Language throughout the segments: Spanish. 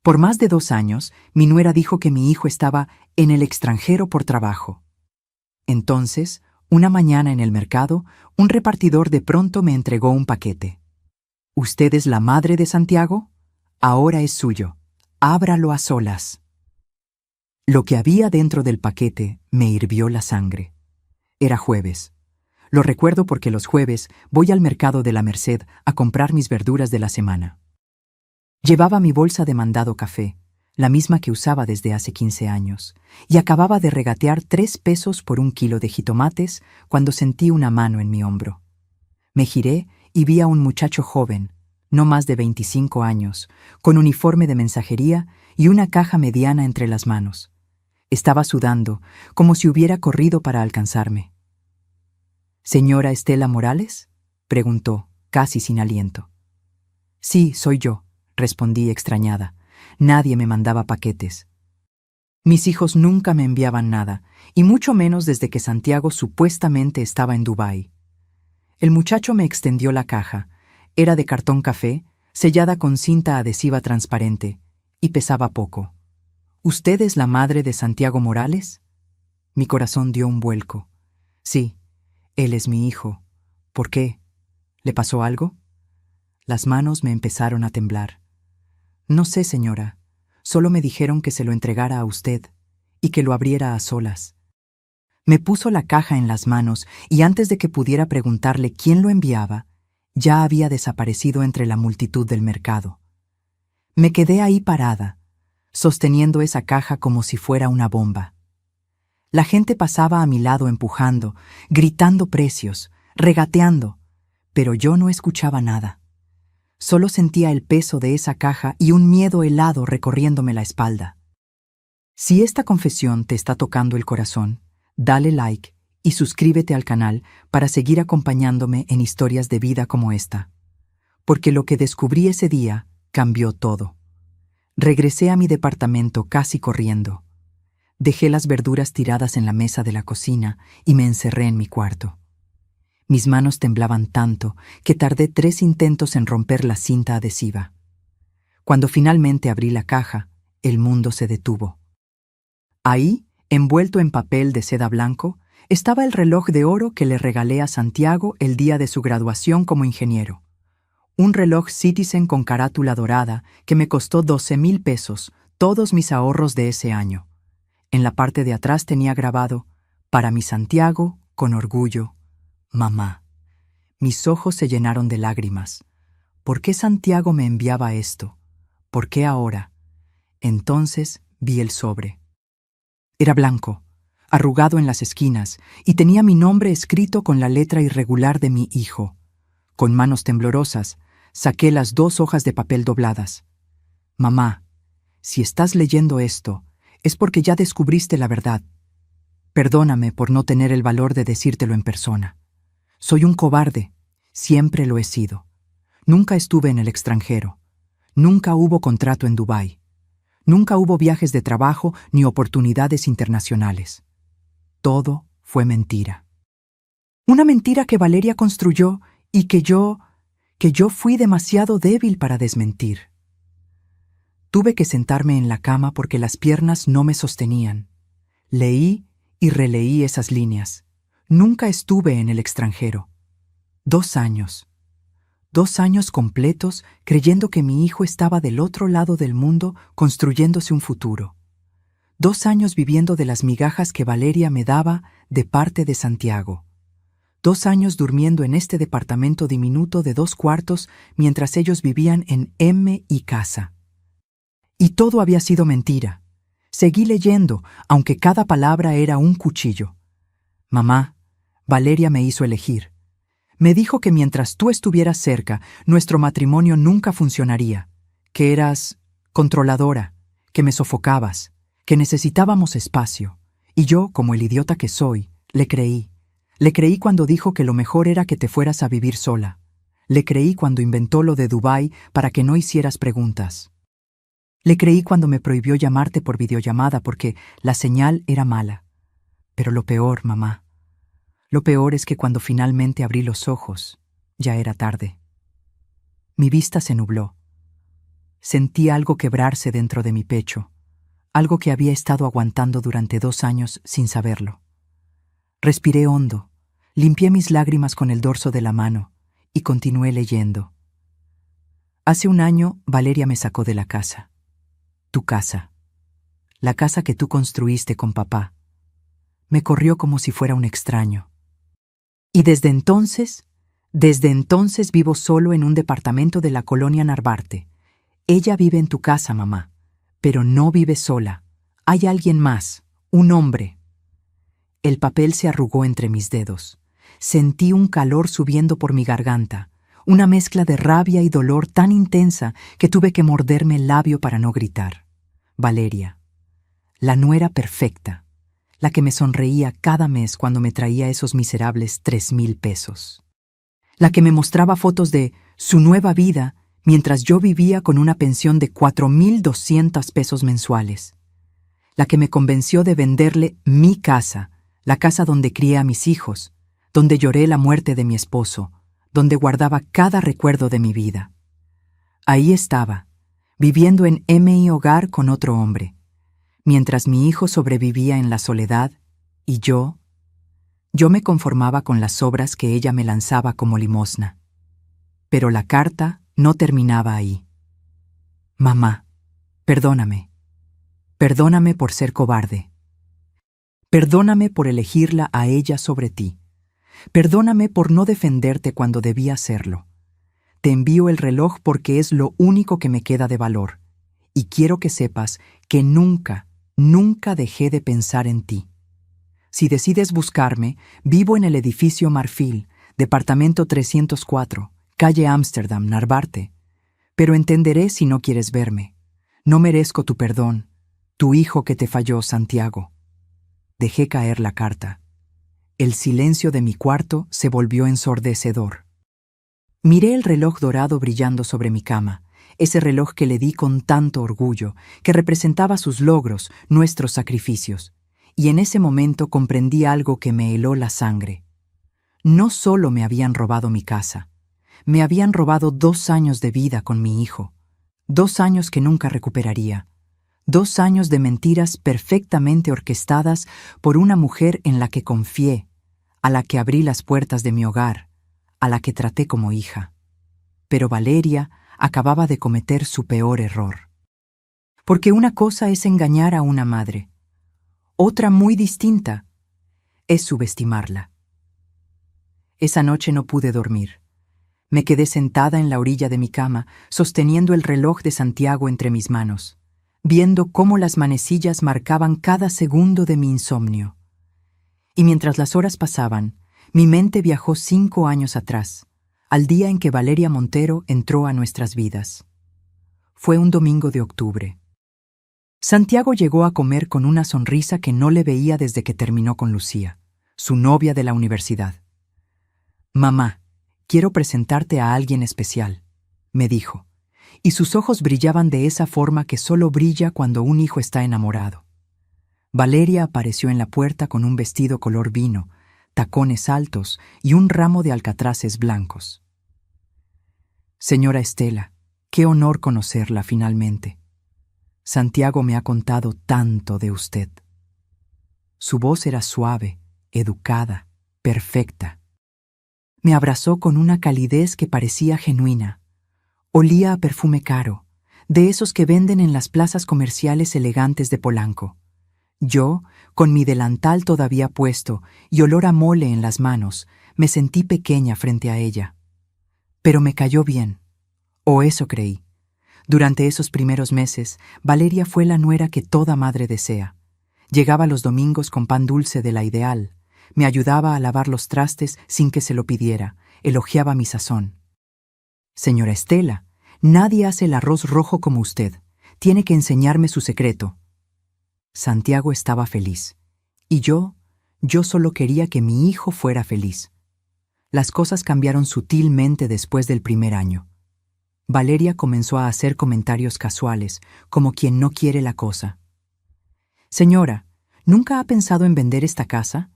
Por más de 2 años, mi nuera dijo que mi hijo estaba en el extranjero por trabajo. Entonces, una mañana en el mercado, un repartidor de pronto me entregó un paquete. ¿Usted es la madre de Santiago? Ahora es suyo. Ábralo a solas. Lo que había dentro del paquete me hirvió la sangre. Era jueves. Lo recuerdo porque los jueves voy al mercado de la Merced a comprar mis verduras de la semana. Llevaba mi bolsa de mandado café, la misma que usaba desde hace 15 años, y acababa de regatear 3 pesos por 1 kilo de jitomates cuando sentí una mano en mi hombro. Me giré y vi a un muchacho joven, no más de 25 años, con uniforme de mensajería y una caja mediana entre las manos. Estaba sudando, como si hubiera corrido para alcanzarme. ¿Señora Estela Morales?, preguntó, casi sin aliento. Sí, soy yo, respondí extrañada. Nadie me mandaba paquetes. Mis hijos nunca me enviaban nada, y mucho menos desde que Santiago supuestamente estaba en Dubái. El muchacho me extendió la caja. Era de cartón café, sellada con cinta adhesiva transparente, y pesaba poco. ¿Usted es la madre de Santiago Morales? Mi corazón dio un vuelco. Sí, él es mi hijo. ¿Por qué? ¿Le pasó algo? Las manos me empezaron a temblar. No sé, señora. Solo me dijeron que se lo entregara a usted y que lo abriera a solas. Me puso la caja en las manos y antes de que pudiera preguntarle quién lo enviaba, ya había desaparecido entre la multitud del mercado. Me quedé ahí parada, sosteniendo esa caja como si fuera una bomba. La gente pasaba a mi lado empujando, gritando precios, regateando, pero yo no escuchaba nada. Solo sentía el peso de esa caja y un miedo helado recorriéndome la espalda. Si esta confesión te está tocando el corazón, dale like y suscríbete al canal para seguir acompañándome en historias de vida como esta. Porque lo que descubrí ese día cambió todo. Regresé a mi departamento casi corriendo. Dejé las verduras tiradas en la mesa de la cocina y me encerré en mi cuarto. Mis manos temblaban tanto que tardé 3 intentos en romper la cinta adhesiva. Cuando finalmente abrí la caja, el mundo se detuvo. Ahí, envuelto en papel de seda blanco, estaba el reloj de oro que le regalé a Santiago el día de su graduación como ingeniero. Un reloj Citizen con carátula dorada que me costó 12,000 pesos, todos mis ahorros de ese año. En la parte de atrás tenía grabado, para mi Santiago, con orgullo, mamá. Mis ojos se llenaron de lágrimas. ¿Por qué Santiago me enviaba esto? ¿Por qué ahora? Entonces vi el sobre. Era blanco, arrugado en las esquinas, y tenía mi nombre escrito con la letra irregular de mi hijo. Con manos temblorosas, saqué las 2 hojas de papel dobladas. Mamá, si estás leyendo esto, es porque ya descubriste la verdad. Perdóname por no tener el valor de decírtelo en persona. Soy un cobarde, siempre lo he sido. Nunca estuve en el extranjero. Nunca hubo contrato en Dubái. Nunca hubo viajes de trabajo ni oportunidades internacionales. Todo fue mentira. Una mentira que Valeria construyó y que yo fui demasiado débil para desmentir. Tuve que sentarme en la cama porque las piernas no me sostenían. Leí y releí esas líneas. Nunca estuve en el extranjero. 2 años. 2 años completos creyendo que mi hijo estaba del otro lado del mundo construyéndose un futuro. 2 años viviendo de las migajas que Valeria me daba de parte de Santiago. 2 años durmiendo en este departamento diminuto de 2 cuartos mientras ellos vivían en M y casa. Y todo había sido mentira. Seguí leyendo, aunque cada palabra era un cuchillo. Mamá, Valeria me hizo elegir. Me dijo que mientras tú estuvieras cerca, nuestro matrimonio nunca funcionaría, que eras controladora, que me sofocabas, que necesitábamos espacio. Y yo, como el idiota que soy, le creí. Le creí cuando dijo que lo mejor era que te fueras a vivir sola. Le creí cuando inventó lo de Dubái para que no hicieras preguntas. Le creí cuando me prohibió llamarte por videollamada porque la señal era mala. Pero lo peor, mamá, lo peor es que cuando finalmente abrí los ojos, ya era tarde. Mi vista se nubló. Sentí algo quebrarse dentro de mi pecho, algo que había estado aguantando durante 2 años sin saberlo. Respiré hondo, limpié mis lágrimas con el dorso de la mano y continué leyendo. Hace 1 año, Valeria me sacó de la casa. Tu casa. La casa que tú construiste con papá. Me corrió como si fuera un extraño. Y desde entonces vivo solo en un departamento de la colonia Narvarte. Ella vive en tu casa, mamá, pero no vive sola. Hay alguien más, un hombre. El papel se arrugó entre mis dedos. Sentí un calor subiendo por mi garganta, una mezcla de rabia y dolor tan intensa que tuve que morderme el labio para no gritar. Valeria, la nuera perfecta, la que me sonreía cada mes cuando me traía esos miserables 3,000 pesos. La que me mostraba fotos de su nueva vida mientras yo vivía con una pensión de 4,200 pesos mensuales. La que me convenció de venderle mi casa, la casa donde crié a mis hijos, donde lloré la muerte de mi esposo, donde guardaba cada recuerdo de mi vida. Ahí estaba, viviendo en M.I. Hogar con otro hombre, mientras mi hijo sobrevivía en la soledad y yo me conformaba con las sobras que ella me lanzaba como limosna. Pero la carta no terminaba ahí. Mamá, perdóname. Perdóname por ser cobarde. Perdóname por elegirla a ella sobre ti. Perdóname por no defenderte cuando debía hacerlo. Te envío el reloj porque es lo único que me queda de valor. Y quiero que sepas que nunca dejé de pensar en ti. Si decides buscarme, vivo en el edificio Marfil, departamento 304, calle Ámsterdam, Narvarte. Pero entenderé si no quieres verme. No merezco tu perdón, tu hijo que te falló, Santiago. Dejé caer la carta. El silencio de mi cuarto se volvió ensordecedor. Miré el reloj dorado brillando sobre mi cama, ese reloj que le di con tanto orgullo, que representaba sus logros, nuestros sacrificios. Y en ese momento comprendí algo que me heló la sangre. No solo me habían robado mi casa, me habían robado 2 años de vida con mi hijo, 2 años que nunca recuperaría, 2 años de mentiras perfectamente orquestadas por una mujer en la que confié, a la que abrí las puertas de mi hogar, a la que traté como hija. Pero Valeria acababa de cometer su peor error. Porque una cosa es engañar a una madre, otra muy distinta es subestimarla. Esa noche no pude dormir. Me quedé sentada en la orilla de mi cama, sosteniendo el reloj de Santiago entre mis manos, viendo cómo las manecillas marcaban cada segundo de mi insomnio. Y mientras las horas pasaban, mi mente viajó 5 años atrás, al día en que Valeria Montero entró a nuestras vidas. Fue un domingo de octubre. Santiago llegó a comer con una sonrisa que no le veía desde que terminó con Lucía, su novia de la universidad. «Mamá, quiero presentarte a alguien especial», me dijo, y sus ojos brillaban de esa forma que solo brilla cuando un hijo está enamorado. Valeria apareció en la puerta con un vestido color vino, tacones altos y un ramo de alcatraces blancos. «Señora Estela, qué honor conocerla finalmente. Santiago me ha contado tanto de usted». Su voz era suave, educada, perfecta. Me abrazó con una calidez que parecía genuina. Olía a perfume caro, de esos que venden en las plazas comerciales elegantes de Polanco. Yo, con mi delantal todavía puesto y olor a mole en las manos, me sentí pequeña frente a ella. Pero me cayó bien, o eso creí. Durante esos primeros meses, Valeria fue la nuera que toda madre desea. Llegaba los domingos con pan dulce de la Ideal, me ayudaba a lavar los trastes sin que se lo pidiera, elogiaba mi sazón. «Señora Estela, nadie hace el arroz rojo como usted. Tiene que enseñarme su secreto». Santiago estaba feliz, y yo solo quería que mi hijo fuera feliz. Las cosas cambiaron sutilmente después del primer año. Valeria comenzó a hacer comentarios casuales, como quien no quiere la cosa. «Señora, ¿nunca ha pensado en vender esta casa?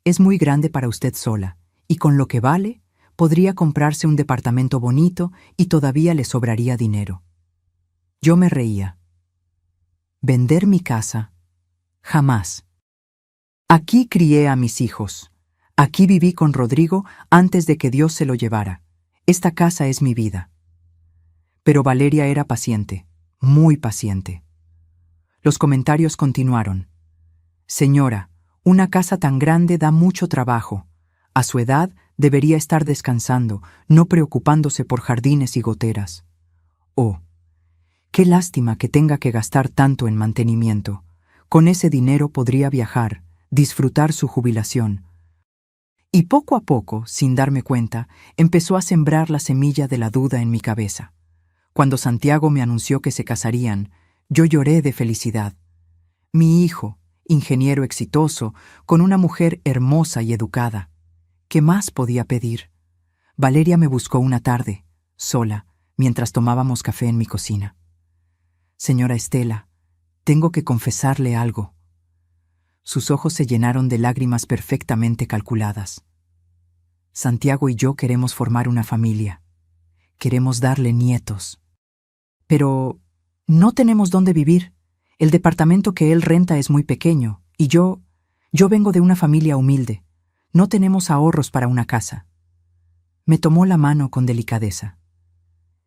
Es muy grande para usted sola, y con lo que vale, podría comprarse un departamento bonito y todavía le sobraría dinero». Yo me reía. ¿Vender mi casa? Jamás. Aquí crié a mis hijos. Aquí viví con Rodrigo antes de que Dios se lo llevara. Esta casa es mi vida. Pero Valeria era paciente, muy paciente. Los comentarios continuaron. Señora, una casa tan grande da mucho trabajo. A su edad debería estar descansando, no preocupándose por jardines y goteras. Oh, qué lástima que tenga que gastar tanto en mantenimiento. Con ese dinero podría viajar, disfrutar su jubilación. Y poco a poco, sin darme cuenta, empezó a sembrar la semilla de la duda en mi cabeza. Cuando Santiago me anunció que se casarían, yo lloré de felicidad. Mi hijo, ingeniero exitoso, con una mujer hermosa y educada. ¿Qué más podía pedir? Valeria me buscó una tarde, sola, mientras tomábamos café en mi cocina. Señora Estela, tengo que confesarle algo. Sus ojos se llenaron de lágrimas perfectamente calculadas. Santiago y yo queremos formar una familia. Queremos darle nietos. Pero no tenemos dónde vivir. El departamento que él renta es muy pequeño, y yo vengo de una familia humilde. No tenemos ahorros para una casa. Me tomó la mano con delicadeza.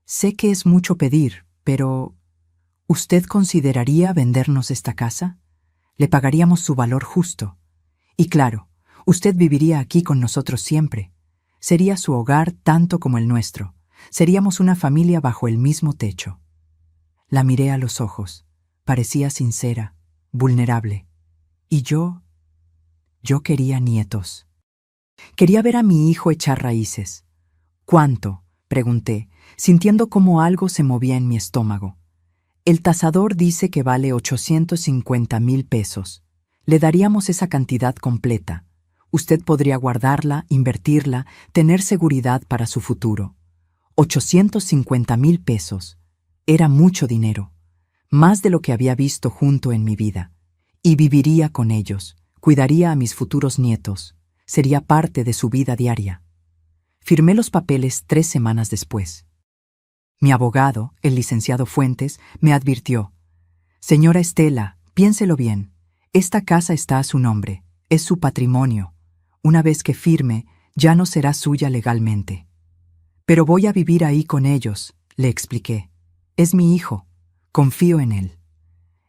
Sé que es mucho pedir, pero ¿usted consideraría vendernos esta casa? Le pagaríamos su valor justo. Y claro, usted viviría aquí con nosotros siempre. Sería su hogar tanto como el nuestro. Seríamos una familia bajo el mismo techo. La miré a los ojos. Parecía sincera, vulnerable. Y yo quería nietos. Quería ver a mi hijo echar raíces. ¿Cuánto?, pregunté, sintiendo cómo algo se movía en mi estómago. El tasador dice que vale 850,000 pesos. Le daríamos esa cantidad completa. Usted podría guardarla, invertirla, tener seguridad para su futuro. 850,000 pesos. Era mucho dinero. Más de lo que había visto junto en mi vida. Y viviría con ellos. Cuidaría a mis futuros nietos. Sería parte de su vida diaria. Firmé los papeles 3 semanas después. Mi abogado, el licenciado Fuentes, me advirtió: Señora Estela, piénselo bien. Esta casa está a su nombre. Es su patrimonio. Una vez que firme, ya no será suya legalmente. Pero voy a vivir ahí con ellos, le expliqué. Es mi hijo. Confío en él.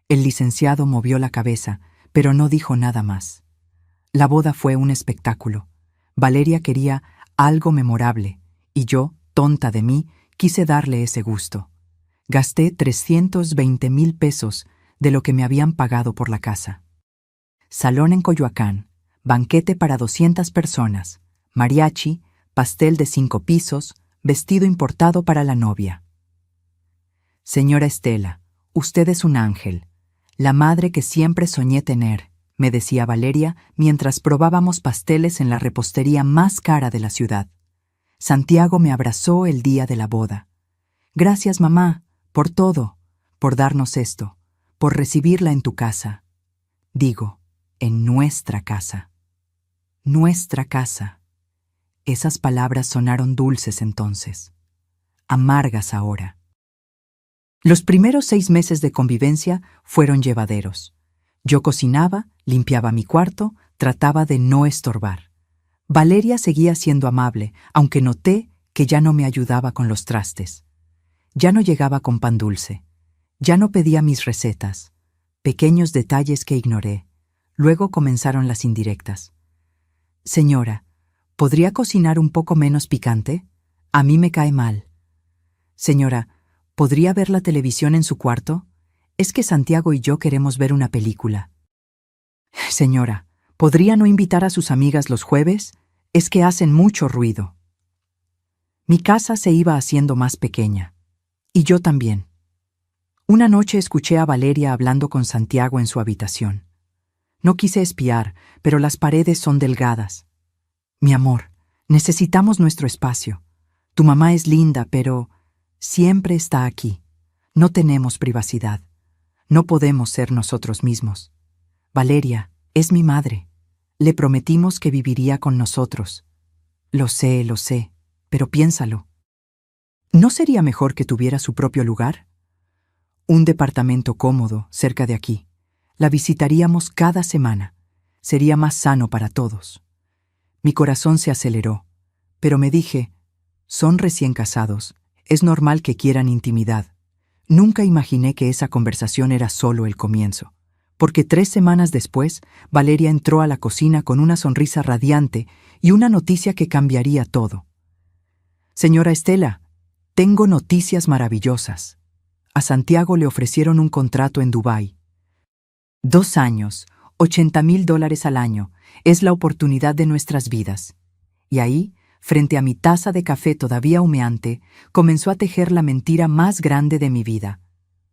El licenciado movió la cabeza, pero no dijo nada más. La boda fue un espectáculo. Valeria quería algo memorable, y yo, tonta de mí, quise darle ese gusto. Gasté 320,000 pesos de lo que me habían pagado por la casa. Salón en Coyoacán, banquete para 200 personas, mariachi, pastel de 5 pisos, vestido importado para la novia. Señora Estela, usted es un ángel, la madre que siempre soñé tener, me decía Valeria mientras probábamos pasteles en la repostería más cara de la ciudad. Santiago me abrazó el día de la boda. Gracias, mamá, por todo, por darnos esto, por recibirla en tu casa. Digo, en nuestra casa. Nuestra casa. Esas palabras sonaron dulces entonces, amargas ahora. Los primeros 6 meses de convivencia fueron llevaderos. Yo cocinaba, limpiaba mi cuarto, trataba de no estorbar. Valeria seguía siendo amable, aunque noté que ya no me ayudaba con los trastes. Ya no llegaba con pan dulce. Ya no pedía mis recetas. Pequeños detalles que ignoré. Luego comenzaron las indirectas. Señora, ¿podría cocinar un poco menos picante? A mí me cae mal. Señora, ¿podría ver la televisión en su cuarto? Es que Santiago y yo queremos ver una película. Señora, ¿podría no invitar a sus amigas los jueves? Es que hacen mucho ruido. Mi casa se iba haciendo más pequeña. Y yo también. Una noche escuché a Valeria hablando con Santiago en su habitación. No quise espiar, pero las paredes son delgadas. Mi amor, necesitamos nuestro espacio. Tu mamá es linda, pero siempre está aquí. No tenemos privacidad. No podemos ser nosotros mismos. Valeria es mi madre. Le prometimos que viviría con nosotros. Lo sé, pero piénsalo. ¿No sería mejor que tuviera su propio lugar? Un departamento cómodo cerca de aquí. La visitaríamos cada semana. Sería más sano para todos. Mi corazón se aceleró, pero me dije, son recién casados, es normal que quieran intimidad. Nunca imaginé que esa conversación era solo el comienzo, porque 3 semanas después, Valeria entró a la cocina con una sonrisa radiante y una noticia que cambiaría todo. Señora Estela, tengo noticias maravillosas. A Santiago le ofrecieron un contrato en Dubái. 2 años, $80,000 al año, es la oportunidad de nuestras vidas. Y ahí, frente a mi taza de café todavía humeante, comenzó a tejer la mentira más grande de mi vida.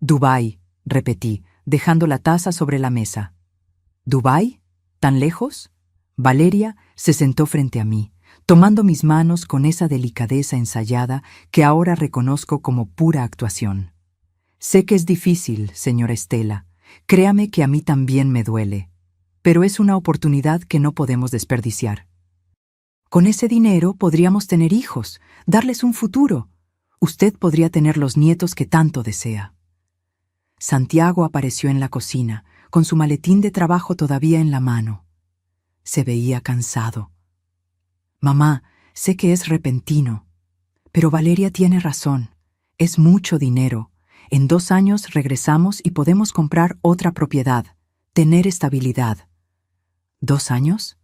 Dubái, repetí, dejando la taza sobre la mesa. ¿Dubái? ¿Tan lejos? Valeria se sentó frente a mí, tomando mis manos con esa delicadeza ensayada que ahora reconozco como pura actuación. Sé que es difícil, señora Estela. Créame que a mí también me duele. Pero es una oportunidad que no podemos desperdiciar. Con ese dinero podríamos tener hijos, darles un futuro. Usted podría tener los nietos que tanto desea. Santiago apareció en la cocina, con su maletín de trabajo todavía en la mano. Se veía cansado. Mamá, sé que es repentino, pero Valeria tiene razón. Es mucho dinero. En 2 años regresamos y podemos comprar otra propiedad, tener estabilidad. ¿2 años?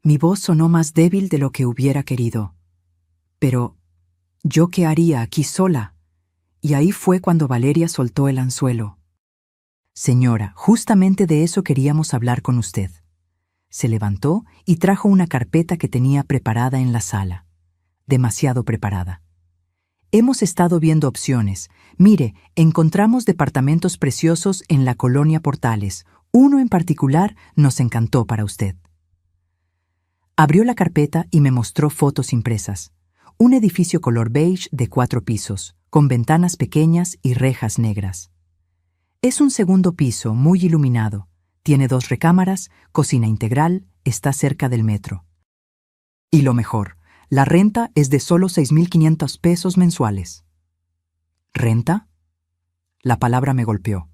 Mi voz sonó más débil de lo que hubiera querido. Pero, ¿yo qué haría aquí sola? Y ahí fue cuando Valeria soltó el anzuelo. Señora, justamente de eso queríamos hablar con usted. Se levantó y trajo una carpeta que tenía preparada en la sala. Demasiado preparada. Hemos estado viendo opciones. Mire, encontramos departamentos preciosos en la colonia Portales. Uno en particular nos encantó para usted. Abrió la carpeta y me mostró fotos impresas. Un edificio color beige de 4 pisos, con ventanas pequeñas y rejas negras. Es un segundo piso muy iluminado. Tiene 2 recámaras, cocina integral, está cerca del metro. Y lo mejor, la renta es de solo $6,500 mensuales. ¿Renta? La palabra me golpeó.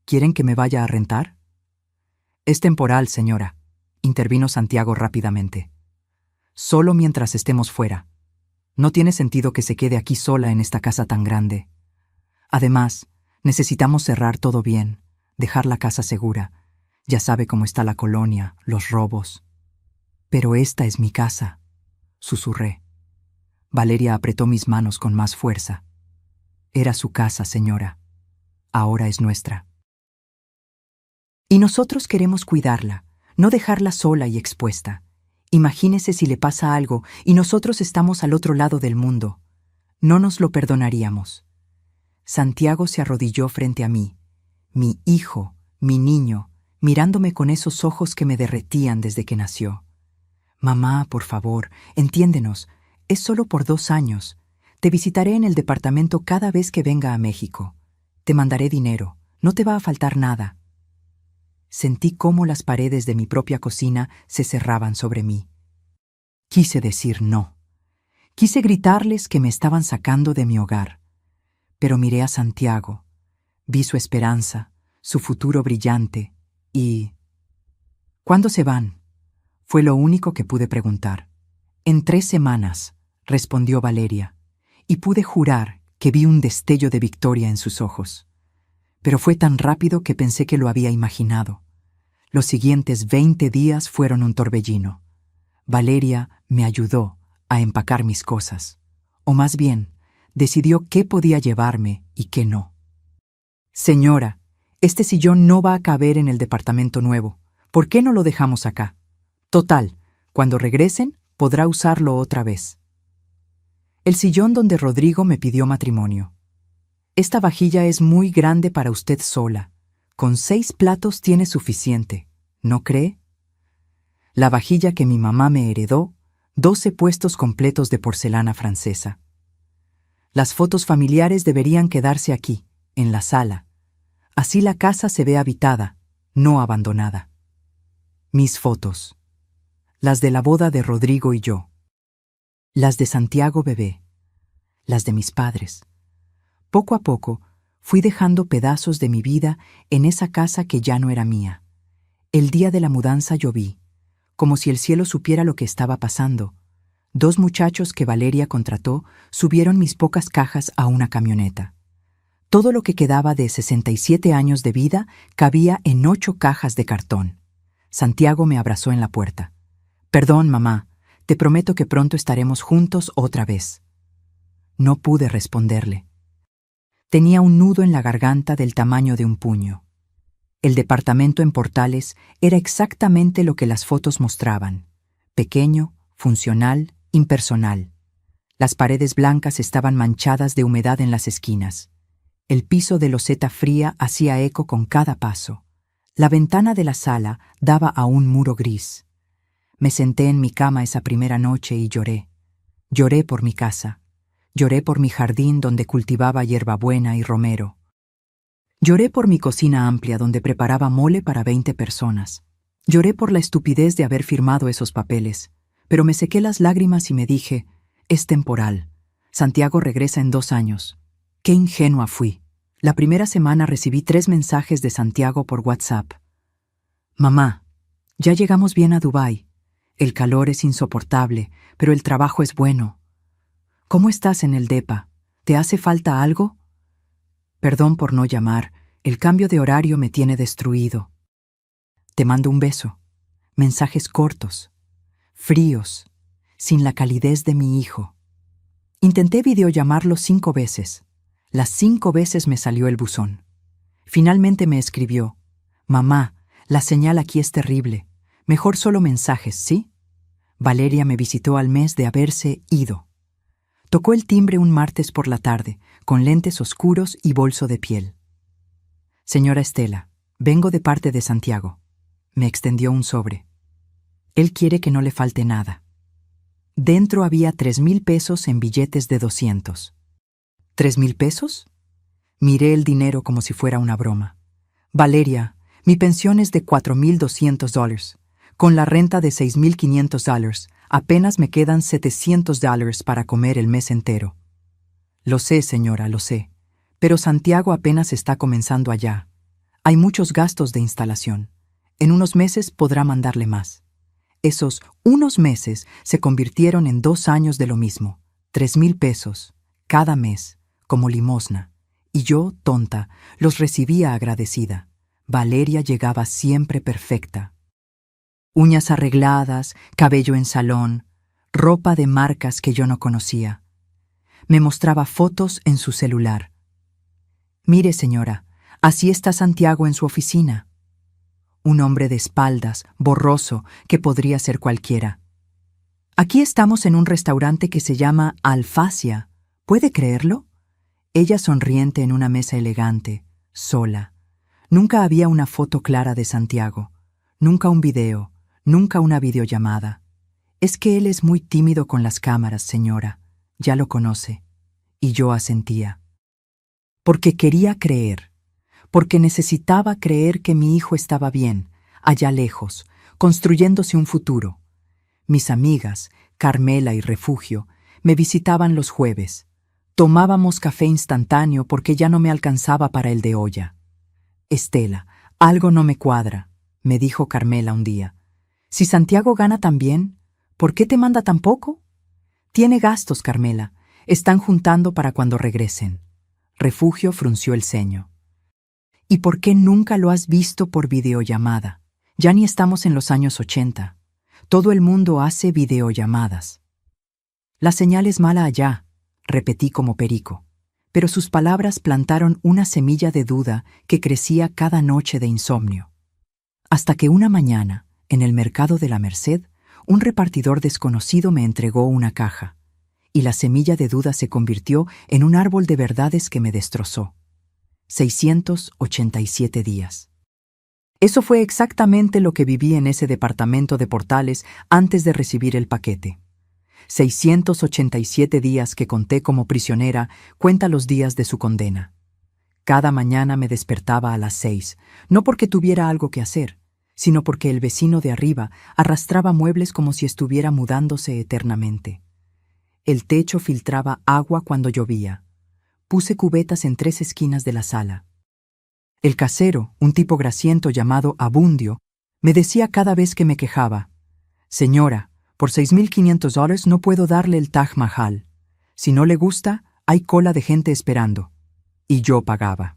¿Quieren que me vaya a rentar? Es temporal, señora, intervino Santiago rápidamente. Solo mientras estemos fuera. No tiene sentido que se quede aquí sola en esta casa tan grande. Además, necesitamos cerrar todo bien, dejar la casa segura. Ya sabe cómo está la colonia, los robos. Pero esta es mi casa, susurré. Valeria apretó mis manos con más fuerza. Era su casa, señora. Ahora es nuestra. Y nosotros queremos cuidarla, no dejarla sola y expuesta. Imagínese si le pasa algo y nosotros estamos al otro lado del mundo. No nos lo perdonaríamos. Santiago se arrodilló frente a mí, mi hijo, mi niño, mirándome con esos ojos que me derretían desde que nació. Mamá, por favor, entiéndenos, es solo por 2 años. Te visitaré en el departamento cada vez que venga a México. Te mandaré dinero, no te va a faltar nada. Sentí cómo las paredes de mi propia cocina se cerraban sobre mí. Quise decir no. Quise gritarles que me estaban sacando de mi hogar. Pero miré a Santiago, vi su esperanza, su futuro brillante, y... ¿Cuándo se van? Fue lo único que pude preguntar. En 3 semanas, respondió Valeria, y pude jurar que vi un destello de victoria en sus ojos. Pero fue tan rápido que pensé que lo había imaginado. Los siguientes 20 días fueron un torbellino. Valeria me ayudó a empacar mis cosas, o más bien, decidió qué podía llevarme y qué no. Señora, este sillón no va a caber en el departamento nuevo. ¿Por qué no lo dejamos acá? Total, cuando regresen, podrá usarlo otra vez. El sillón donde Rodrigo me pidió matrimonio. Esta vajilla es muy grande para usted sola. Con 6 platos tiene suficiente, ¿no cree? La vajilla que mi mamá me heredó, 12 puestos completos de porcelana francesa. Las fotos familiares deberían quedarse aquí, en la sala. Así la casa se ve habitada, no abandonada. Mis fotos. Las de la boda de Rodrigo y yo. Las de Santiago bebé. Las de mis padres. Poco a poco, Fui dejando pedazos de mi vida en esa casa que ya no era mía. El día de la mudanza lloví, como si el cielo supiera lo que estaba pasando. 2 muchachos que Valeria contrató subieron mis pocas cajas a una camioneta. Todo lo que quedaba de 67 años de vida cabía en 8 cajas de cartón. Santiago me abrazó en la puerta. «Perdón, mamá, te prometo que pronto estaremos juntos otra vez». No pude responderle. Tenía un nudo en la garganta del tamaño de un puño. El departamento en Portales era exactamente lo que las fotos mostraban: pequeño, funcional, impersonal. Las paredes blancas estaban manchadas de humedad en las esquinas. El piso de loseta fría hacía eco con cada paso. La ventana de la sala daba a un muro gris. Me senté en mi cama esa primera noche y lloré. Lloré por mi casa. Lloré por mi jardín donde cultivaba hierbabuena y romero. Lloré por mi cocina amplia donde preparaba mole para 20 personas. Lloré por la estupidez de haber firmado esos papeles, pero me sequé las lágrimas y me dije: es temporal. Santiago regresa en 2 años. Qué ingenua fui. La primera semana recibí 3 mensajes de Santiago por WhatsApp. «Mamá, ya llegamos bien a Dubái. El calor es insoportable, pero el trabajo es bueno. ¿Cómo estás en el depa? ¿Te hace falta algo? Perdón por no llamar, el cambio de horario me tiene destruido. Te mando un beso». Mensajes cortos, fríos, sin la calidez de mi hijo. Intenté videollamarlo 5 veces. Las 5 veces me salió el buzón. Finalmente me escribió: «Mamá, la señal aquí es terrible. Mejor solo mensajes, ¿sí?» Valeria me visitó al mes de haberse ido. Tocó el timbre un martes por la tarde, con lentes oscuros y bolso de piel. «Señora Estela, vengo de parte de Santiago». Me extendió un sobre. Él quiere que no le falte nada. Dentro había 3,000 pesos en billetes de 200. ¿3,000 pesos? Miré el dinero como si fuera una broma. «Valeria, mi pensión es de $4,200. Con la renta de $6,500, apenas me quedan $700 para comer el mes entero». «Lo sé, señora, lo sé. Pero Santiago apenas está comenzando allá. Hay muchos gastos de instalación. En unos meses podrá mandarle más». Esos unos meses se convirtieron en 2 años de lo mismo. 3,000 pesos, cada mes, como limosna. Y yo, tonta, los recibía agradecida. Valeria llegaba siempre perfecta. Uñas arregladas, cabello en salón, ropa de marcas que yo no conocía. Me mostraba fotos en su celular. «Mire, señora, así está Santiago en su oficina». Un hombre de espaldas, borroso, que podría ser cualquiera. «Aquí estamos en un restaurante que se llama Alfacia. ¿Puede creerlo?» Ella sonriente en una mesa elegante, sola. Nunca había una foto clara de Santiago. Nunca un video. Nunca una videollamada. «Es que él es muy tímido con las cámaras, señora. Ya lo conoce». Y yo asentía. Porque quería creer. Porque necesitaba creer que mi hijo estaba bien, allá lejos, construyéndose un futuro. Mis amigas, Carmela y Refugio, me visitaban los jueves. Tomábamos café instantáneo porque ya no me alcanzaba para el de olla. «Estela, algo no me cuadra», me dijo Carmela un día. «Si Santiago gana tan bien, ¿por qué te manda tan poco?» «Tiene gastos, Carmela. Están juntando para cuando regresen». Refugio frunció el ceño. «¿Y por qué nunca lo has visto por videollamada? Ya ni estamos en los años 80. Todo el mundo hace videollamadas». «La señal es mala allá», repetí como perico. Pero sus palabras plantaron una semilla de duda que crecía cada noche de insomnio. Hasta que una mañana, en el mercado de la Merced, un repartidor desconocido me entregó una caja, y la semilla de duda se convirtió en un árbol de verdades que me destrozó. 687 días. Eso fue exactamente lo que viví en ese departamento de Portales antes de recibir el paquete. 687 días que conté como prisionera cuenta los días de su condena. Cada mañana me despertaba a las 6, no porque tuviera algo que hacer, sino porque el vecino de arriba arrastraba muebles como si estuviera mudándose eternamente. El techo filtraba agua cuando llovía. Puse cubetas en 3 esquinas de la sala. El casero, un tipo grasiento llamado Abundio, me decía cada vez que me quejaba: «Señora, por $6,500 no puedo darle el Taj Mahal. Si no le gusta, hay cola de gente esperando». Y yo pagaba.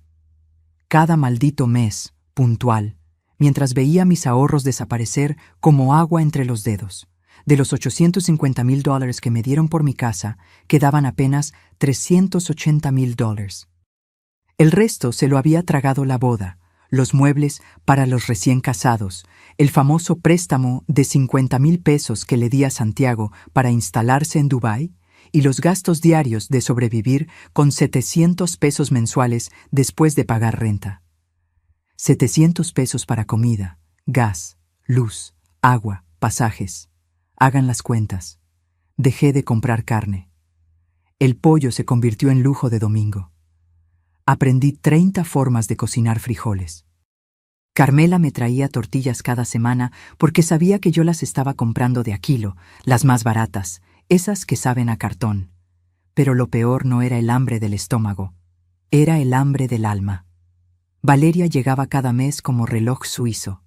Cada maldito mes, puntual, mientras veía mis ahorros desaparecer como agua entre los dedos. De los $850,000 que me dieron por mi casa, quedaban apenas $380,000. El resto se lo había tragado la boda, los muebles para los recién casados, el famoso préstamo de $50,000 que le di a Santiago para instalarse en Dubái y los gastos diarios de sobrevivir con $700 mensuales después de pagar renta. $700 para comida, gas, luz, agua, pasajes. Hagan las cuentas. Dejé de comprar carne. El pollo se convirtió en lujo de domingo. Aprendí 30 formas de cocinar frijoles. Carmela me traía tortillas cada semana porque sabía que yo las estaba comprando de a kilo, las más baratas, esas que saben a cartón. Pero lo peor no era el hambre del estómago, era el hambre del alma. Valeria llegaba cada mes como reloj suizo,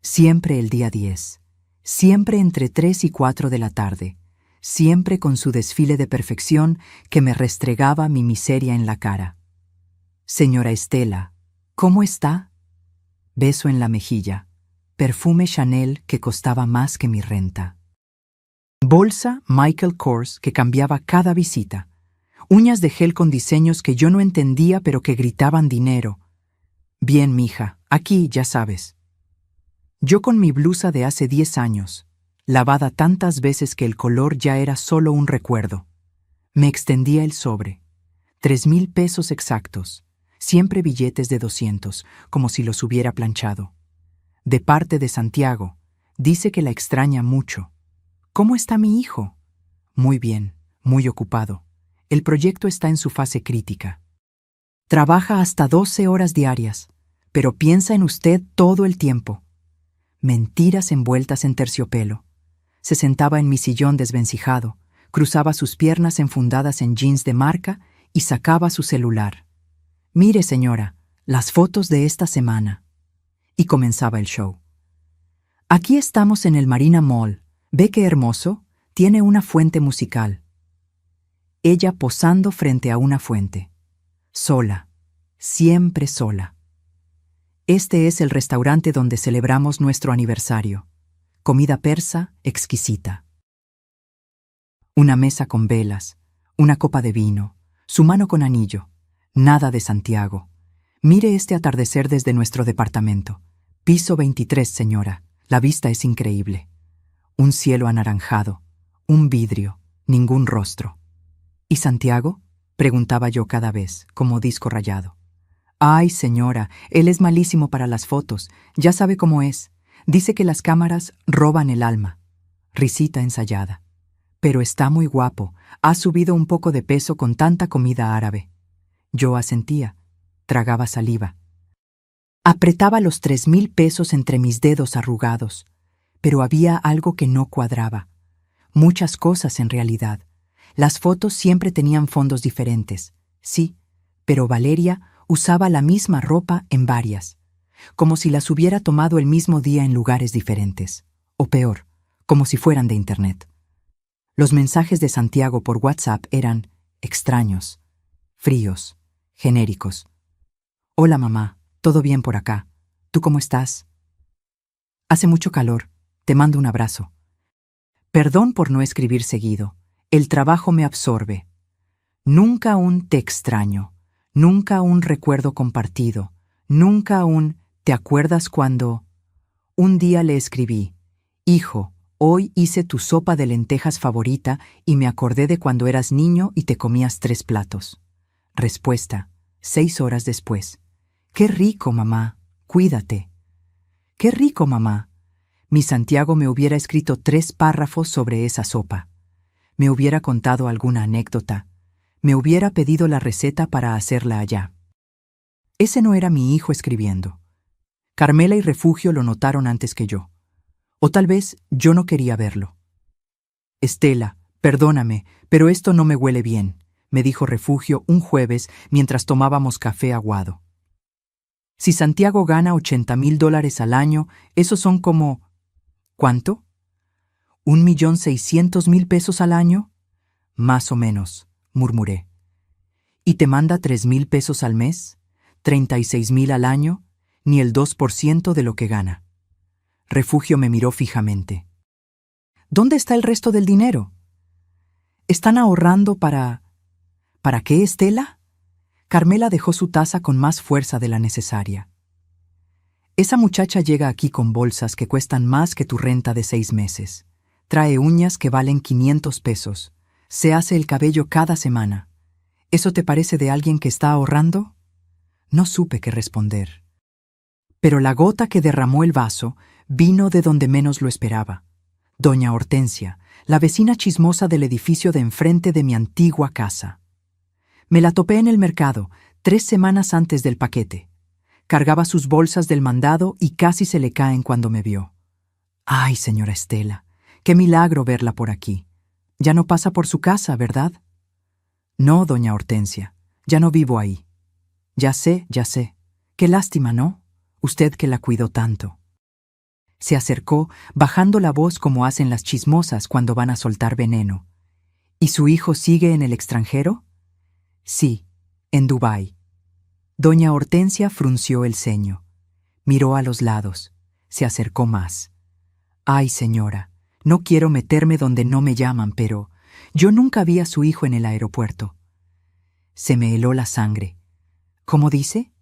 siempre el día 10, siempre entre 3 y 4 de la tarde, siempre con su desfile de perfección que me restregaba mi miseria en la cara. «Señora Estela, ¿cómo está?» Beso en la mejilla, perfume Chanel que costaba más que mi renta. Bolsa Michael Kors que cambiaba cada visita. Uñas de gel con diseños que yo no entendía pero que gritaban dinero. «Bien, mija, aquí ya sabes». Yo con mi blusa de hace 10 años, lavada tantas veces que el color ya era solo un recuerdo. Me extendía el sobre. $3,000 exactos. Siempre billetes de 200, como si los hubiera planchado. De parte de Santiago, dice que la extraña mucho. «¿Cómo está mi hijo?» «Muy bien, muy ocupado. El proyecto está en su fase crítica. Trabaja hasta 12 horas diarias, pero piensa en usted todo el tiempo». Mentiras envueltas en terciopelo. Se sentaba en mi sillón desvencijado, cruzaba sus piernas enfundadas en jeans de marca y sacaba su celular. «Mire, señora, las fotos de esta semana». Y comenzaba el show. «Aquí estamos en el Marina Mall. ¿Ve qué hermoso? Tiene una fuente musical». Ella posando frente a una fuente. Sola, siempre sola. «Este es el restaurante donde celebramos nuestro aniversario. Comida persa exquisita. Una mesa con velas, una copa de vino, su mano con anillo. Nada de Santiago. Mire este atardecer desde nuestro departamento. Piso 23, señora. La vista es increíble. Un cielo anaranjado, un vidrio, ningún rostro». «¿Y Santiago?», preguntaba yo cada vez, como disco rayado. «Ay, señora, él es malísimo para las fotos. Ya sabe cómo es. Dice que las cámaras roban el alma». Risita ensayada. «Pero está muy guapo. Ha subido un poco de peso con tanta comida árabe». Yo asentía, tragaba saliva. Apretaba los $3,000 entre mis dedos arrugados, pero había algo que no cuadraba. Muchas cosas en realidad. Las fotos siempre tenían fondos diferentes, sí, pero Valeria usaba la misma ropa en varias, como si las hubiera tomado el mismo día en lugares diferentes, o peor, como si fueran de internet. Los mensajes de Santiago por WhatsApp eran extraños, fríos, genéricos. «Hola mamá, ¿todo bien por acá? ¿Tú cómo estás? Hace mucho calor, te mando un abrazo. Perdón por no escribir seguido, el trabajo me absorbe. Nunca un te extraño, nunca un recuerdo compartido, nunca un ¿te acuerdas cuando...?» Un día le escribí: «Hijo, hoy hice tu sopa de lentejas favorita y me acordé de cuando eras niño y te comías 3 platos». Respuesta, 6 horas después: «Qué rico, mamá, cuídate». «Qué rico, mamá». Mi Santiago me hubiera escrito 3 párrafos sobre esa sopa. Me hubiera contado alguna anécdota. Me hubiera pedido la receta para hacerla allá. Ese no era mi hijo escribiendo. Carmela y Refugio lo notaron antes que yo. O tal vez yo no quería verlo. «Estela, perdóname, pero esto no me huele bien. me dijo Refugio un jueves mientras tomábamos café aguado. Si Santiago gana $80,000 al año, esos son como... ¿Cuánto? ¿1,600,000 pesos al año? Más o menos, murmuré. ¿Y te manda 3,000 pesos al mes? ¿36,000 al año? Ni el 2% de lo que gana. Refugio me miró fijamente. ¿Dónde está el resto del dinero? ¿Están ahorrando para... ¿Para qué, Estela? Carmela dejó su taza con más fuerza de la necesaria. Esa muchacha llega aquí con bolsas que cuestan más que tu renta de 6 meses. Trae uñas que valen 500 pesos. Se hace el cabello cada semana. ¿Eso te parece de alguien que está ahorrando? No supe qué responder. Pero la gota que derramó el vaso vino de donde menos lo esperaba. Doña Hortensia, la vecina chismosa del edificio de enfrente de mi antigua casa. Me la topé en el mercado, 3 semanas antes del paquete. Cargaba sus bolsas del mandado y casi se le caen cuando me vio. ¡Ay, señora Estela! ¡Qué milagro verla por aquí! Ya no pasa por su casa, ¿verdad? No, doña Hortensia, ya no vivo ahí. Ya sé, ya sé. Qué lástima, ¿no? Usted que la cuidó tanto. Se acercó, bajando la voz como hacen las chismosas cuando van a soltar veneno. ¿Y su hijo sigue en el extranjero? Sí, en Dubái. Doña Hortensia frunció el ceño. Miró a los lados. Se acercó más. Ay, señora, no quiero meterme donde no me llaman, pero yo nunca vi a su hijo en el aeropuerto. Se me heló la sangre. ¿Cómo dice?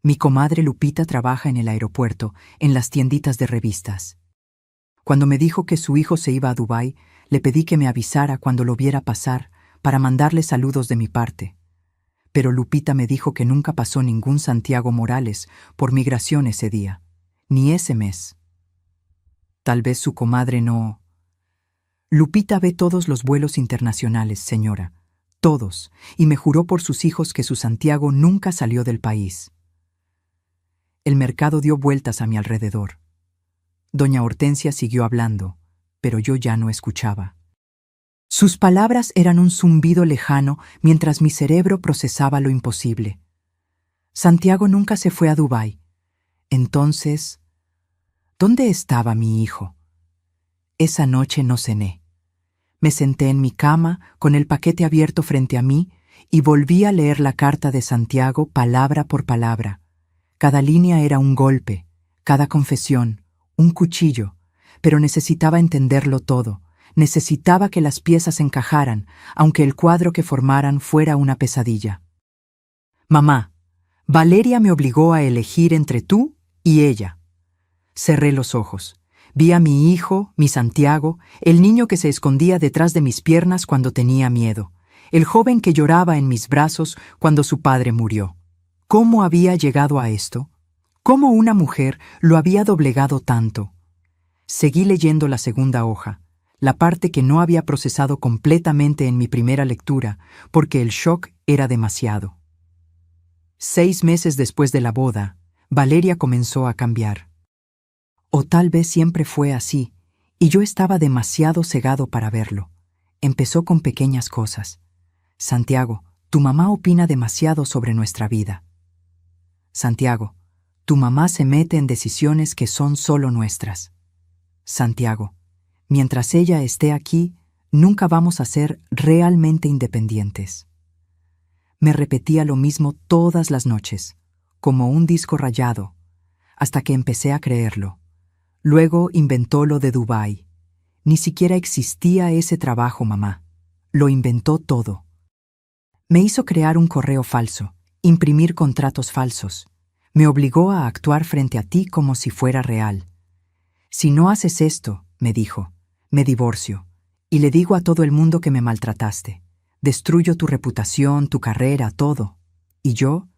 Mi comadre Lupita trabaja en el aeropuerto, en las tienditas de revistas. Cuando me dijo que su hijo se iba a Dubái, le pedí que me avisara cuando lo viera pasar para mandarle saludos de mi parte. Pero Lupita me dijo que nunca pasó ningún Santiago Morales por migración ese día, ni ese mes. Tal vez su comadre no... Lupita ve todos los vuelos internacionales, señora, todos, y me juró por sus hijos que su Santiago nunca salió del país. El mercado dio vueltas a mi alrededor. Doña Hortensia siguió hablando, pero yo ya no escuchaba. Sus palabras eran un zumbido lejano mientras mi cerebro procesaba lo imposible. Santiago nunca se fue a Dubái. Entonces, ¿dónde estaba mi hijo? Esa noche no cené. Me senté en mi cama con el paquete abierto frente a mí y volví a leer la carta de Santiago palabra por palabra. Cada línea era un golpe, cada confesión, un cuchillo, pero necesitaba entenderlo todo. Necesitaba que las piezas encajaran, aunque el cuadro que formaran fuera una pesadilla. Mamá, Valeria me obligó a elegir entre tú y ella. Cerré los ojos. Vi a mi hijo, mi Santiago, el niño que se escondía detrás de mis piernas cuando tenía miedo, el joven que lloraba en mis brazos cuando su padre murió. ¿Cómo había llegado a esto? ¿Cómo una mujer lo había doblegado tanto? Seguí leyendo la segunda hoja, la parte que no había procesado completamente en mi primera lectura, porque el shock era demasiado. 6 meses después de la boda, Valeria comenzó a cambiar. O tal vez siempre fue así, y yo estaba demasiado cegado para verlo. Empezó con pequeñas cosas. Santiago, tu mamá opina demasiado sobre nuestra vida. Santiago, tu mamá se mete en decisiones que son solo nuestras. Santiago, mientras ella esté aquí, nunca vamos a ser realmente independientes. Me repetía lo mismo todas las noches, como un disco rayado, hasta que empecé a creerlo. Luego inventó lo de Dubái. Ni siquiera existía ese trabajo, mamá. Lo inventó todo. Me hizo crear un correo falso, imprimir contratos falsos. Me obligó a actuar frente a ti como si fuera real. Si no haces esto, me dijo, me divorcio, y le digo a todo el mundo que me maltrataste. Destruyo tu reputación, tu carrera, todo. Y yo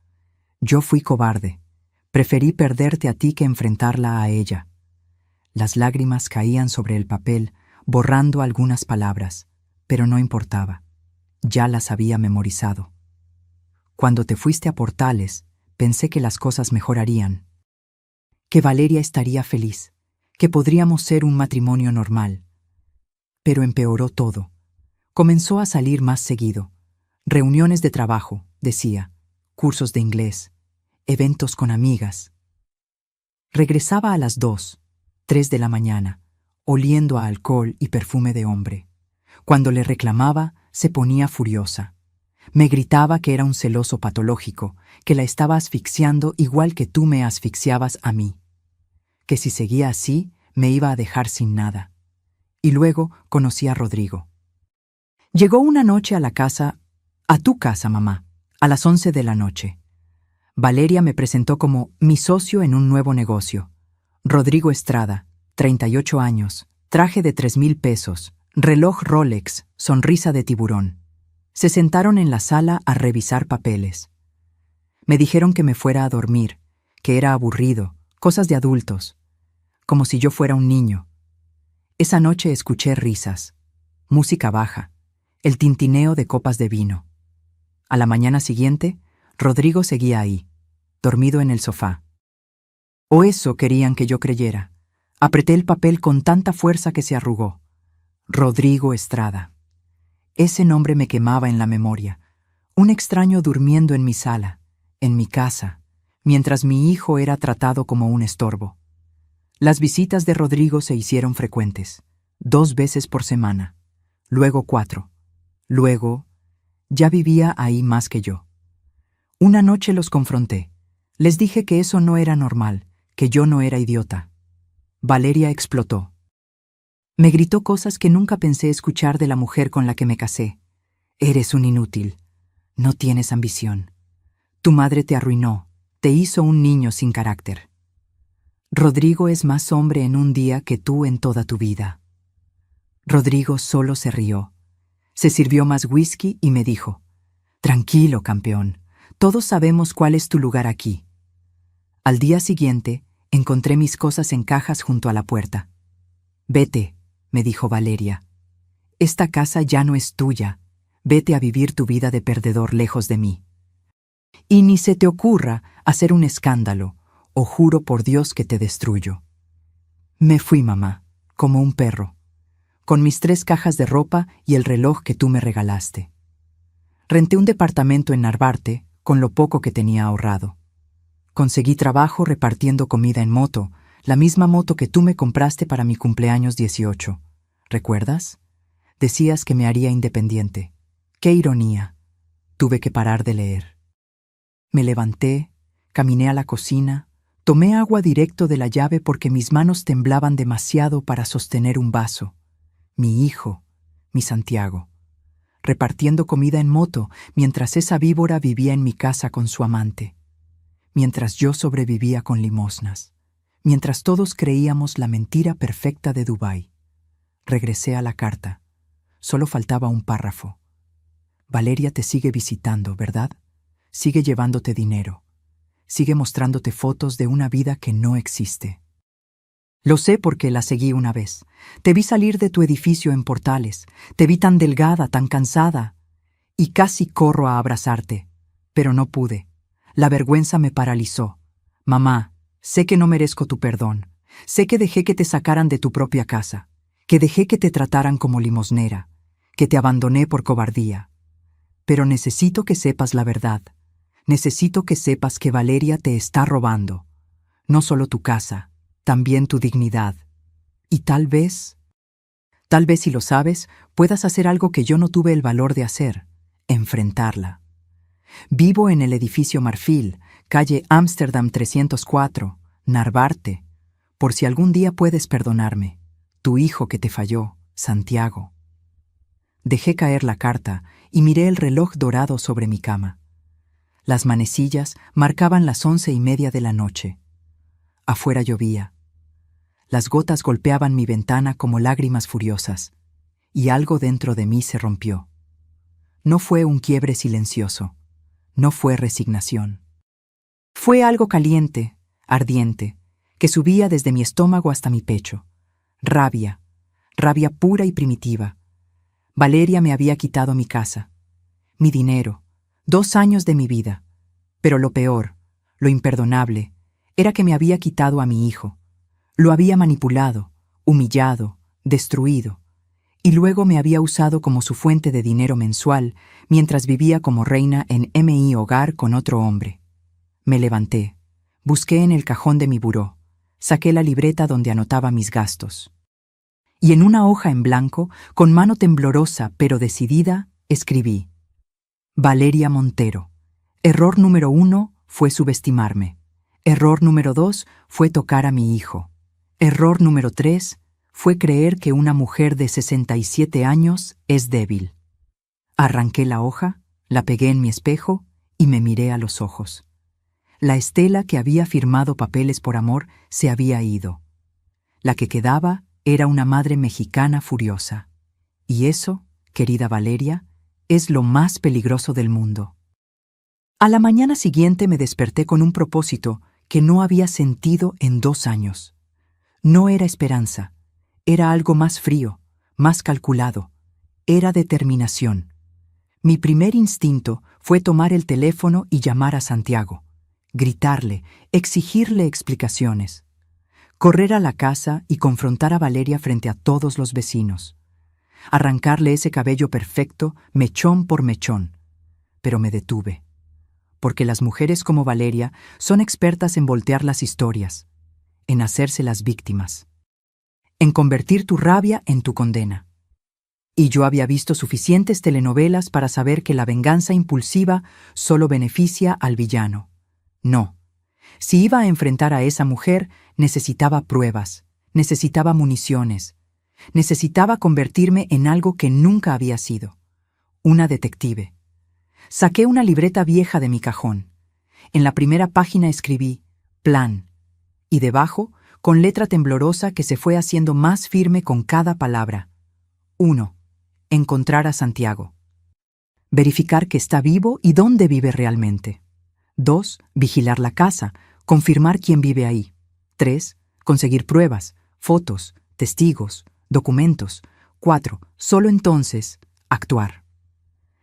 fui cobarde. Preferí perderte a ti que enfrentarla a ella. Las lágrimas caían sobre el papel, borrando algunas palabras, pero no importaba. Ya las había memorizado. Cuando te fuiste a Portales, pensé que las cosas mejorarían, que Valeria estaría feliz, que podríamos ser un matrimonio normal. Pero empeoró todo. Comenzó a salir más seguido. Reuniones de trabajo, decía, cursos de inglés, eventos con amigas. Regresaba a las 2, 3 de la mañana, oliendo a alcohol y perfume de hombre. Cuando le reclamaba, se ponía furiosa. Me gritaba que era un celoso patológico, que la estaba asfixiando igual que tú me asfixiabas a mí. Que si seguía así, me iba a dejar sin nada. Y luego conocí a Rodrigo. Llegó una noche a tu casa, mamá, a las 11 de la noche. Valeria me presentó como mi socio en un nuevo negocio. Rodrigo Estrada, 38 años, traje de 3,000 pesos, reloj Rolex, sonrisa de tiburón. Se sentaron en la sala a revisar papeles. Me dijeron que me fuera a dormir, que era aburrido, cosas de adultos, como si yo fuera un niño. Esa noche escuché risas, música baja, el tintineo de copas de vino. A la mañana siguiente, Rodrigo seguía ahí, dormido en el sofá. O eso querían que yo creyera. Apreté el papel con tanta fuerza que se arrugó. Rodrigo Estrada. Ese nombre me quemaba en la memoria. Un extraño durmiendo en mi sala, en mi casa, mientras mi hijo era tratado como un estorbo. Las visitas de Rodrigo se hicieron frecuentes, 2 veces por semana, luego 4. Luego, ya vivía ahí más que yo. Una noche los confronté. Les dije que eso no era normal, que yo no era idiota. Valeria explotó. Me gritó cosas que nunca pensé escuchar de la mujer con la que me casé. Eres un inútil. No tienes ambición. Tu madre te arruinó, te hizo un niño sin carácter. Rodrigo es más hombre en un día que tú en toda tu vida. Rodrigo solo se rió. Se sirvió más whisky y me dijo, tranquilo, campeón, todos sabemos cuál es tu lugar aquí. Al día siguiente, encontré mis cosas en cajas junto a la puerta. Vete, me dijo Valeria. Esta casa ya no es tuya. Vete a vivir tu vida de perdedor lejos de mí. Y ni se te ocurra hacer un escándalo, o juro por Dios que te destruyo. Me fui, mamá, como un perro, con mis 3 cajas de ropa y el reloj que tú me regalaste. Renté un departamento en Narvarte con lo poco que tenía ahorrado. Conseguí trabajo repartiendo comida en moto, la misma moto que tú me compraste para mi cumpleaños 18. ¿Recuerdas? Decías que me haría independiente. ¡Qué ironía! Tuve que parar de leer. Me levanté, caminé a la cocina, tomé agua directo de la llave porque mis manos temblaban demasiado para sostener un vaso. Mi hijo, mi Santiago, repartiendo comida en moto mientras esa víbora vivía en mi casa con su amante, mientras yo sobrevivía con limosnas, mientras todos creíamos la mentira perfecta de Dubái. Regresé a la carta. Solo faltaba un párrafo. Valeria te sigue visitando, ¿verdad? Sigue llevándote dinero. Sigue mostrándote fotos de una vida que no existe. Lo sé porque la seguí una vez. Te vi salir de tu edificio en Portales. Te vi tan delgada, tan cansada. Y casi corro a abrazarte. Pero no pude. La vergüenza me paralizó. Mamá, sé que no merezco tu perdón. Sé que dejé que te sacaran de tu propia casa. Que dejé que te trataran como limosnera. Que te abandoné por cobardía. Pero necesito que sepas la verdad. Necesito que sepas que Valeria te está robando. No solo tu casa, también tu dignidad. Y tal vez si lo sabes, puedas hacer algo que yo no tuve el valor de hacer, enfrentarla. Vivo en el edificio Marfil, calle Ámsterdam 304, Narvarte, por si algún día puedes perdonarme. Tu hijo que te falló, Santiago. Dejé caer la carta y miré el reloj dorado sobre mi cama. Las manecillas marcaban las 11:30 de la noche. Afuera llovía. Las gotas golpeaban mi ventana como lágrimas furiosas, y algo dentro de mí se rompió. No fue un quiebre silencioso, no fue resignación. Fue algo caliente, ardiente, que subía desde mi estómago hasta mi pecho. Rabia, rabia pura y primitiva. Valeria me había quitado mi casa, mi dinero, 2 años de mi vida. Pero lo peor, lo imperdonable, era que me había quitado a mi hijo. Lo había manipulado, humillado, destruido. y luego me había usado como su fuente de dinero mensual mientras vivía como reina en MI Hogar con otro hombre. Me levanté, busqué en el cajón de mi buró, saqué la libreta donde anotaba mis gastos. Y en una hoja en blanco, con mano temblorosa pero decidida, escribí: Valeria Montero. Error número 1 fue subestimarme. Error número 2 fue tocar a mi hijo. Error número 3 fue creer que una mujer de 67 años es débil. Arranqué la hoja, la pegué en mi espejo y me miré a los ojos. La Estela que había firmado papeles por amor se había ido. La que quedaba era una madre mexicana furiosa. Y eso, querida Valeria, es lo más peligroso del mundo. A la mañana siguiente me desperté con un propósito que no había sentido en 2 años. No era esperanza, era algo más frío, más calculado. Era determinación. Mi primer instinto fue tomar el teléfono y llamar a Santiago, gritarle, exigirle explicaciones, correr a la casa y confrontar a Valeria frente a todos los vecinos, arrancarle ese cabello perfecto, mechón por mechón. Pero me detuve, porque las mujeres como Valeria son expertas en voltear las historias, en hacerse las víctimas, en convertir tu rabia en tu condena. Y yo había visto suficientes telenovelas para saber que la venganza impulsiva solo beneficia al villano. No. Si iba a enfrentar a esa mujer, necesitaba pruebas, necesitaba municiones, necesitaba convertirme en algo que nunca había sido: una detective. Saqué una libreta vieja de mi cajón. En la primera página escribí plan, y debajo, con letra temblorosa que se fue haciendo más firme con cada palabra: 1. Encontrar a Santiago. Verificar que está vivo y dónde vive realmente. 2. Vigilar la casa, confirmar quién vive ahí. 3. Conseguir pruebas, fotos, testigos, documentos. 4. Solo entonces, actuar.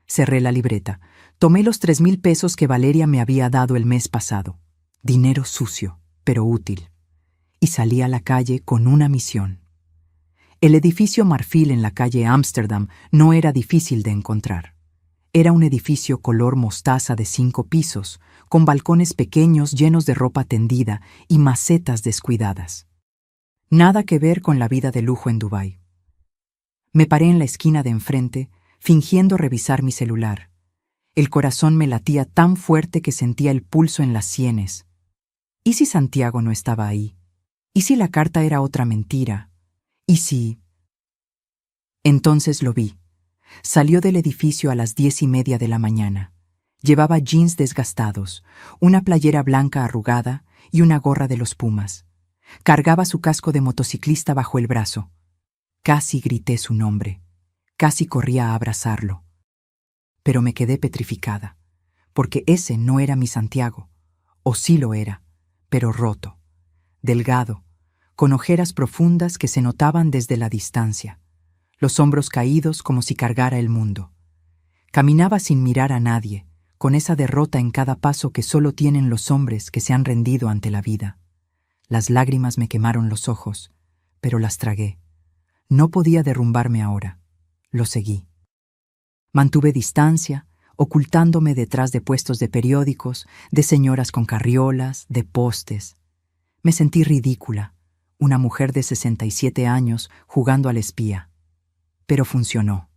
Cerré la libreta. Tomé los 3,000 pesos que Valeria me había dado el mes pasado. Dinero sucio, pero útil. Y salí a la calle con una misión. El edificio Marfil en la calle Ámsterdam no era difícil de encontrar. Era un edificio color mostaza de 5 pisos, con balcones pequeños llenos de ropa tendida y macetas descuidadas. Nada que ver con la vida de lujo en Dubái. Me paré en la esquina de enfrente, fingiendo revisar mi celular. El corazón me latía tan fuerte que sentía el pulso en las sienes. ¿Y si Santiago no estaba ahí? ¿Y si la carta era otra mentira? ¿Y si...? Entonces lo vi. Salió del edificio a las 10:30 de la mañana. Llevaba jeans desgastados, una playera blanca arrugada y una gorra de los Pumas. Cargaba su casco de motociclista bajo el brazo. Casi grité su nombre. Casi corría a abrazarlo. Pero me quedé petrificada, porque ese no era mi Santiago. O sí lo era, pero roto, delgado, con ojeras profundas que se notaban desde la distancia, los hombros caídos como si cargara el mundo. Caminaba sin mirar a nadie, con esa derrota en cada paso que solo tienen los hombres que se han rendido ante la vida. Las lágrimas me quemaron los ojos, pero las tragué. No podía derrumbarme ahora. Lo seguí. Mantuve distancia, ocultándome detrás de puestos de periódicos, de señoras con carriolas, de postes. Me sentí ridícula, una mujer de 67 años jugando al espía. Pero funcionó.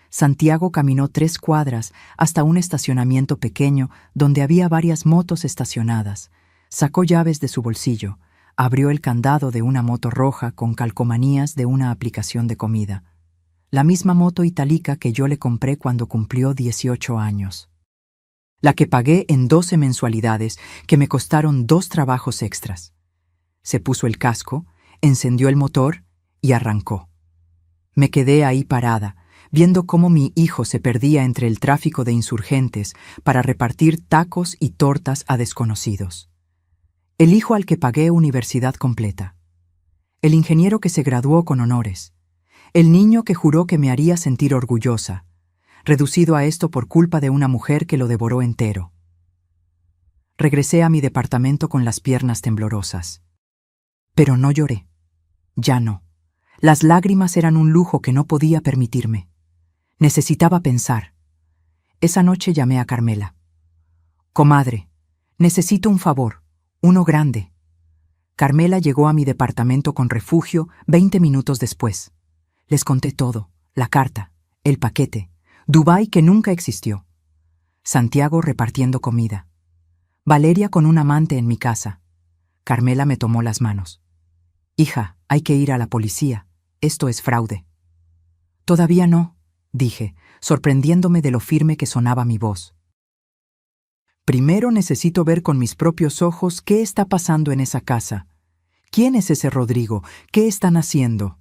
Santiago caminó 3 cuadras hasta un estacionamiento pequeño donde había varias motos estacionadas. Sacó llaves de su bolsillo, abrió el candado de una moto roja con calcomanías de una aplicación de comida. La misma moto itálica que yo le compré cuando cumplió 18 años. La que pagué en 12 mensualidades que me costaron 2 trabajos extras. Se puso el casco, encendió el motor y arrancó. Me quedé ahí parada, viendo cómo mi hijo se perdía entre el tráfico de insurgentes para repartir tacos y tortas a desconocidos. El hijo al que pagué universidad completa. El ingeniero que se graduó con honores. El niño que juró que me haría sentir orgullosa, reducido a esto por culpa de una mujer que lo devoró entero. Regresé a mi departamento con las piernas temblorosas. Pero no lloré. Ya no. Las lágrimas eran un lujo que no podía permitirme. Necesitaba pensar. Esa noche llamé a Carmela. «Comadre, necesito un favor, uno grande». Carmela llegó a mi departamento con Refugio 20 minutos después. Les conté todo, la carta, el paquete, Dubái que nunca existió, Santiago repartiendo comida, Valeria con un amante en mi casa. Carmela me tomó las manos. «Hija, hay que ir a la policía. Esto es fraude». «Todavía no», dije, sorprendiéndome de lo firme que sonaba mi voz. «Primero necesito ver con mis propios ojos qué está pasando en esa casa. ¿Quién es ese Rodrigo? ¿Qué están haciendo?»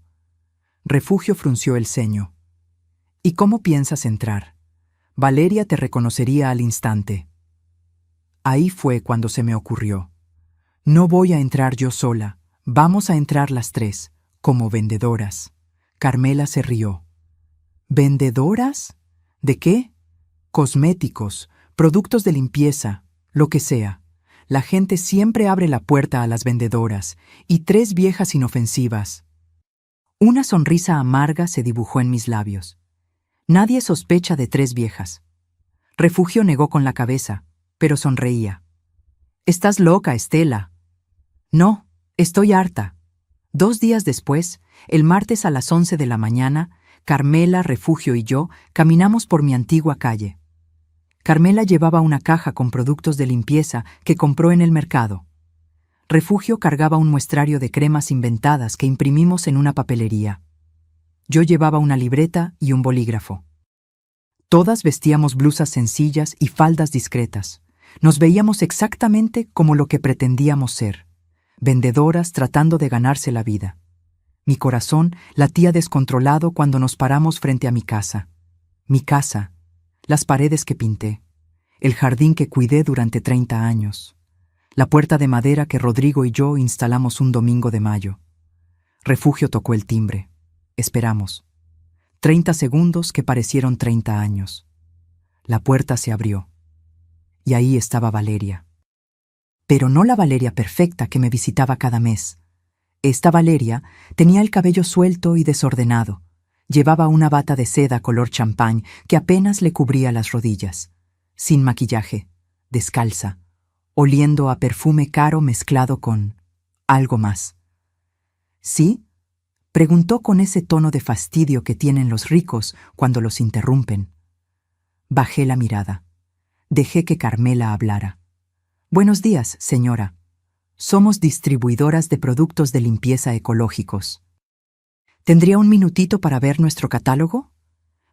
Refugio frunció el ceño. «¿Y cómo piensas entrar? Valeria te reconocería al instante». Ahí fue cuando se me ocurrió. «No voy a entrar yo sola. Vamos a entrar las tres, como vendedoras». Carmela se rió. «¿Vendedoras? ¿De qué?» «Cosméticos, productos de limpieza, lo que sea. La gente siempre abre la puerta a las vendedoras, y tres viejas inofensivas». Una sonrisa amarga se dibujó en mis labios. Nadie sospecha de tres viejas. Refugio negó con la cabeza, pero sonreía. «Estás loca, Estela». «No, estoy harta». 2 días después, el martes a las 11 de la mañana, Carmela, Refugio y yo caminamos por mi antigua calle. Carmela llevaba una caja con productos de limpieza que compró en el mercado. Refugio cargaba un muestrario de cremas inventadas que imprimimos en una papelería. Yo llevaba una libreta y un bolígrafo. Todas vestíamos blusas sencillas y faldas discretas. Nos veíamos exactamente como lo que pretendíamos ser, vendedoras tratando de ganarse la vida. Mi corazón latía descontrolado cuando nos paramos frente a mi casa. Mi casa, las paredes que pinté, el jardín que cuidé durante 30 años, la puerta de madera que Rodrigo y yo instalamos un domingo de mayo. Refugio tocó el timbre. Esperamos. 30 segundos que parecieron 30 años. La puerta se abrió. Y ahí estaba Valeria. Pero no la Valeria perfecta que me visitaba cada mes. Esta Valeria tenía el cabello suelto y desordenado. Llevaba una bata de seda color champán que apenas le cubría las rodillas. Sin maquillaje, descalza, oliendo a perfume caro mezclado con algo más. ¿Sí?, preguntó con ese tono de fastidio que tienen los ricos cuando los interrumpen. Bajé la mirada. Dejé que Carmela hablara. «Buenos días, señora. Somos distribuidoras de productos de limpieza ecológicos. ¿Tendría un minutito para ver nuestro catálogo?»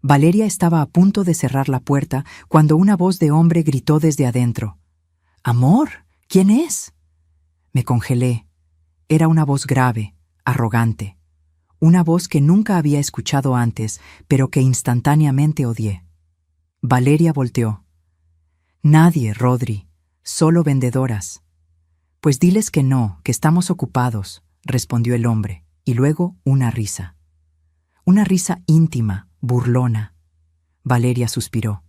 Valeria estaba a punto de cerrar la puerta cuando una voz de hombre gritó desde adentro. «Amor, ¿quién es?» Me congelé. Era una voz grave, arrogante. Una voz que nunca había escuchado antes, pero que instantáneamente odié. Valeria volteó. «Nadie, Rodri. Solo vendedoras». «Pues diles que no, que estamos ocupados», respondió el hombre, y luego una risa. Una risa íntima, burlona. Valeria suspiró.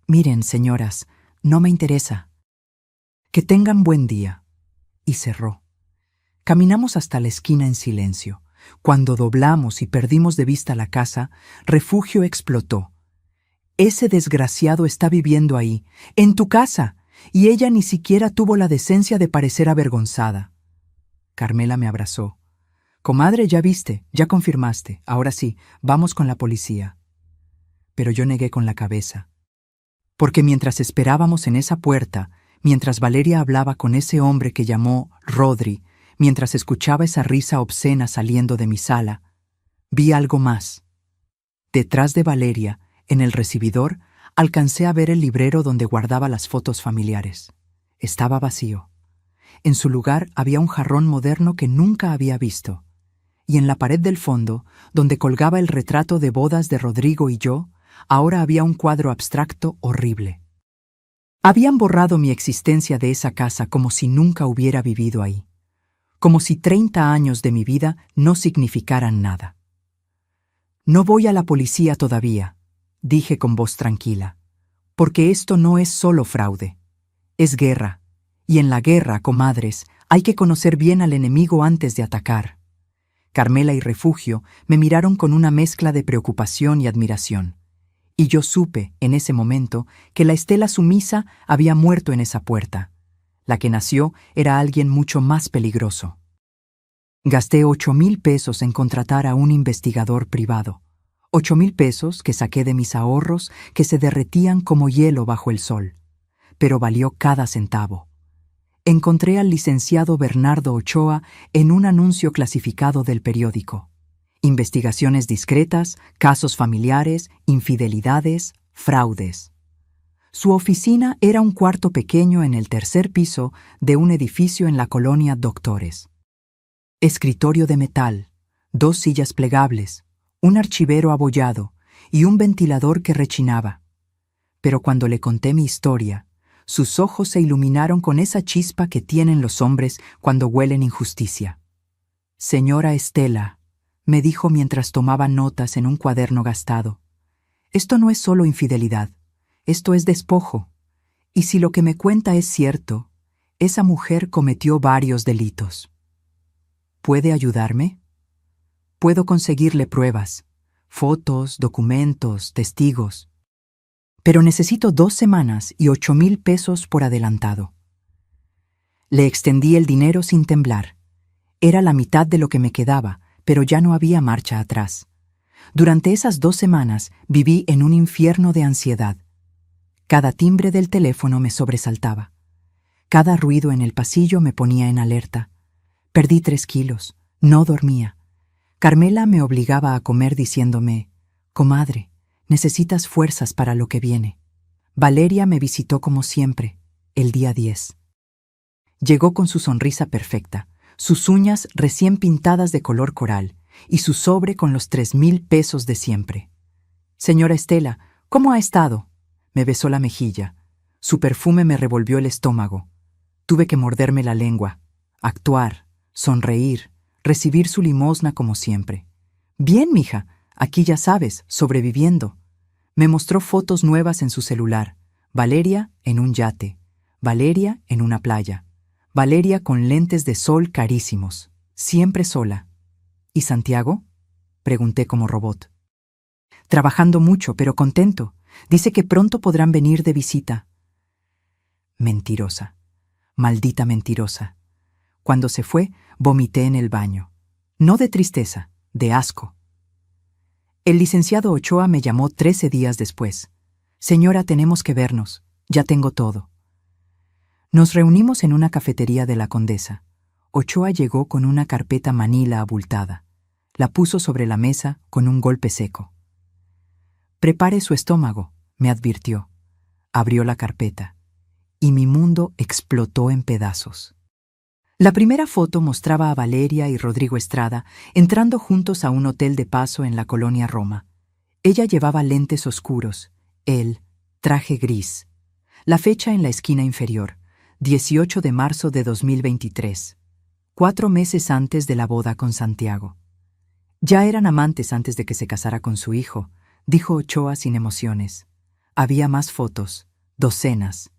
«Miren, señoras, no me interesa. Que tengan buen día». Y cerró. Caminamos hasta la esquina en silencio. Cuando doblamos y perdimos de vista la casa, Refugio explotó. «Ese desgraciado está viviendo ahí, en tu casa, y ella ni siquiera tuvo la decencia de parecer avergonzada». Carmela me abrazó. «Comadre, ya viste, ya confirmaste. Ahora sí, vamos con la policía». Pero yo negué con la cabeza. Porque mientras esperábamos en esa puerta, mientras Valeria hablaba con ese hombre que llamó Rodri, mientras escuchaba esa risa obscena saliendo de mi sala, vi algo más. Detrás de Valeria, en el recibidor, alcancé a ver el librero donde guardaba las fotos familiares. Estaba vacío. En su lugar había un jarrón moderno que nunca había visto. Y en la pared del fondo, donde colgaba el retrato de bodas de Rodrigo y yo, ahora había un cuadro abstracto horrible. Habían borrado mi existencia de esa casa como si nunca hubiera vivido ahí. Como si 30 años de mi vida no significaran nada. «No voy a la policía todavía», dije con voz tranquila, «porque esto no es solo fraude. Es guerra. Y en la guerra, comadres, hay que conocer bien al enemigo antes de atacar. Carmela y Refugio me miraron con una mezcla de preocupación y admiración. Y yo supe, en ese momento, que la Estela sumisa había muerto en esa puerta. La que nació era alguien mucho más peligroso. Gasté 8,000 pesos en contratar a un investigador privado. 8,000 pesos que saqué de mis ahorros que se derretían como hielo bajo el sol. Pero valió cada centavo. Encontré al licenciado Bernardo Ochoa en un anuncio clasificado del periódico. Investigaciones discretas, casos familiares, infidelidades, fraudes. Su oficina era un cuarto pequeño en el tercer piso de un edificio en la colonia Doctores. Escritorio de metal, 2 sillas plegables, un archivero abollado y un ventilador que rechinaba. Pero cuando le conté mi historia, sus ojos se iluminaron con esa chispa que tienen los hombres cuando huelen injusticia. «Señora Estela», me dijo mientras tomaba notas en un cuaderno gastado, «esto no es solo infidelidad, esto es despojo. Y si lo que me cuenta es cierto, esa mujer cometió varios delitos. ¿Puede ayudarme? Puedo conseguirle pruebas, fotos, documentos, testigos. Pero necesito 2 semanas y 8,000 pesos por adelantado». Le extendí el dinero sin temblar. Era la mitad de lo que me quedaba, pero ya no había marcha atrás. Durante esas 2 semanas viví en un infierno de ansiedad. Cada timbre del teléfono me sobresaltaba. Cada ruido en el pasillo me ponía en alerta. Perdí 3 kilos, no dormía. Carmela me obligaba a comer diciéndome, «Comadre, necesitas fuerzas para lo que viene». Valeria me visitó como siempre, el día 10. Llegó con su sonrisa perfecta, sus uñas recién pintadas de color coral y su sobre con los 3,000 pesos de siempre. «Señora Estela, ¿cómo ha estado?». Me besó la mejilla. Su perfume me revolvió el estómago. Tuve que morderme la lengua, actuar, sonreír, recibir su limosna como siempre. «Bien, mija, aquí ya sabes, sobreviviendo». Me mostró fotos nuevas en su celular. Valeria en un yate, Valeria en una playa, Valeria con lentes de sol carísimos, siempre sola. «¿Y Santiago?», pregunté como robot. «Trabajando mucho, pero contento. Dice que pronto podrán venir de visita». Mentirosa, maldita mentirosa. Cuando se fue, vomité en el baño. No de tristeza, de asco. El licenciado Ochoa me llamó 13 días después. «Señora, tenemos que vernos. Ya tengo todo». Nos reunimos en una cafetería de la Condesa. Ochoa llegó con una carpeta manila abultada. La puso sobre la mesa con un golpe seco. «Prepare su estómago», me advirtió. Abrió la carpeta, y mi mundo explotó en pedazos. La primera foto mostraba a Valeria y Rodrigo Estrada entrando juntos a un hotel de paso en la colonia Roma. Ella llevaba lentes oscuros, él, traje gris. La fecha en la esquina inferior, 18 de marzo de 2023, 4 meses antes de la boda con Santiago. «Ya eran amantes antes de que se casara con su hijo», dijo Ochoa sin emociones. Había más fotos, docenas.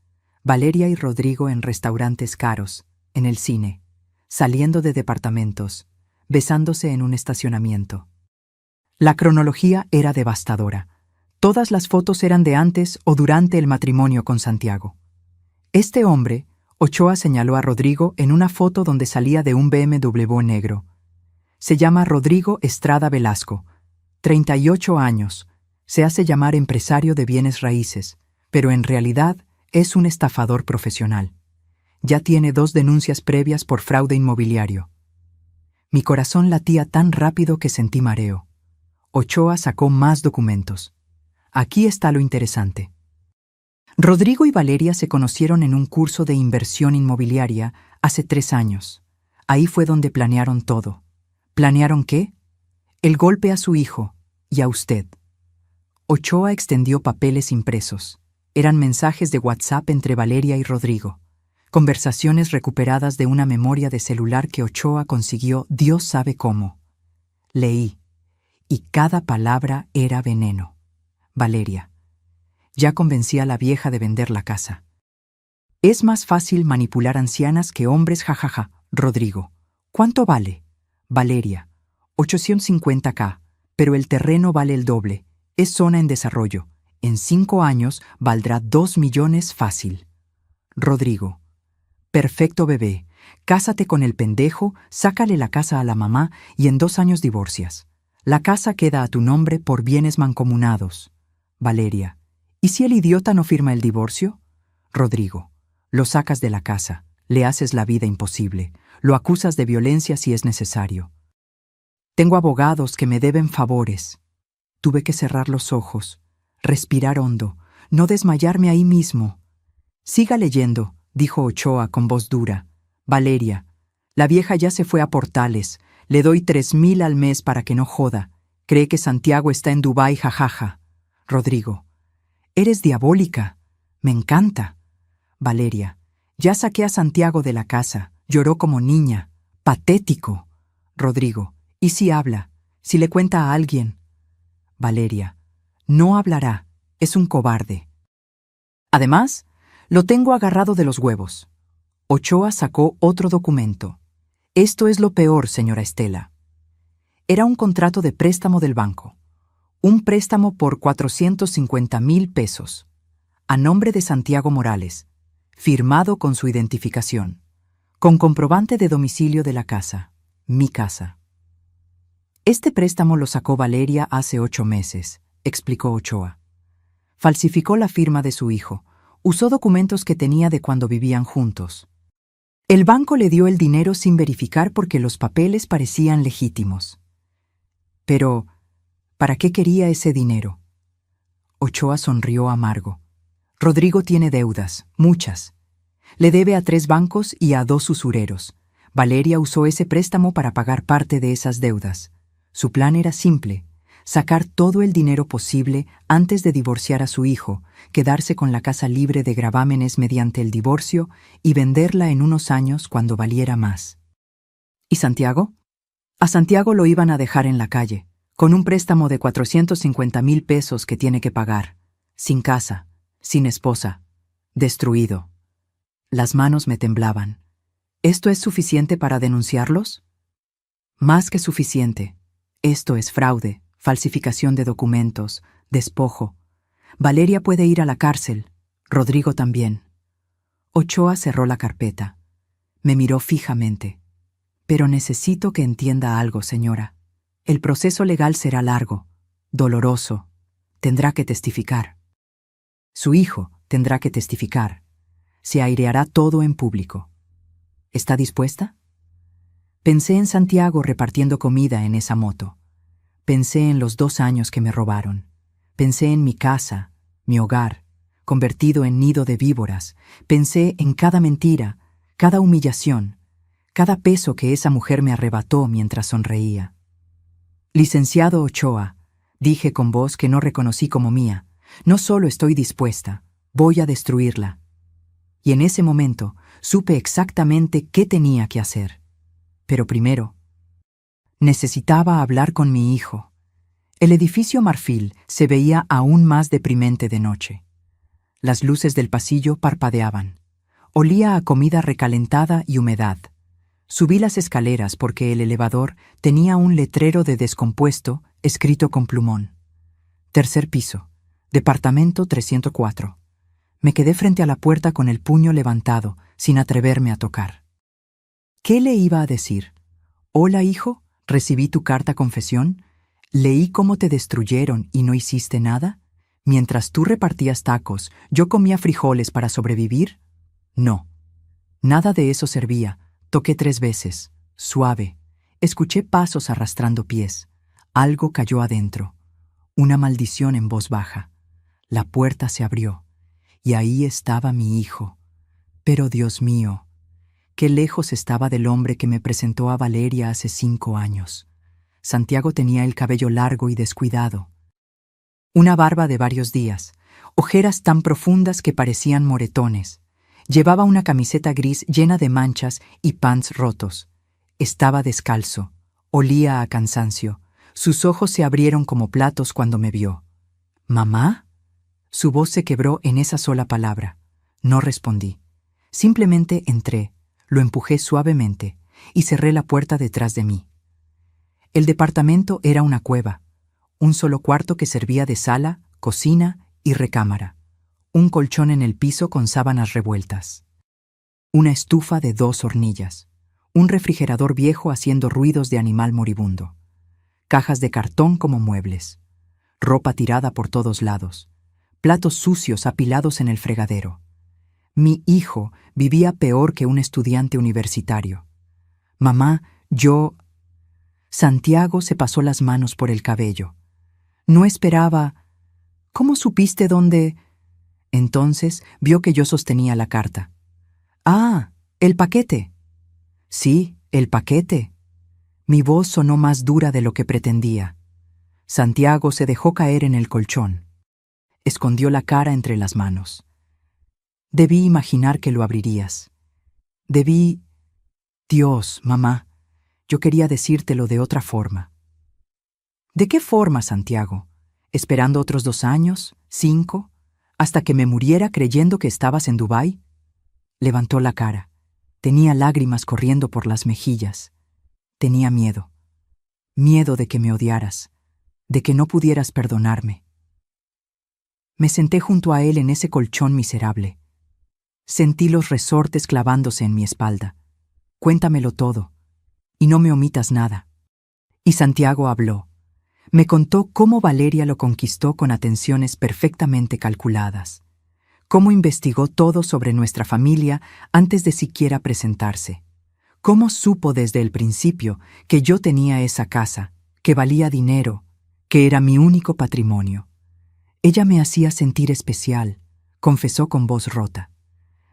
Valeria y Rodrigo en restaurantes caros, en el cine, saliendo de departamentos, besándose en un estacionamiento. La cronología era devastadora. Todas las fotos eran de antes o durante el matrimonio con Santiago. Este hombre, Ochoa señaló a Rodrigo en una foto donde salía de un BMW negro. Se llama Rodrigo Estrada Velasco, 38 años, se hace llamar empresario de bienes raíces, pero en realidad es un estafador profesional. Ya tiene 2 denuncias previas por fraude inmobiliario. Mi corazón latía tan rápido que sentí mareo. Ochoa sacó más documentos. Aquí está lo interesante. Rodrigo y Valeria se conocieron en un curso de inversión inmobiliaria hace 3 años. Ahí fue donde planearon todo. ¿Planearon qué? El golpe a su hijo y a usted. Ochoa extendió papeles impresos. Eran mensajes de WhatsApp entre Valeria y Rodrigo. Conversaciones recuperadas de una memoria de celular que Ochoa consiguió Dios sabe cómo. Leí, y cada palabra era veneno. Valeria. Ya convencí a la vieja de vender la casa. Es más fácil manipular ancianas que hombres, jajaja. Rodrigo. ¿Cuánto vale? Valeria. 850K, pero el terreno vale el doble. Es zona en desarrollo. En 5 años valdrá 2 millones fácil. Rodrigo: perfecto, bebé. Cásate con el pendejo, sácale la casa a la mamá y en 2 años divorcias. La casa queda a tu nombre por bienes mancomunados. Valeria: ¿y si el idiota no firma el divorcio? Rodrigo: lo sacas de la casa, le haces la vida imposible, lo acusas de violencia si es necesario. Tengo abogados que me deben favores. Tuve que cerrar los ojos, respirar hondo, no desmayarme ahí mismo. Siga leyendo, dijo Ochoa con voz dura. Valeria: la vieja ya se fue a Portales. Le doy 3,000 al mes para que no joda. Cree que Santiago está en Dubái, jajaja. Rodrigo: eres diabólica. Me encanta. Valeria: ya saqué a Santiago de la casa. Lloró como niña. Patético. Rodrigo: ¿y si habla? Si le cuenta a alguien. Valeria: no hablará. Es un cobarde. Además, lo tengo agarrado de los huevos. Ochoa sacó otro documento. Esto es lo peor, señora Estela. Era un contrato de préstamo del banco. Un préstamo por 450,000 pesos. A nombre de Santiago Morales. Firmado con su identificación. Con comprobante de domicilio de la casa. Mi casa. Este préstamo lo sacó Valeria hace 8 meses, explicó Ochoa. Falsificó la firma de su hijo. Usó documentos que tenía de cuando vivían juntos. El banco le dio el dinero sin verificar porque los papeles parecían legítimos. Pero, ¿para qué quería ese dinero? Ochoa sonrió amargo. Rodrigo tiene deudas, muchas. Le debe a 3 bancos y a 2 usureros. Valeria usó ese préstamo para pagar parte de esas deudas. Su plan era simple: sacar todo el dinero posible antes de divorciar a su hijo, quedarse con la casa libre de gravámenes mediante el divorcio y venderla en unos años cuando valiera más. ¿Y Santiago? A Santiago lo iban a dejar en la calle, con un préstamo de 450,000 pesos que tiene que pagar, sin casa, sin esposa, destruido. Las manos me temblaban. ¿Esto es suficiente para denunciarlos? Más que suficiente. Esto es fraude, falsificación de documentos, despojo. Valeria puede ir a la cárcel. Rodrigo también. Ochoa cerró la carpeta. Me miró fijamente. Pero necesito que entienda algo, señora. El proceso legal será largo, doloroso. Tendrá que testificar. Su hijo tendrá que testificar. Se aireará todo en público. ¿Está dispuesta? Pensé en Santiago repartiendo comida en esa moto. Pensé en los 2 años que me robaron. Pensé en mi casa, mi hogar, convertido en nido de víboras. Pensé en cada mentira, cada humillación, cada peso que esa mujer me arrebató mientras sonreía. Licenciado Ochoa, dije con voz que no reconocí como mía, no solo estoy dispuesta, voy a destruirla. Y en ese momento supe exactamente qué tenía que hacer. Pero primero, necesitaba hablar con mi hijo. El edificio Marfil se veía aún más deprimente de noche. Las luces del pasillo parpadeaban. Olía a comida recalentada y humedad. Subí las escaleras porque el elevador tenía un letrero de descompuesto escrito con plumón. 3er piso, departamento 304. Me quedé frente a la puerta con el puño levantado, sin atreverme a tocar. ¿Qué le iba a decir? Hola, hijo, recibí tu carta confesión. Leí cómo te destruyeron y no hiciste nada. Mientras tú repartías tacos, ¿yo comía frijoles para sobrevivir? No. Nada de eso servía. Toqué 3 veces, suave. Escuché pasos arrastrando pies. Algo cayó adentro. Una maldición en voz baja. La puerta se abrió. Y ahí estaba mi hijo. Pero Dios mío, qué lejos estaba del hombre que me presentó a Valeria hace 5 años. Santiago tenía el cabello largo y descuidado. Una barba de varios días, ojeras tan profundas que parecían moretones. Llevaba una camiseta gris llena de manchas y pants rotos. Estaba descalzo, olía a cansancio. Sus ojos se abrieron como platos cuando me vio. ¿Mamá? Su voz se quebró en esa sola palabra. No respondí. Simplemente entré, lo empujé suavemente y cerré la puerta detrás de mí. El departamento era una cueva, un solo cuarto que servía de sala, cocina y recámara, un colchón en el piso con sábanas revueltas, una estufa de 2 hornillas, un refrigerador viejo haciendo ruidos de animal moribundo, cajas de cartón como muebles, ropa tirada por todos lados, platos sucios apilados en el fregadero. Mi hijo vivía peor que un estudiante universitario. Mamá, Santiago se pasó las manos por el cabello. No esperaba. ¿Cómo supiste dónde? Entonces vio que yo sostenía la carta. Ah, el paquete. Sí, el paquete. Mi voz sonó más dura de lo que pretendía. Santiago se dejó caer en el colchón. Escondió la cara entre las manos. Debí imaginar que lo abrirías. Dios, mamá, yo quería decírtelo de otra forma. ¿De qué forma, Santiago? ¿Esperando otros 2 años, 5, hasta que me muriera creyendo que estabas en Dubái? Levantó la cara. Tenía lágrimas corriendo por las mejillas. Tenía miedo. Miedo de que me odiaras, de que no pudieras perdonarme. Me senté junto a él en ese colchón miserable. Sentí los resortes clavándose en mi espalda. Cuéntamelo todo, y no me omitas nada. Y Santiago habló. Me contó cómo Valeria lo conquistó con atenciones perfectamente calculadas, cómo investigó todo sobre nuestra familia antes de siquiera presentarse, cómo supo desde el principio que yo tenía esa casa, que valía dinero, que era mi único patrimonio. Ella me hacía sentir especial, confesó con voz rota.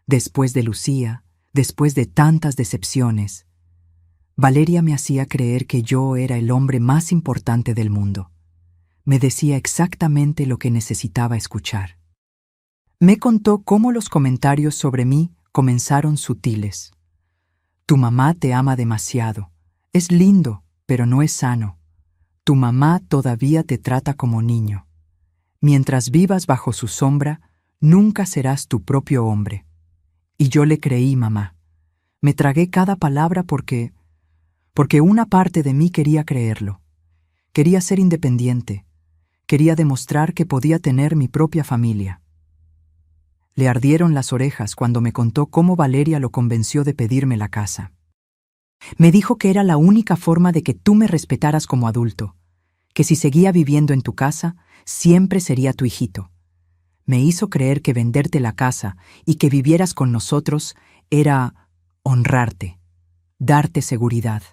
Después de Lucía, después de tantas decepciones, Valeria me hacía creer que yo era el hombre más importante del mundo. Me decía exactamente lo que necesitaba escuchar. Me contó cómo los comentarios sobre mí comenzaron sutiles. Tu mamá te ama demasiado. Es lindo, pero no es sano. Tu mamá todavía te trata como niño. Mientras vivas bajo su sombra, nunca serás tu propio hombre. Y yo le creí, mamá. Me tragué cada palabra porque una parte de mí quería creerlo. Quería ser independiente. Quería demostrar que podía tener mi propia familia. Le ardieron las orejas cuando me contó cómo Valeria lo convenció de pedirme la casa. Me dijo que era la única forma de que tú me respetaras como adulto, que si seguía viviendo en tu casa, siempre sería tu hijito. Me hizo creer que venderte la casa y que vivieras con nosotros era honrarte, darte seguridad.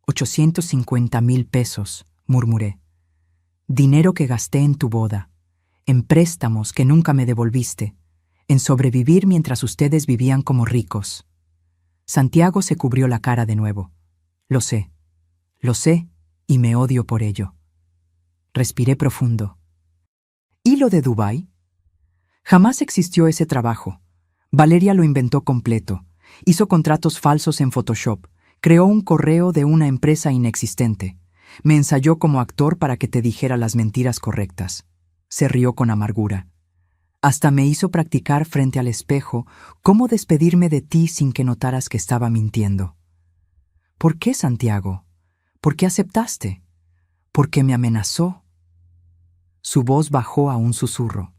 850,000 pesos, murmuré. Dinero que gasté en tu boda, en préstamos que nunca me devolviste, en sobrevivir mientras ustedes vivían como ricos. Santiago se cubrió la cara de nuevo. Lo sé y me odio por ello. Respiré profundo. ¿Y lo de Dubái? Jamás existió ese trabajo. Valeria lo inventó completo. Hizo contratos falsos en Photoshop. Creó un correo de una empresa inexistente. Me ensayó como actor para que te dijera las mentiras correctas. Se rió con amargura. Hasta me hizo practicar frente al espejo cómo despedirme de ti sin que notaras que estaba mintiendo. ¿Por qué, Santiago? ¿Por qué aceptaste? ¿Por qué me amenazó? Su voz bajó a un susurro.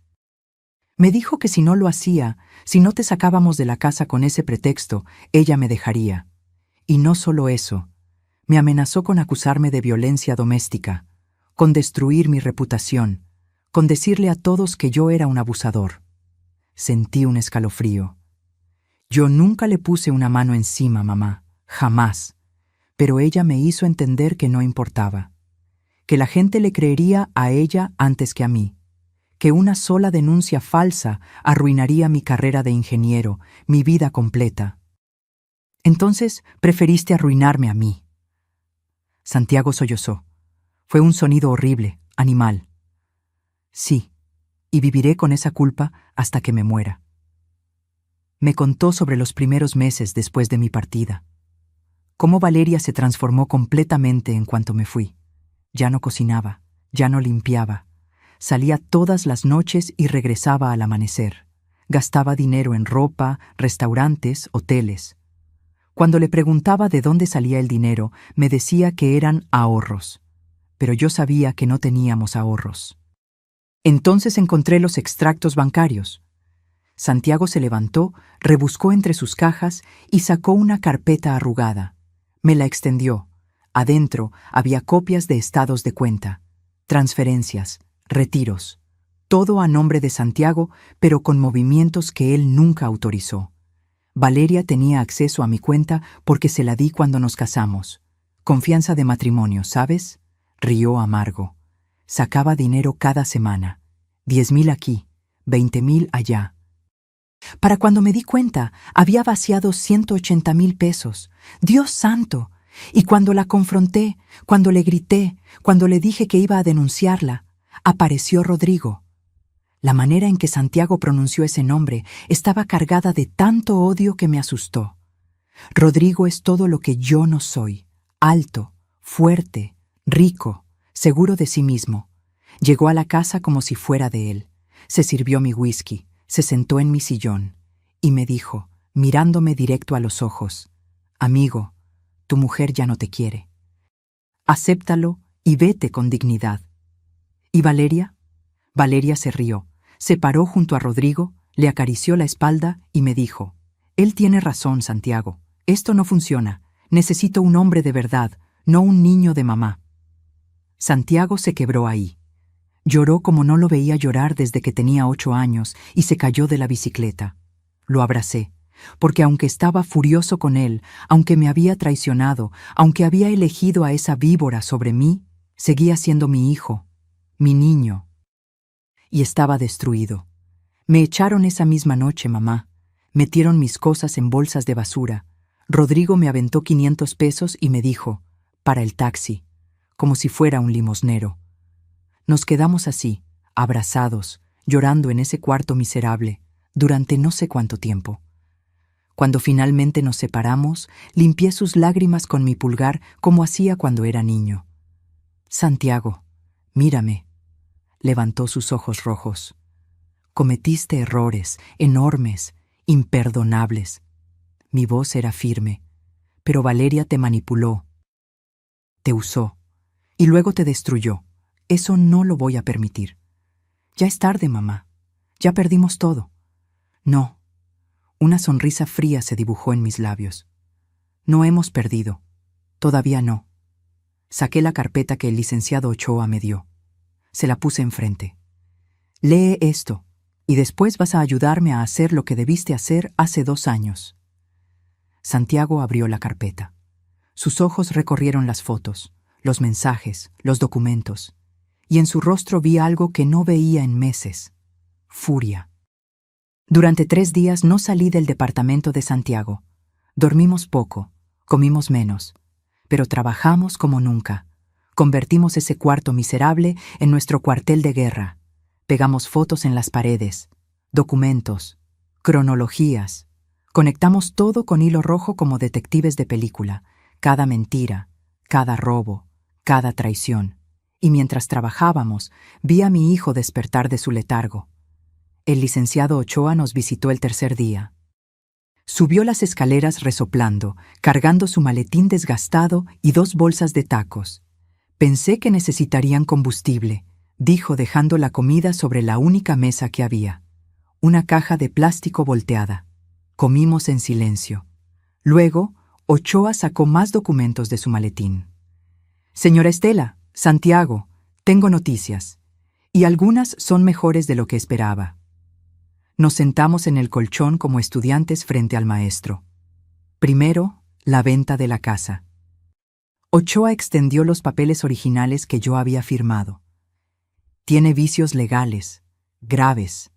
Me dijo que si no lo hacía, si no te sacábamos de la casa con ese pretexto, ella me dejaría. Y no solo eso, me amenazó con acusarme de violencia doméstica, con destruir mi reputación, con decirle a todos que yo era un abusador. Sentí un escalofrío. Yo nunca le puse una mano encima, mamá, jamás, pero ella me hizo entender que no importaba, que la gente le creería a ella antes que a mí, que una sola denuncia falsa arruinaría mi carrera de ingeniero, mi vida completa. Entonces preferiste arruinarme a mí. Santiago sollozó. Fue un sonido horrible, animal. Sí, y viviré con esa culpa hasta que me muera. Me contó sobre los primeros meses después de mi partida. Cómo Valeria se transformó completamente en cuanto me fui. Ya no cocinaba, ya no limpiaba. Salía todas las noches y regresaba al amanecer. Gastaba dinero en ropa, restaurantes, hoteles. Cuando le preguntaba de dónde salía el dinero, me decía que eran ahorros. Pero yo sabía que no teníamos ahorros. Entonces encontré los extractos bancarios. Santiago se levantó, rebuscó entre sus cajas y sacó una carpeta arrugada. Me la extendió. Adentro había copias de estados de cuenta, transferencias, retiros. Todo a nombre de Santiago, pero con movimientos que él nunca autorizó. Valeria tenía acceso a mi cuenta porque se la di cuando nos casamos. Confianza de matrimonio, ¿sabes? Rió amargo. Sacaba dinero cada semana. 10,000 aquí, 20,000 allá. Para cuando me di cuenta, había vaciado 180,000 pesos. ¡Dios santo! Y cuando la confronté, cuando le grité, cuando le dije que iba a denunciarla, apareció Rodrigo. La manera en que Santiago pronunció ese nombre estaba cargada de tanto odio que me asustó. Rodrigo es todo lo que yo no soy: alto, fuerte, rico, seguro de sí mismo. Llegó a la casa como si fuera de él. Se sirvió mi whisky, se sentó en mi sillón y me dijo, mirándome directo a los ojos: «Amigo, tu mujer ya no te quiere. Acéptalo y vete con dignidad». ¿Y Valeria? Valeria se rió, se paró junto a Rodrigo, le acarició la espalda y me dijo: «Él tiene razón, Santiago. Esto no funciona. Necesito un hombre de verdad, no un niño de mamá». Santiago se quebró ahí. Lloró como no lo veía llorar desde que tenía 8 años y se cayó de la bicicleta. Lo abracé, porque aunque estaba furioso con él, aunque me había traicionado, aunque había elegido a esa víbora sobre mí, seguía siendo mi hijo, mi niño. Y estaba destruido. Me echaron esa misma noche, mamá. Metieron mis cosas en bolsas de basura. Rodrigo me aventó 500 pesos y me dijo: «Para el taxi», como si fuera un limosnero. Nos quedamos así, abrazados, llorando en ese cuarto miserable, durante no sé cuánto tiempo. Cuando finalmente nos separamos, limpié sus lágrimas con mi pulgar como hacía cuando era niño. «Santiago, mírame». Levantó sus ojos rojos. «Cometiste errores, enormes, imperdonables». Mi voz era firme, pero Valeria te manipuló, te usó, y luego te destruyó. Eso no lo voy a permitir. Ya es tarde, mamá. Ya perdimos todo. No. Una sonrisa fría se dibujó en mis labios. No hemos perdido. Todavía no. Saqué la carpeta que el licenciado Ochoa me dio. Se la puse enfrente. «Lee esto, y después vas a ayudarme a hacer lo que debiste hacer hace 2 años». Santiago abrió la carpeta. Sus ojos recorrieron las fotos, los mensajes, los documentos, y en su rostro vi algo que no veía en meses: furia. Durante 3 días no salí del departamento de Santiago. Dormimos poco, comimos menos, pero trabajamos como nunca. Convertimos ese cuarto miserable en nuestro cuartel de guerra. Pegamos fotos en las paredes, documentos, cronologías. Conectamos todo con hilo rojo como detectives de película, cada mentira, cada robo, cada traición. Y mientras trabajábamos, vi a mi hijo despertar de su letargo. El licenciado Ochoa nos visitó el 3er día. Subió las escaleras resoplando, cargando su maletín desgastado y 2 bolsas de tacos. «Pensé que necesitarían combustible», dijo, dejando la comida sobre la única mesa que había. Una caja de plástico volteada. Comimos en silencio. Luego, Ochoa sacó más documentos de su maletín. «Señora Estela, Santiago, tengo noticias. Y algunas son mejores de lo que esperaba». Nos sentamos en el colchón como estudiantes frente al maestro. Primero, la venta de la casa. Ochoa extendió los papeles originales que yo había firmado. «Tiene vicios legales, graves».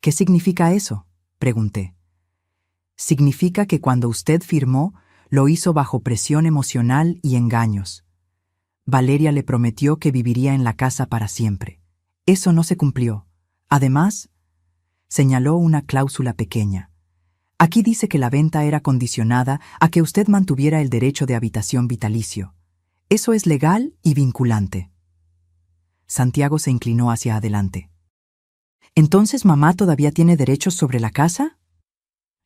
«¿Qué significa eso?», pregunté. «Significa que cuando usted firmó, lo hizo bajo presión emocional y engaños. Valeria le prometió que viviría en la casa para siempre. Eso no se cumplió. Además», señaló una cláusula pequeña. «Aquí dice que la venta era condicionada a que usted mantuviera el derecho de habitación vitalicio. Eso es legal y vinculante». Santiago se inclinó hacia adelante. «¿Entonces mamá todavía tiene derechos sobre la casa?».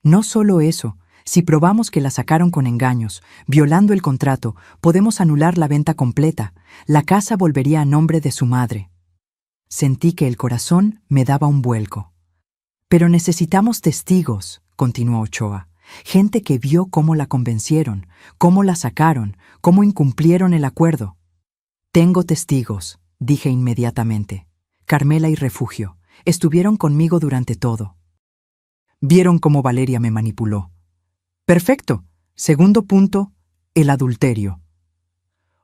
«No solo eso, Si probamos que la sacaron con engaños, violando el contrato, podemos anular la venta completa. La casa volvería a nombre de su madre. Sentí que el corazón me daba un vuelco. Pero necesitamos testigos, continuó Ochoa. Gente que vio cómo la convencieron, cómo la sacaron, cómo incumplieron el acuerdo. Tengo testigos, dije inmediatamente. Carmela y Refugio estuvieron conmigo durante todo. Vieron cómo Valeria me manipuló. Perfecto. Segundo punto, el adulterio.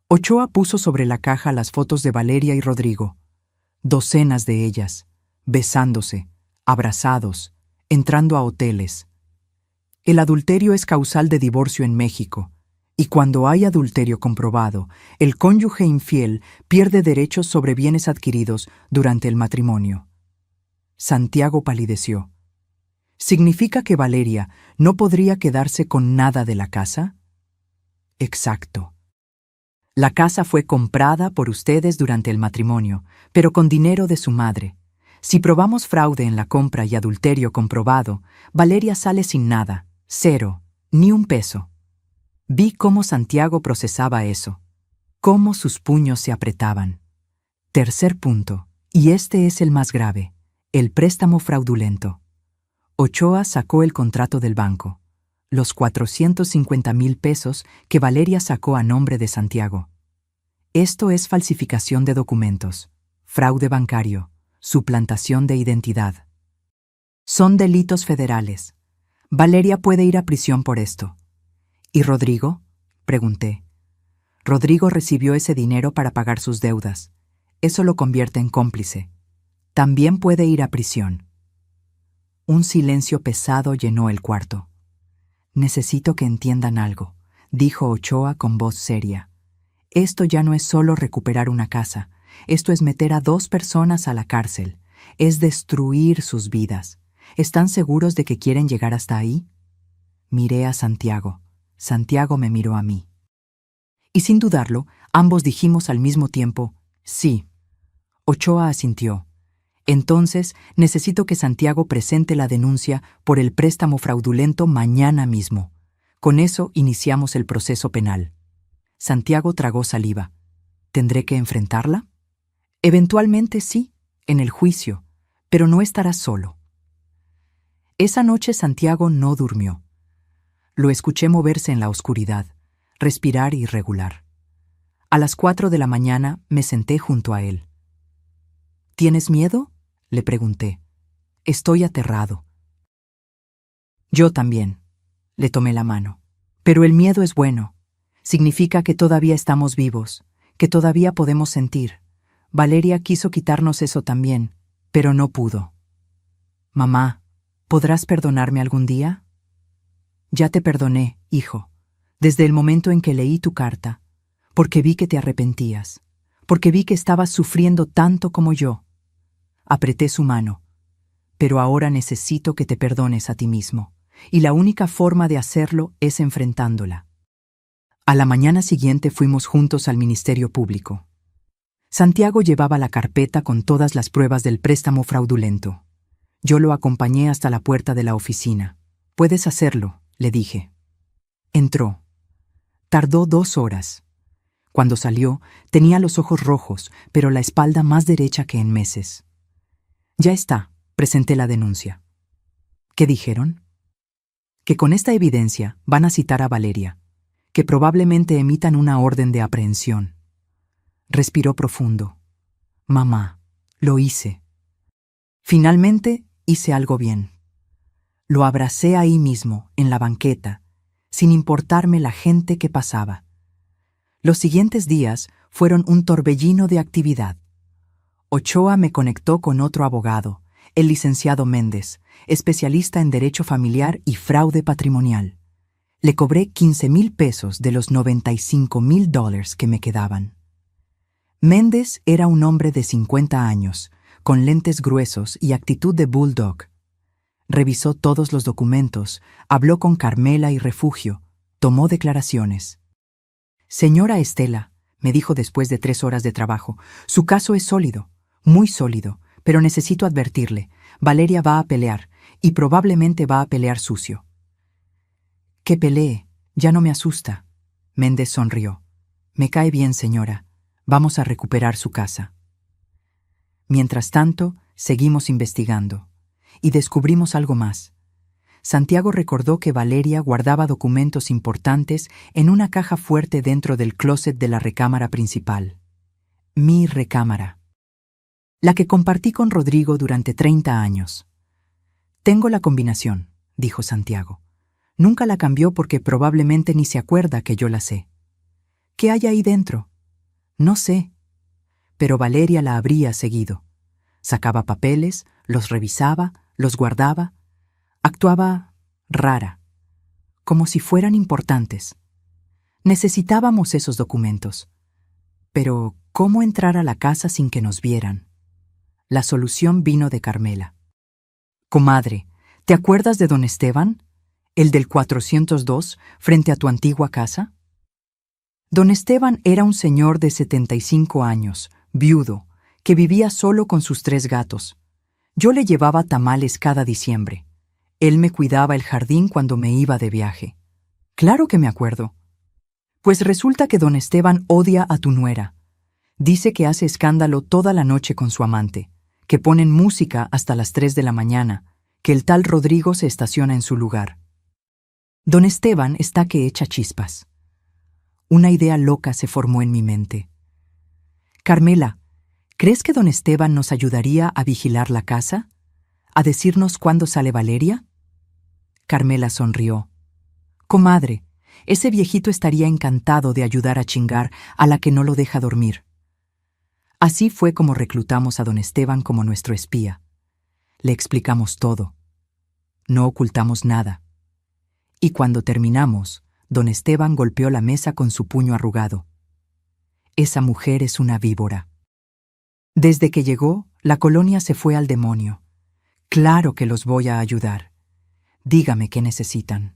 Ochoa puso sobre la caja las fotos de Valeria y Rodrigo. Docenas de ellas, besándose, abrazados, entrando a hoteles. El adulterio es causal de divorcio en México, y cuando hay adulterio comprobado, el cónyuge infiel pierde derechos sobre bienes adquiridos durante el matrimonio. Santiago palideció. ¿Significa que Valeria no podría quedarse con nada de la casa? Exacto. La casa fue comprada por ustedes durante el matrimonio, pero con dinero de su madre. Si probamos fraude en la compra y adulterio comprobado, Valeria sale sin nada, cero, ni un peso. Vi cómo Santiago procesaba eso, cómo sus puños se apretaban. Tercer punto, y este es el más grave, el préstamo fraudulento. Ochoa sacó el contrato del banco, los 450,000 pesos que Valeria sacó a nombre de Santiago. Esto es falsificación de documentos, fraude bancario, suplantación de identidad. Son delitos federales. Valeria puede ir a prisión por esto. ¿Y Rodrigo? Pregunté. Rodrigo recibió ese dinero para pagar sus deudas. Eso lo convierte en cómplice. También puede ir a prisión. Un silencio pesado llenó el cuarto. Necesito que entiendan algo, dijo Ochoa con voz seria. Esto ya no es solo recuperar una casa. Esto es meter a 2 personas a la cárcel. Es destruir sus vidas. ¿Están seguros de que quieren llegar hasta ahí? Miré a Santiago. Santiago me miró a mí. Y sin dudarlo, ambos dijimos al mismo tiempo, sí. Ochoa asintió. Entonces, necesito que Santiago presente la denuncia por el préstamo fraudulento mañana mismo. Con eso iniciamos el proceso penal. Santiago tragó saliva. ¿Tendré que enfrentarla? Eventualmente sí, en el juicio, pero no estará solo. Esa noche Santiago no durmió. Lo escuché moverse en la oscuridad, respirar irregular. A las 4 de la mañana me senté junto a él. ¿Tienes miedo?, le pregunté. Estoy aterrado. Yo también. Le tomé la mano. Pero el miedo es bueno. Significa que todavía estamos vivos, que todavía podemos sentir. Valeria quiso quitarnos eso también, pero no pudo. Mamá, ¿podrás perdonarme algún día? Ya te perdoné, hijo, desde el momento en que leí tu carta, porque vi que te arrepentías, porque vi que estabas sufriendo tanto como yo. Apreté su mano, pero ahora necesito que te perdones a ti mismo, y la única forma de hacerlo es enfrentándola. A la mañana siguiente fuimos juntos al Ministerio Público. Santiago llevaba la carpeta con todas las pruebas del préstamo fraudulento. Yo lo acompañé hasta la puerta de la oficina. «Puedes hacerlo», le dije. Entró. Tardó 2 horas. Cuando salió, tenía los ojos rojos, pero la espalda más derecha que en meses. Ya está, presenté la denuncia. ¿Qué dijeron? Que con esta evidencia van a citar a Valeria, que probablemente emitan una orden de aprehensión. Respiró profundo. Mamá, lo hice. Finalmente hice algo bien. Lo abracé ahí mismo, en la banqueta, sin importarme la gente que pasaba. Los siguientes días fueron un torbellino de actividad. Ochoa me conectó con otro abogado, el licenciado Méndez, especialista en derecho familiar y fraude patrimonial. Le cobré 15,000 pesos de los $95,000 que me quedaban. Méndez era un hombre de 50 años, con lentes gruesos y actitud de bulldog. Revisó todos los documentos, habló con Carmela y Refugio, tomó declaraciones. Señora Estela, me dijo después de 3 horas de trabajo, su caso es sólido, muy sólido, pero necesito advertirle, Valeria va a pelear, y probablemente va a pelear sucio. Que pelee, ya no me asusta. Méndez sonrió. Me cae bien, señora. Vamos a recuperar su casa. Mientras tanto, seguimos investigando. Y descubrimos algo más. Santiago recordó que Valeria guardaba documentos importantes en una caja fuerte dentro del closet de la recámara principal. Mi recámara. La que compartí con Rodrigo durante 30 años. Tengo la combinación, dijo Santiago. Nunca la cambió porque probablemente ni se acuerda que yo la sé. ¿Qué hay ahí dentro? No sé. Pero Valeria la habría seguido. Sacaba papeles, los revisaba, los guardaba. Actuaba rara, como si fueran importantes. Necesitábamos esos documentos. Pero, ¿cómo entrar a la casa sin que nos vieran? La solución vino de Carmela. Comadre, ¿te acuerdas de don Esteban? ¿El del 402, frente a tu antigua casa? Don Esteban era un señor de 75 años, viudo, que vivía solo con sus 3 gatos. Yo le llevaba tamales cada diciembre. Él me cuidaba el jardín cuando me iba de viaje. Claro que me acuerdo. Pues resulta que don Esteban odia a tu nuera. Dice que hace escándalo toda la noche con su amante, que ponen música hasta las 3 de la mañana, que el tal Rodrigo se estaciona en su lugar. Don Esteban está que echa chispas. Una idea loca se formó en mi mente. Carmela, ¿crees que don Esteban nos ayudaría a vigilar la casa? ¿A decirnos cuándo sale Valeria? Carmela sonrió. Comadre, ese viejito estaría encantado de ayudar a chingar a la que no lo deja dormir. Así fue como reclutamos a don Esteban como nuestro espía. Le explicamos todo. No ocultamos nada. Y cuando terminamos, don Esteban golpeó la mesa con su puño arrugado. Esa mujer es una víbora. Desde que llegó, la colonia se fue al demonio. Claro que los voy a ayudar. Dígame qué necesitan.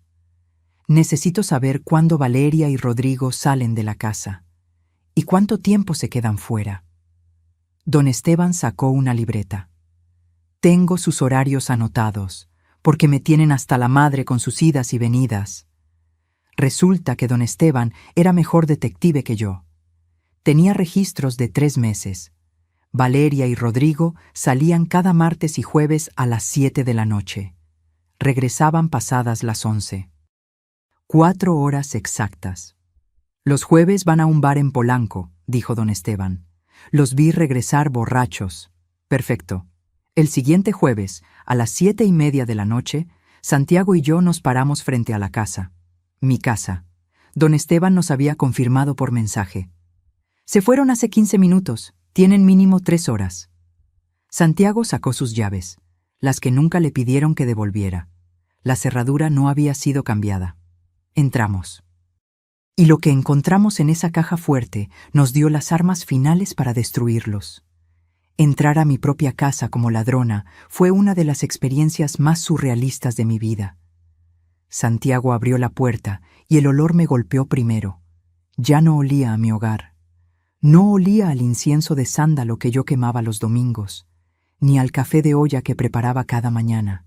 Necesito saber cuándo Valeria y Rodrigo salen de la casa. ¿Y cuánto tiempo se quedan fuera? Don Esteban sacó una libreta. Tengo sus horarios anotados, porque me tienen hasta la madre con sus idas y venidas. Resulta que don Esteban era mejor detective que yo. Tenía registros de 3 meses. Valeria y Rodrigo salían cada martes y jueves a las 7 de la noche. Regresaban pasadas las 11. 4 horas exactas. Los jueves van a un bar en Polanco, dijo don Esteban. Los vi regresar borrachos. Perfecto. El siguiente jueves, a las 7:30 de la noche, Santiago y yo nos paramos frente a la casa. Mi casa. Don Esteban nos había confirmado por mensaje. Se fueron hace 15 minutos. Tienen mínimo 3 horas. Santiago sacó sus llaves, las que nunca le pidieron que devolviera. La cerradura no había sido cambiada. Entramos. Y lo que encontramos en esa caja fuerte nos dio las armas finales para destruirlos. Entrar a mi propia casa como ladrona fue una de las experiencias más surrealistas de mi vida. Santiago abrió la puerta y el olor me golpeó primero. Ya no olía a mi hogar. No olía al incienso de sándalo que yo quemaba los domingos, ni al café de olla que preparaba cada mañana,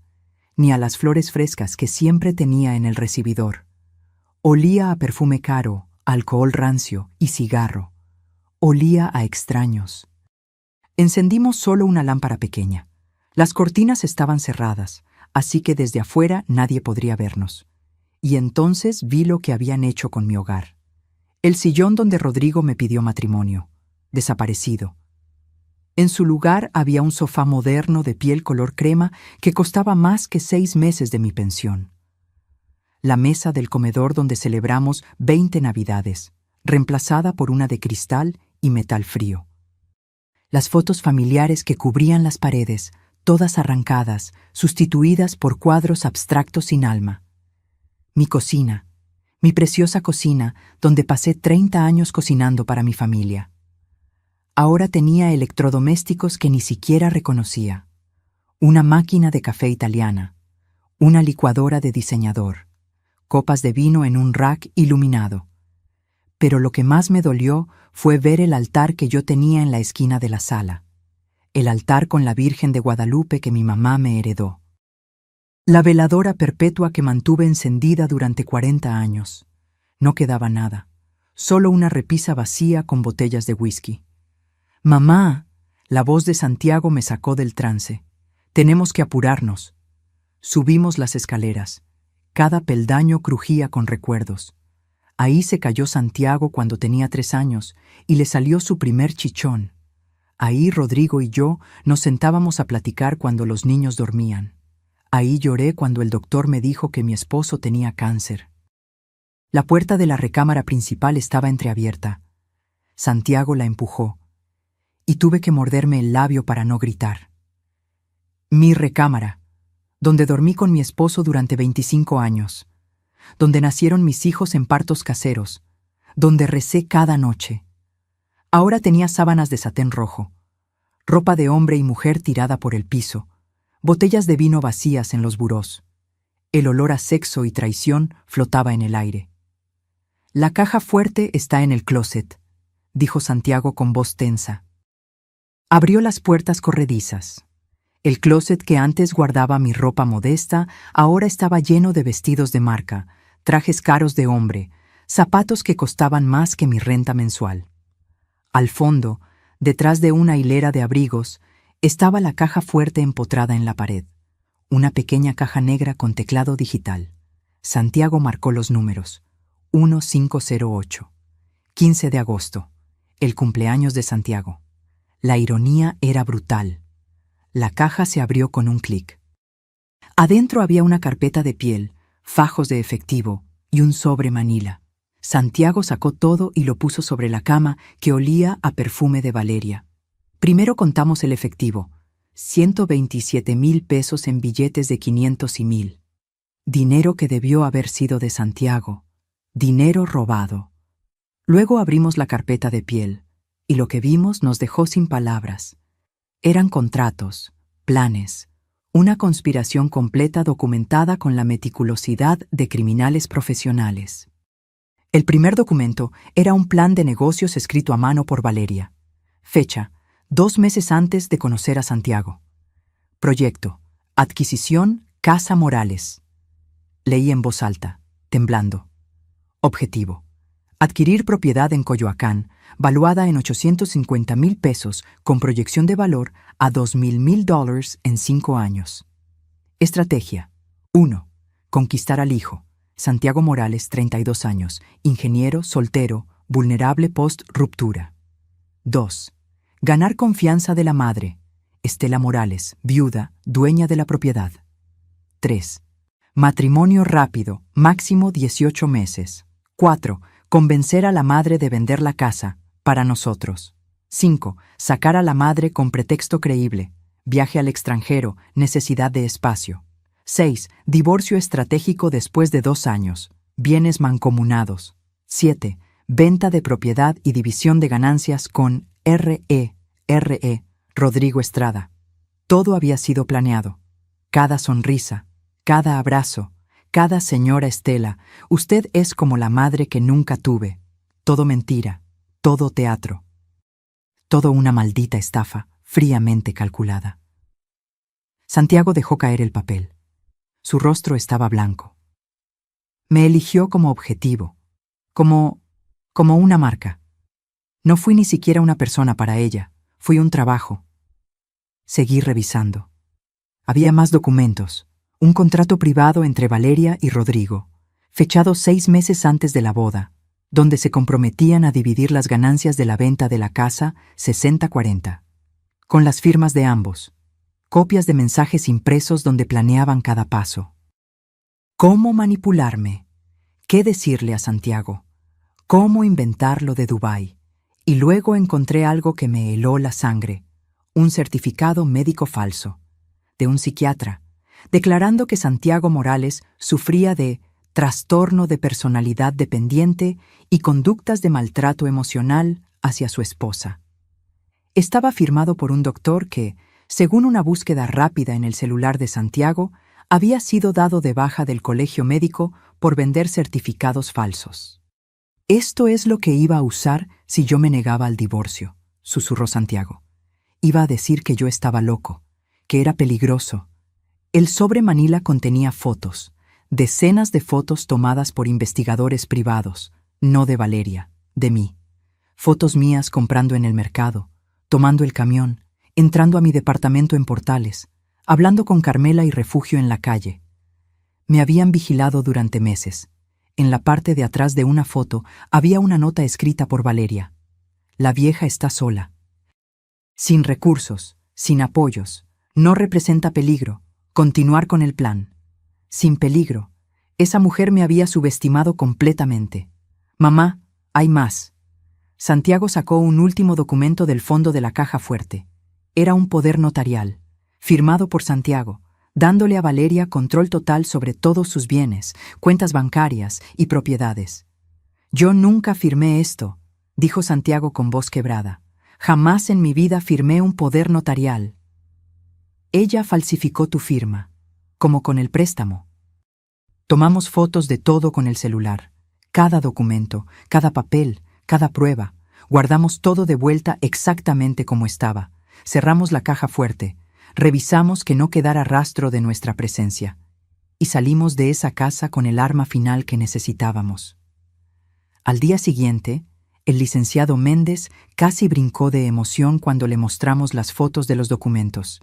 ni a las flores frescas que siempre tenía en el recibidor. Olía a perfume caro, alcohol rancio y cigarro. Olía a extraños. Encendimos solo una lámpara pequeña. Las cortinas estaban cerradas, así que desde afuera nadie podría vernos. Y entonces vi lo que habían hecho con mi hogar. El sillón donde Rodrigo me pidió matrimonio, desaparecido. En su lugar había un sofá moderno de piel color crema que costaba más que 6 meses de mi pensión. La mesa del comedor donde celebramos 20 Navidades, reemplazada por una de cristal y metal frío. Las fotos familiares que cubrían las paredes, todas arrancadas, sustituidas por cuadros abstractos sin alma. Mi cocina, mi preciosa cocina, donde pasé 30 años cocinando para mi familia. Ahora tenía electrodomésticos que ni siquiera reconocía. Una máquina de café italiana, una licuadora de diseñador, copas de vino en un rack iluminado. Pero lo que más me dolió fue ver el altar que yo tenía en la esquina de la sala. El altar con la Virgen de Guadalupe que mi mamá me heredó. La veladora perpetua que mantuve encendida durante 40 años. No quedaba nada, solo una repisa vacía con botellas de whisky. «Mamá», la voz de Santiago me sacó del trance. «Tenemos que apurarnos». Subimos las escaleras. Cada peldaño crujía con recuerdos. Ahí se cayó Santiago cuando tenía 3 años y le salió su primer chichón. Ahí Rodrigo y yo nos sentábamos a platicar cuando los niños dormían. Ahí lloré cuando el doctor me dijo que mi esposo tenía cáncer. La puerta de la recámara principal estaba entreabierta. Santiago la empujó, y tuve que morderme el labio para no gritar. Mi recámara, donde dormí con mi esposo durante 25 años, donde nacieron mis hijos en partos caseros, donde recé cada noche. Ahora tenía sábanas de satén rojo, ropa de hombre y mujer tirada por el piso, botellas de vino vacías en los burós. El olor a sexo y traición flotaba en el aire. «La caja fuerte está en el closet», dijo Santiago con voz tensa. Abrió las puertas corredizas. El closet que antes guardaba mi ropa modesta ahora estaba lleno de vestidos de marca, trajes caros de hombre, zapatos que costaban más que mi renta mensual. Al fondo, detrás de una hilera de abrigos, estaba la caja fuerte empotrada en la pared, una pequeña caja negra con teclado digital. Santiago marcó los números. 1508. 15 de agosto. El cumpleaños de Santiago. La ironía era brutal. La caja se abrió con un clic. Adentro había una carpeta de piel, fajos de efectivo y un sobre manila. Santiago sacó todo y lo puso sobre la cama, que olía a perfume de Valeria. Primero contamos el efectivo. 127,000 pesos en billetes de 500 y 1,000. Dinero que debió haber sido de Santiago. Dinero robado. Luego abrimos la carpeta de piel, y lo que vimos nos dejó sin palabras. Eran contratos, planes, una conspiración completa documentada con la meticulosidad de criminales profesionales. El primer documento era un plan de negocios escrito a mano por Valeria. Fecha: 2 meses antes de conocer a Santiago. Proyecto: adquisición Casa Morales. Leí en voz alta, temblando. Objetivo: adquirir propiedad en Coyoacán, valuada en 850,000 pesos, con proyección de valor a $2,000,000 en 5 años. Estrategia: 1. Conquistar al hijo, Santiago Morales, 32 años, ingeniero, soltero, vulnerable post-ruptura. 2. Ganar confianza de la madre, Estela Morales, viuda, dueña de la propiedad. 3. Matrimonio rápido, máximo 18 meses. 4. Convencer a la madre de vender la casa, para nosotros. 5. Sacar a la madre con pretexto creíble, viaje al extranjero, necesidad de espacio. 6. Divorcio estratégico después de 2 años, bienes mancomunados. 7. Venta de propiedad y división de ganancias con R.E. Rodrigo Estrada. Todo había sido planeado. Cada sonrisa, cada abrazo, cada señora Estela, usted es como la madre que nunca tuve. Todo mentira, todo teatro. Todo una maldita estafa, fríamente calculada. Santiago dejó caer el papel. Su rostro estaba blanco. Me eligió como objetivo, como una marca. No fui ni siquiera una persona para ella, fui un trabajo. Seguí revisando. Había más documentos. Un contrato privado entre Valeria y Rodrigo, fechado 6 meses antes de la boda, donde se comprometían a dividir las ganancias de la venta de la casa 60-40, con las firmas de ambos, copias de mensajes impresos donde planeaban cada paso. ¿Cómo manipularme? ¿Qué decirle a Santiago? ¿Cómo inventar lo de Dubái? Y luego encontré algo que me heló la sangre, un certificado médico falso, de un psiquiatra, declarando que Santiago Morales sufría de trastorno de personalidad dependiente y conductas de maltrato emocional hacia su esposa. Estaba firmado por un doctor que, según una búsqueda rápida en el celular de Santiago, había sido dado de baja del colegio médico por vender certificados falsos. «Esto es lo que iba a usar si yo me negaba al divorcio», susurró Santiago. «Iba a decir que yo estaba loco, que era peligroso. El sobre manila contenía fotos, decenas de fotos tomadas por investigadores privados, no de Valeria, de mí. Fotos mías comprando en el mercado, tomando el camión, entrando a mi departamento en Portales, hablando con Carmela y Refugio en la calle. Me habían vigilado durante meses. En la parte de atrás de una foto había una nota escrita por Valeria. La vieja está sola. Sin recursos, sin apoyos, no representa peligro. Continuar con el plan. Sin peligro. Esa mujer me había subestimado completamente. Mamá, hay más. Santiago sacó un último documento del fondo de la caja fuerte. Era un poder notarial, firmado por Santiago, dándole a Valeria control total sobre todos sus bienes, cuentas bancarias y propiedades. Yo nunca firmé esto, dijo Santiago con voz quebrada. Jamás en mi vida firmé un poder notarial. Ella falsificó tu firma, como con el préstamo. Tomamos fotos de todo con el celular, cada documento, cada papel, cada prueba. Guardamos todo de vuelta exactamente como estaba. Cerramos la caja fuerte, revisamos que no quedara rastro de nuestra presencia, y salimos de esa casa con el arma final que necesitábamos. Al día siguiente, el licenciado Méndez casi brincó de emoción cuando le mostramos las fotos de los documentos.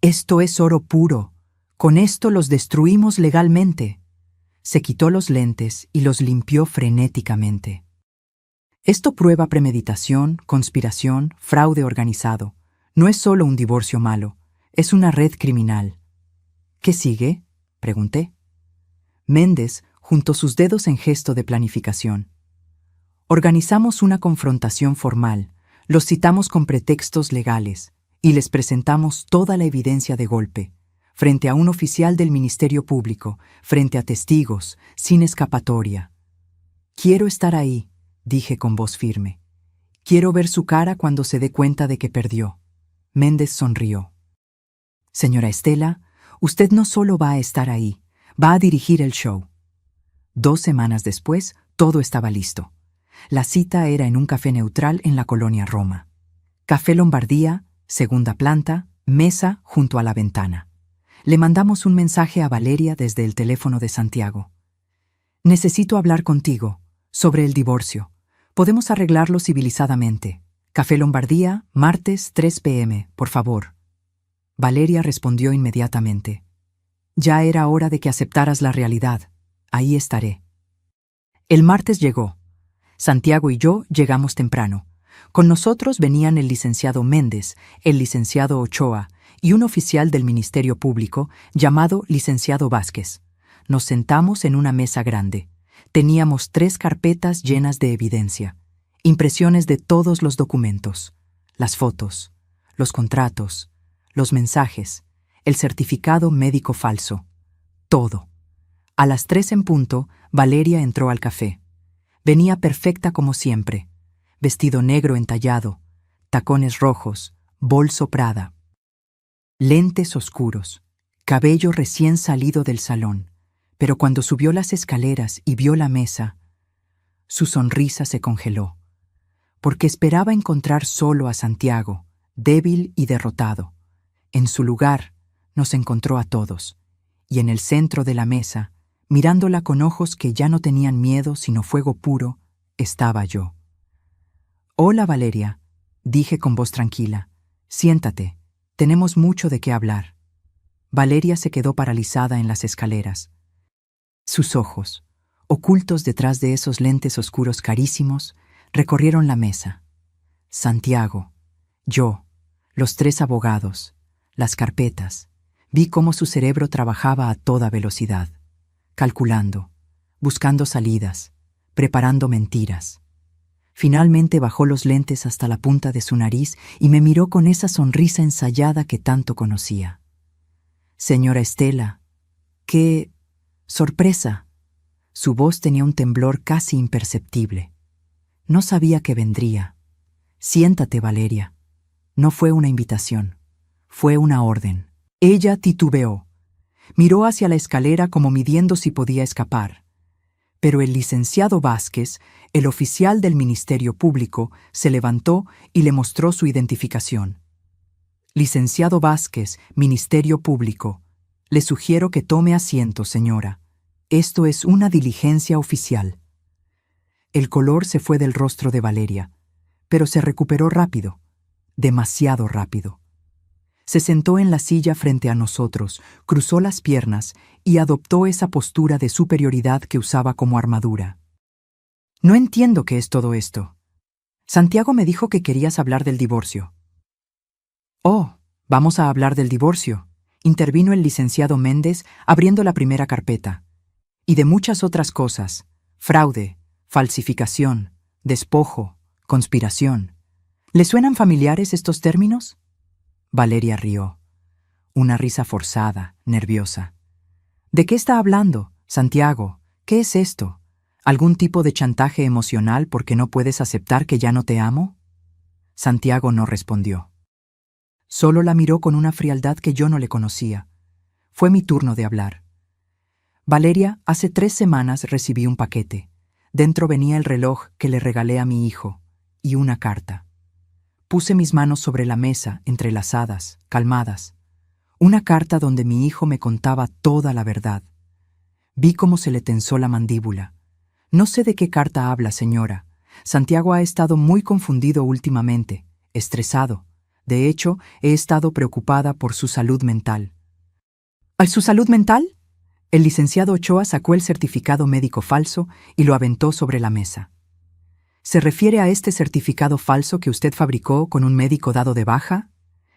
Esto es oro puro. Con esto los destruimos legalmente. Se quitó los lentes y los limpió frenéticamente. Esto prueba premeditación, conspiración, fraude organizado. No es solo un divorcio malo, es una red criminal. ¿Qué sigue?, pregunté. Méndez juntó sus dedos en gesto de planificación. Organizamos una confrontación formal, los citamos con pretextos legales y les presentamos toda la evidencia de golpe, frente a un oficial del Ministerio Público, frente a testigos, sin escapatoria. Quiero estar ahí, dije con voz firme. Quiero ver su cara cuando se dé cuenta de que perdió. Méndez sonrió. Señora Estela, usted no solo va a estar ahí, va a dirigir el show. 2 semanas después, todo estaba listo. La cita era en un café neutral en la colonia Roma. Café Lombardía, segunda planta, mesa junto a la ventana. Le mandamos un mensaje a Valeria desde el teléfono de Santiago. Necesito hablar contigo sobre el divorcio. Podemos arreglarlo civilizadamente. Café Lombardía, martes 3 p.m., por favor. Valeria respondió inmediatamente. Ya era hora de que aceptaras la realidad. Ahí estaré. El martes llegó. Santiago y yo llegamos temprano. Con nosotros venían el licenciado Méndez, el licenciado Ochoa y un oficial del Ministerio Público llamado licenciado Vázquez. Nos sentamos en una mesa grande. Teníamos 3 carpetas llenas de evidencia, impresiones de todos los documentos, las fotos, los contratos, los mensajes, el certificado médico falso, todo. A las 3 en punto, Valeria entró al café. Venía perfecta como siempre, vestido negro entallado, tacones rojos, bolso Prada, lentes oscuros, cabello recién salido del salón, pero cuando subió las escaleras y vio la mesa, su sonrisa se congeló, porque esperaba encontrar solo a Santiago, débil y derrotado. En su lugar, nos encontró a todos, y en el centro de la mesa, mirándola con ojos que ya no tenían miedo sino fuego puro, estaba yo. Hola, Valeria, dije con voz tranquila. Siéntate, tenemos mucho de qué hablar. Valeria se quedó paralizada en las escaleras. Sus ojos, ocultos detrás de esos lentes oscuros carísimos, recorrieron la mesa. Santiago, yo, los 3 abogados, las carpetas. Vi cómo su cerebro trabajaba a toda velocidad, calculando, buscando salidas, preparando mentiras. Finalmente bajó los lentes hasta la punta de su nariz y me miró con esa sonrisa ensayada que tanto conocía. Señora Estela, ¡qué sorpresa! Su voz tenía un temblor casi imperceptible. No sabía que vendría. Siéntate, Valeria. No fue una invitación, fue una orden. Ella titubeó. Miró hacia la escalera como midiendo si podía escapar. Pero el licenciado Vázquez, el oficial del Ministerio Público, se levantó y le mostró su identificación. Licenciado Vázquez, Ministerio Público. Le sugiero que tome asiento, señora. Esto es una diligencia oficial. El color se fue del rostro de Valeria, pero se recuperó rápido, demasiado rápido. Se sentó en la silla frente a nosotros, cruzó las piernas y adoptó esa postura de superioridad que usaba como armadura. No entiendo qué es todo esto. Santiago me dijo que querías hablar del divorcio. Oh, vamos a hablar del divorcio, intervino el licenciado Méndez abriendo la primera carpeta. Y de muchas otras cosas: fraude, falsificación, despojo, conspiración. ¿Le suenan familiares estos términos? Valeria rió. Una risa forzada, nerviosa. ¿De qué está hablando, Santiago? ¿Qué es esto? ¿Algún tipo de chantaje emocional porque no puedes aceptar que ya no te amo? Santiago no respondió. Solo la miró con una frialdad que yo no le conocía. Fue mi turno de hablar. Valeria, hace 3 semanas recibí un paquete. Dentro venía el reloj que le regalé a mi hijo y una carta. Puse mis manos sobre la mesa, entrelazadas, calmadas. Una carta donde mi hijo me contaba toda la verdad. Vi cómo se le tensó la mandíbula. No sé de qué carta habla, señora. Santiago ha estado muy confundido últimamente, estresado. De hecho, he estado preocupada por su salud mental. ¿A su salud mental? El licenciado Ochoa sacó el certificado médico falso y lo aventó sobre la mesa. ¿Se refiere a este certificado falso que usted fabricó con un médico dado de baja?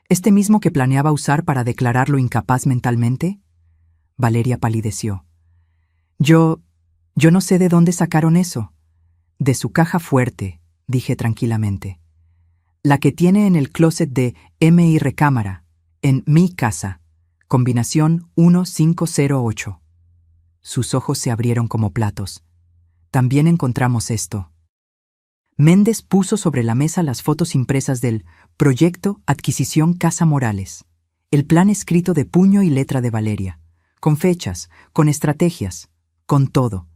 ¿Este mismo que planeaba usar para declararlo incapaz mentalmente? Valeria palideció. Yo no sé de dónde sacaron eso. De su caja fuerte, dije tranquilamente. La que tiene en el closet de M.I. Recámara, en mi casa, combinación 1508. Sus ojos se abrieron como platos. También encontramos esto. Méndez puso sobre la mesa las fotos impresas del Proyecto Adquisición Casa Morales, el plan escrito de puño y letra de Valeria, con fechas, con estrategias, con todo.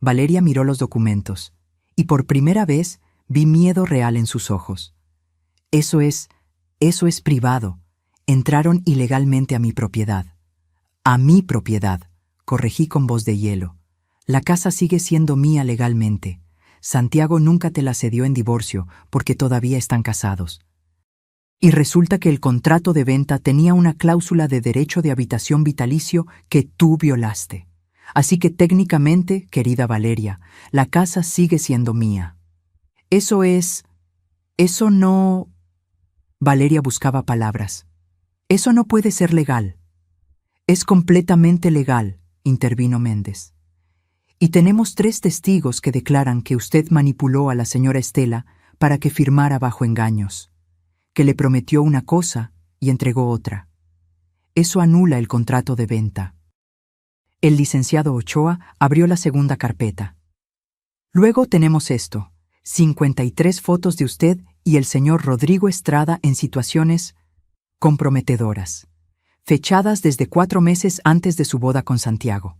Valeria miró los documentos, y por primera vez vi miedo real en sus ojos. Eso es privado. Entraron ilegalmente a mi propiedad. A mi propiedad, corregí con voz de hielo. La casa sigue siendo mía legalmente. Santiago nunca te la cedió en divorcio porque todavía están casados. Y resulta que el contrato de venta tenía una cláusula de derecho de habitación vitalicio que tú violaste. Así que técnicamente, querida Valeria, la casa sigue siendo mía. Eso no... Valeria buscaba palabras. Eso no puede ser legal. Es completamente legal, intervino Méndez. Y tenemos 3 testigos que declaran que usted manipuló a la señora Estela para que firmara bajo engaños, que le prometió una cosa y entregó otra. Eso anula el contrato de venta. El licenciado Ochoa abrió la segunda carpeta. Luego tenemos esto: 53 fotos de usted y el señor Rodrigo Estrada en situaciones comprometedoras, fechadas desde 4 meses antes de su boda con Santiago.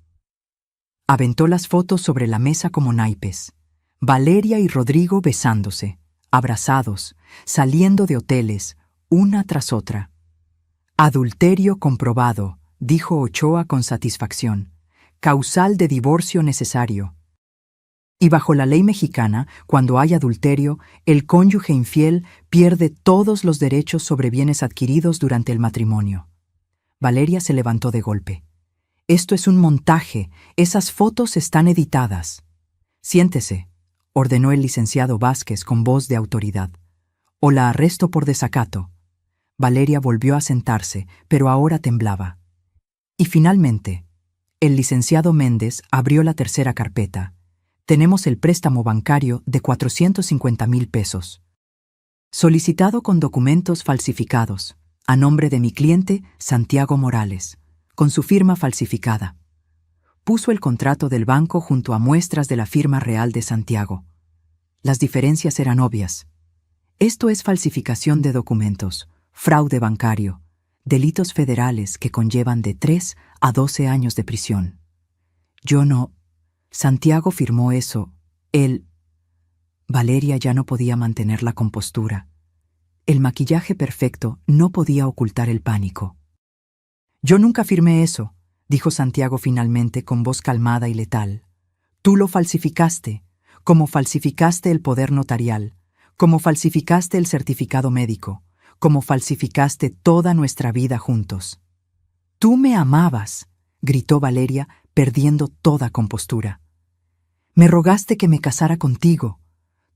Aventó las fotos sobre la mesa como naipes. Valeria y Rodrigo besándose, abrazados, saliendo de hoteles, una tras otra. Adulterio comprobado, dijo Ochoa con satisfacción. Causal de divorcio necesario. Y bajo la ley mexicana, cuando hay adulterio, el cónyuge infiel pierde todos los derechos sobre bienes adquiridos durante el matrimonio. Valeria se levantó de golpe. Esto es un montaje. Esas fotos están editadas. Siéntese, ordenó el licenciado Vázquez con voz de autoridad. O la arresto por desacato. Valeria volvió a sentarse, pero ahora temblaba. Y finalmente, el licenciado Méndez abrió la tercera carpeta. Tenemos el préstamo bancario de 450,000 pesos. Solicitado con documentos falsificados, a nombre de mi cliente Santiago Morales, con su firma falsificada. Puso el contrato del banco junto a muestras de la firma real de Santiago. Las diferencias eran obvias. Esto es falsificación de documentos, fraude bancario, delitos federales que conllevan de 3 a 12 años de prisión. Yo no... Santiago firmó eso. Él... Valeria ya no podía mantener la compostura. El maquillaje perfecto no podía ocultar el pánico. Yo nunca firmé eso, dijo Santiago finalmente con voz calmada y letal. Tú lo falsificaste, como falsificaste el poder notarial, como falsificaste el certificado médico, como falsificaste toda nuestra vida juntos. Tú me amabas, gritó Valeria, perdiendo toda compostura. Me rogaste que me casara contigo.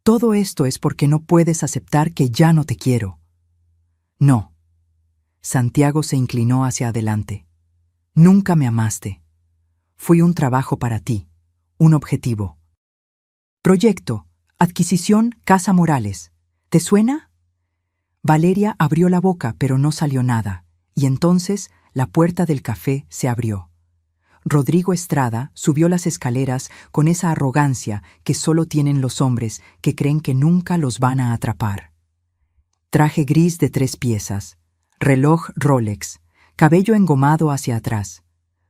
Todo esto es porque no puedes aceptar que ya no te quiero. No. Santiago se inclinó hacia adelante. Nunca me amaste. Fui un trabajo para ti, un objetivo. Proyecto, adquisición, Casa Morales. ¿Te suena? Valeria abrió la boca, pero no salió nada, y entonces la puerta del café se abrió. Rodrigo Estrada subió las escaleras con esa arrogancia que solo tienen los hombres que creen que nunca los van a atrapar. Traje gris de 3 piezas, reloj Rolex, cabello engomado hacia atrás,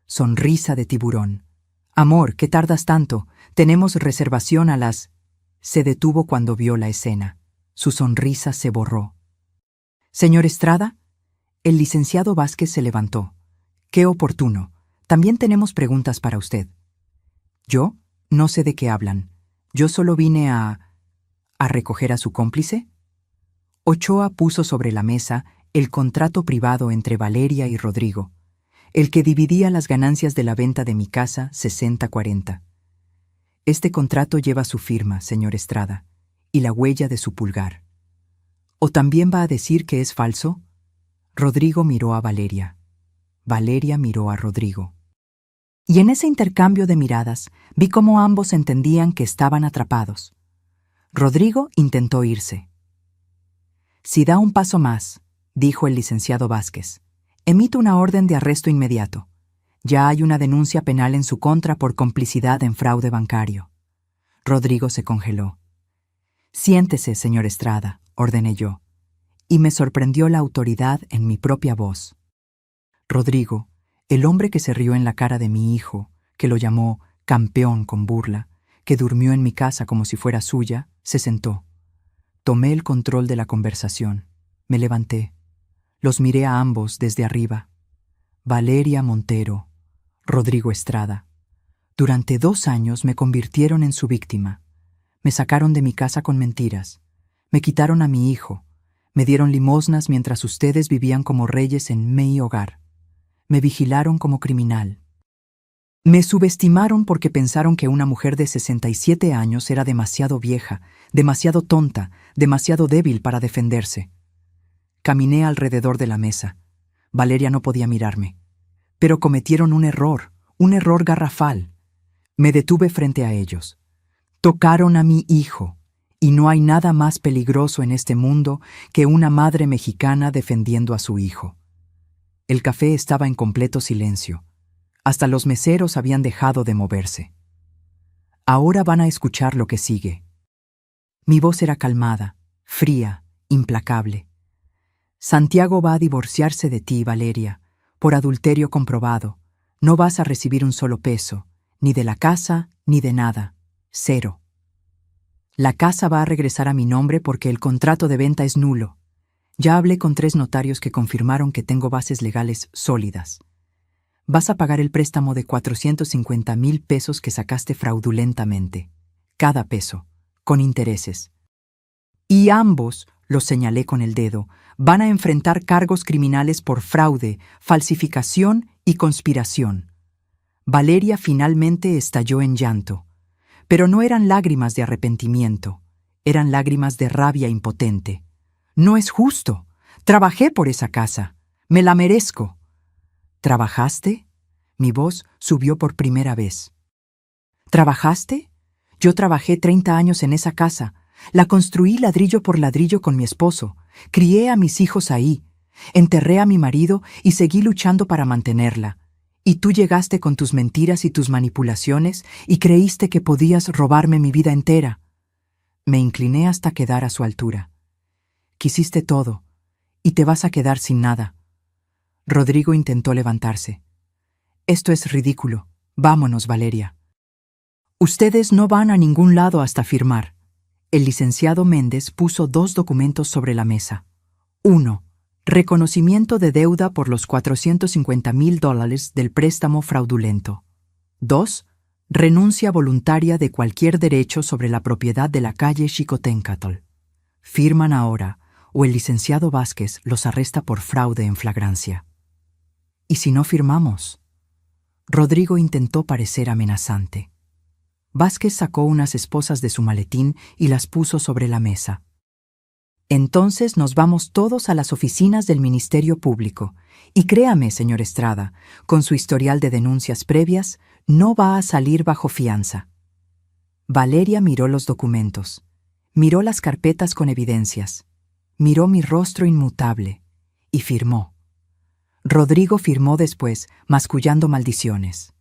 sonrisa de tiburón. Amor, ¿qué tardas tanto? Tenemos reservación a las... Se detuvo cuando vio la escena. Su sonrisa se borró. Señor Estrada, el licenciado Vázquez se levantó. Qué oportuno. También tenemos preguntas para usted. ¿Yo? No sé de qué hablan. Yo solo vine a recoger a su cómplice. Ochoa puso sobre la mesa el contrato privado entre Valeria y Rodrigo, el que dividía las ganancias de la venta de mi casa 60-40. Este contrato lleva su firma, señor Estrada, y la huella de su pulgar. ¿O también va a decir que es falso? Rodrigo miró a Valeria. Valeria miró a Rodrigo. Y en ese intercambio de miradas vi cómo ambos entendían que estaban atrapados. Rodrigo intentó irse. Si da un paso más, dijo el licenciado Vázquez, emito una orden de arresto inmediato. Ya hay una denuncia penal en su contra por complicidad en fraude bancario. Rodrigo se congeló. Siéntese, señor Estrada, ordené yo, y me sorprendió la autoridad en mi propia voz. Rodrigo, el hombre que se rió en la cara de mi hijo, que lo llamó campeón con burla, que durmió en mi casa como si fuera suya, se sentó. Tomé el control de la conversación. Me levanté. Los miré a ambos desde arriba. Valeria Montero, Rodrigo Estrada. Durante 2 años me convirtieron en su víctima. Me sacaron de mi casa con mentiras. Me quitaron a mi hijo. Me dieron limosnas mientras ustedes vivían como reyes en mi hogar. Me vigilaron como criminal. Me subestimaron porque pensaron que una mujer de 67 años era demasiado vieja, demasiado tonta, demasiado débil para defenderse. Caminé alrededor de la mesa. Valeria no podía mirarme. Pero cometieron un error garrafal. Me detuve frente a ellos. Tocaron a mi hijo, y no hay nada más peligroso en este mundo que una madre mexicana defendiendo a su hijo. El café estaba en completo silencio. Hasta los meseros habían dejado de moverse. Ahora van a escuchar lo que sigue. Mi voz era calmada, fría, implacable. Santiago va a divorciarse de ti, Valeria, por adulterio comprobado. No vas a recibir un solo peso, ni de la casa, ni de nada. 0. La casa va a regresar a mi nombre porque el contrato de venta es nulo. Ya hablé con 3 notarios que confirmaron que tengo bases legales sólidas. Vas a pagar el préstamo de 450,000 pesos que sacaste fraudulentamente. Cada peso, con intereses. Y ambos, los señalé con el dedo, van a enfrentar cargos criminales por fraude, falsificación y conspiración. Valeria finalmente estalló en llanto. Pero no eran lágrimas de arrepentimiento, eran lágrimas de rabia impotente. No es justo. Trabajé por esa casa. Me la merezco. ¿Trabajaste? Mi voz subió por primera vez. ¿Trabajaste? Yo trabajé 30 años en esa casa. La construí ladrillo por ladrillo con mi esposo. Crié a mis hijos ahí. Enterré a mi marido y seguí luchando para mantenerla. Y tú llegaste con tus mentiras y tus manipulaciones y creíste que podías robarme mi vida entera. Me incliné hasta quedar a su altura. Quisiste todo, y te vas a quedar sin nada. Rodrigo intentó levantarse. Esto es ridículo. Vámonos, Valeria. Ustedes no van a ningún lado hasta firmar. El licenciado Méndez puso 2 documentos sobre la mesa. 1. Reconocimiento de deuda por los $450,000 del préstamo fraudulento. 2. Renuncia voluntaria de cualquier derecho sobre la propiedad de la calle Xicoténcatl. Firman ahora, o el licenciado Vázquez los arresta por fraude en flagrancia. ¿Y si no firmamos? Rodrigo intentó parecer amenazante. Vázquez sacó unas esposas de su maletín y las puso sobre la mesa. Entonces nos vamos todos a las oficinas del Ministerio Público. Y créame, señor Estrada, con su historial de denuncias previas, no va a salir bajo fianza. Valeria miró los documentos, miró las carpetas con evidencias, miró mi rostro inmutable y firmó. Rodrigo firmó después, mascullando maldiciones.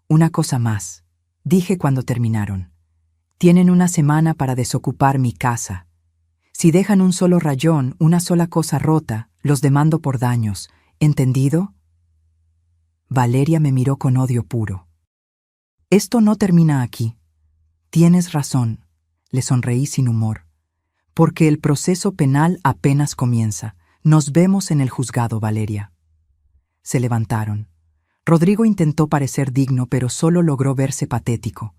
Una cosa más, dije cuando terminaron. Tienen una semana para desocupar mi casa. Si dejan un solo rayón, una sola cosa rota, los demando por daños. ¿Entendido? Valeria me miró con odio puro. Esto no termina aquí. Tienes razón, le sonreí sin humor. Porque el proceso penal apenas comienza. Nos vemos en el juzgado, Valeria. Se levantaron. Rodrigo intentó parecer digno, pero solo logró verse patético.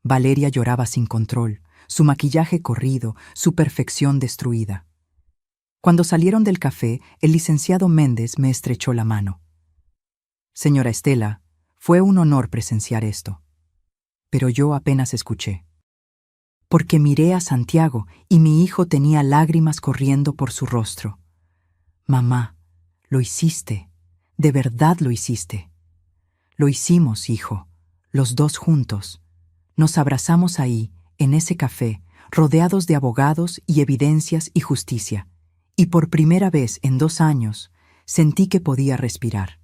Valeria lloraba sin control, su maquillaje corrido, su perfección destruida. Cuando salieron del café, el licenciado Méndez me estrechó la mano. Señora Estela, fue un honor presenciar esto. Pero yo apenas escuché. Porque miré a Santiago y mi hijo tenía lágrimas corriendo por su rostro. Mamá, lo hiciste, de verdad lo hiciste. Lo hicimos, hijo, los dos juntos. Nos abrazamos ahí, en ese café, rodeados de abogados y evidencias y justicia. Y por primera vez en 2 años, sentí que podía respirar.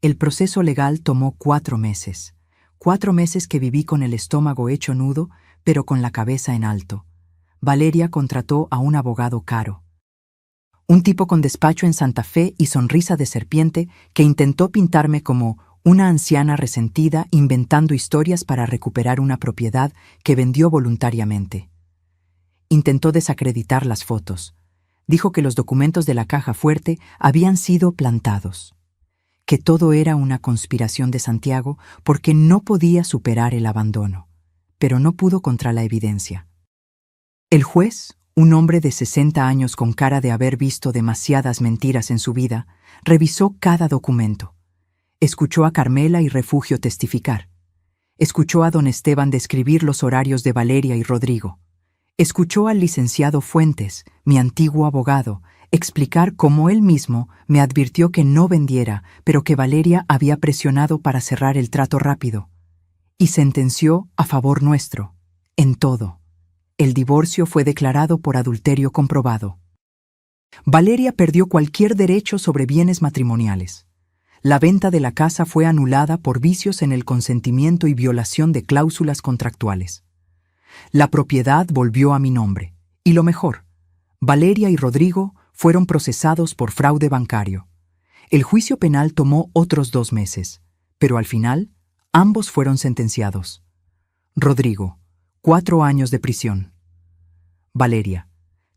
El proceso legal tomó 4 meses. 4 meses que viví con el estómago hecho nudo, pero con la cabeza en alto. Valeria contrató a un abogado caro. Un tipo con despacho en Santa Fe y sonrisa de serpiente que intentó pintarme como una anciana resentida inventando historias para recuperar una propiedad que vendió voluntariamente. Intentó desacreditar las fotos. Dijo que los documentos de la caja fuerte habían sido plantados. Que todo era una conspiración de Santiago porque no podía superar el abandono, pero no pudo contra la evidencia. El juez, un hombre de 60 años con cara de haber visto demasiadas mentiras en su vida, revisó cada documento. Escuchó a Carmela y Refugio testificar. Escuchó a don Esteban describir los horarios de Valeria y Rodrigo. Escuchó al licenciado Fuentes, mi antiguo abogado, explicar cómo él mismo me advirtió que no vendiera, pero que Valeria había presionado para cerrar el trato rápido. Y sentenció a favor nuestro, en todo. El divorcio fue declarado por adulterio comprobado. Valeria perdió cualquier derecho sobre bienes matrimoniales. La venta de la casa fue anulada por vicios en el consentimiento y violación de cláusulas contractuales. La propiedad volvió a mi nombre. Y lo mejor, Valeria y Rodrigo fueron procesados por fraude bancario. El juicio penal tomó otros 2 meses, pero al final, ambos fueron sentenciados. Rodrigo, 4 años de prisión. Valeria,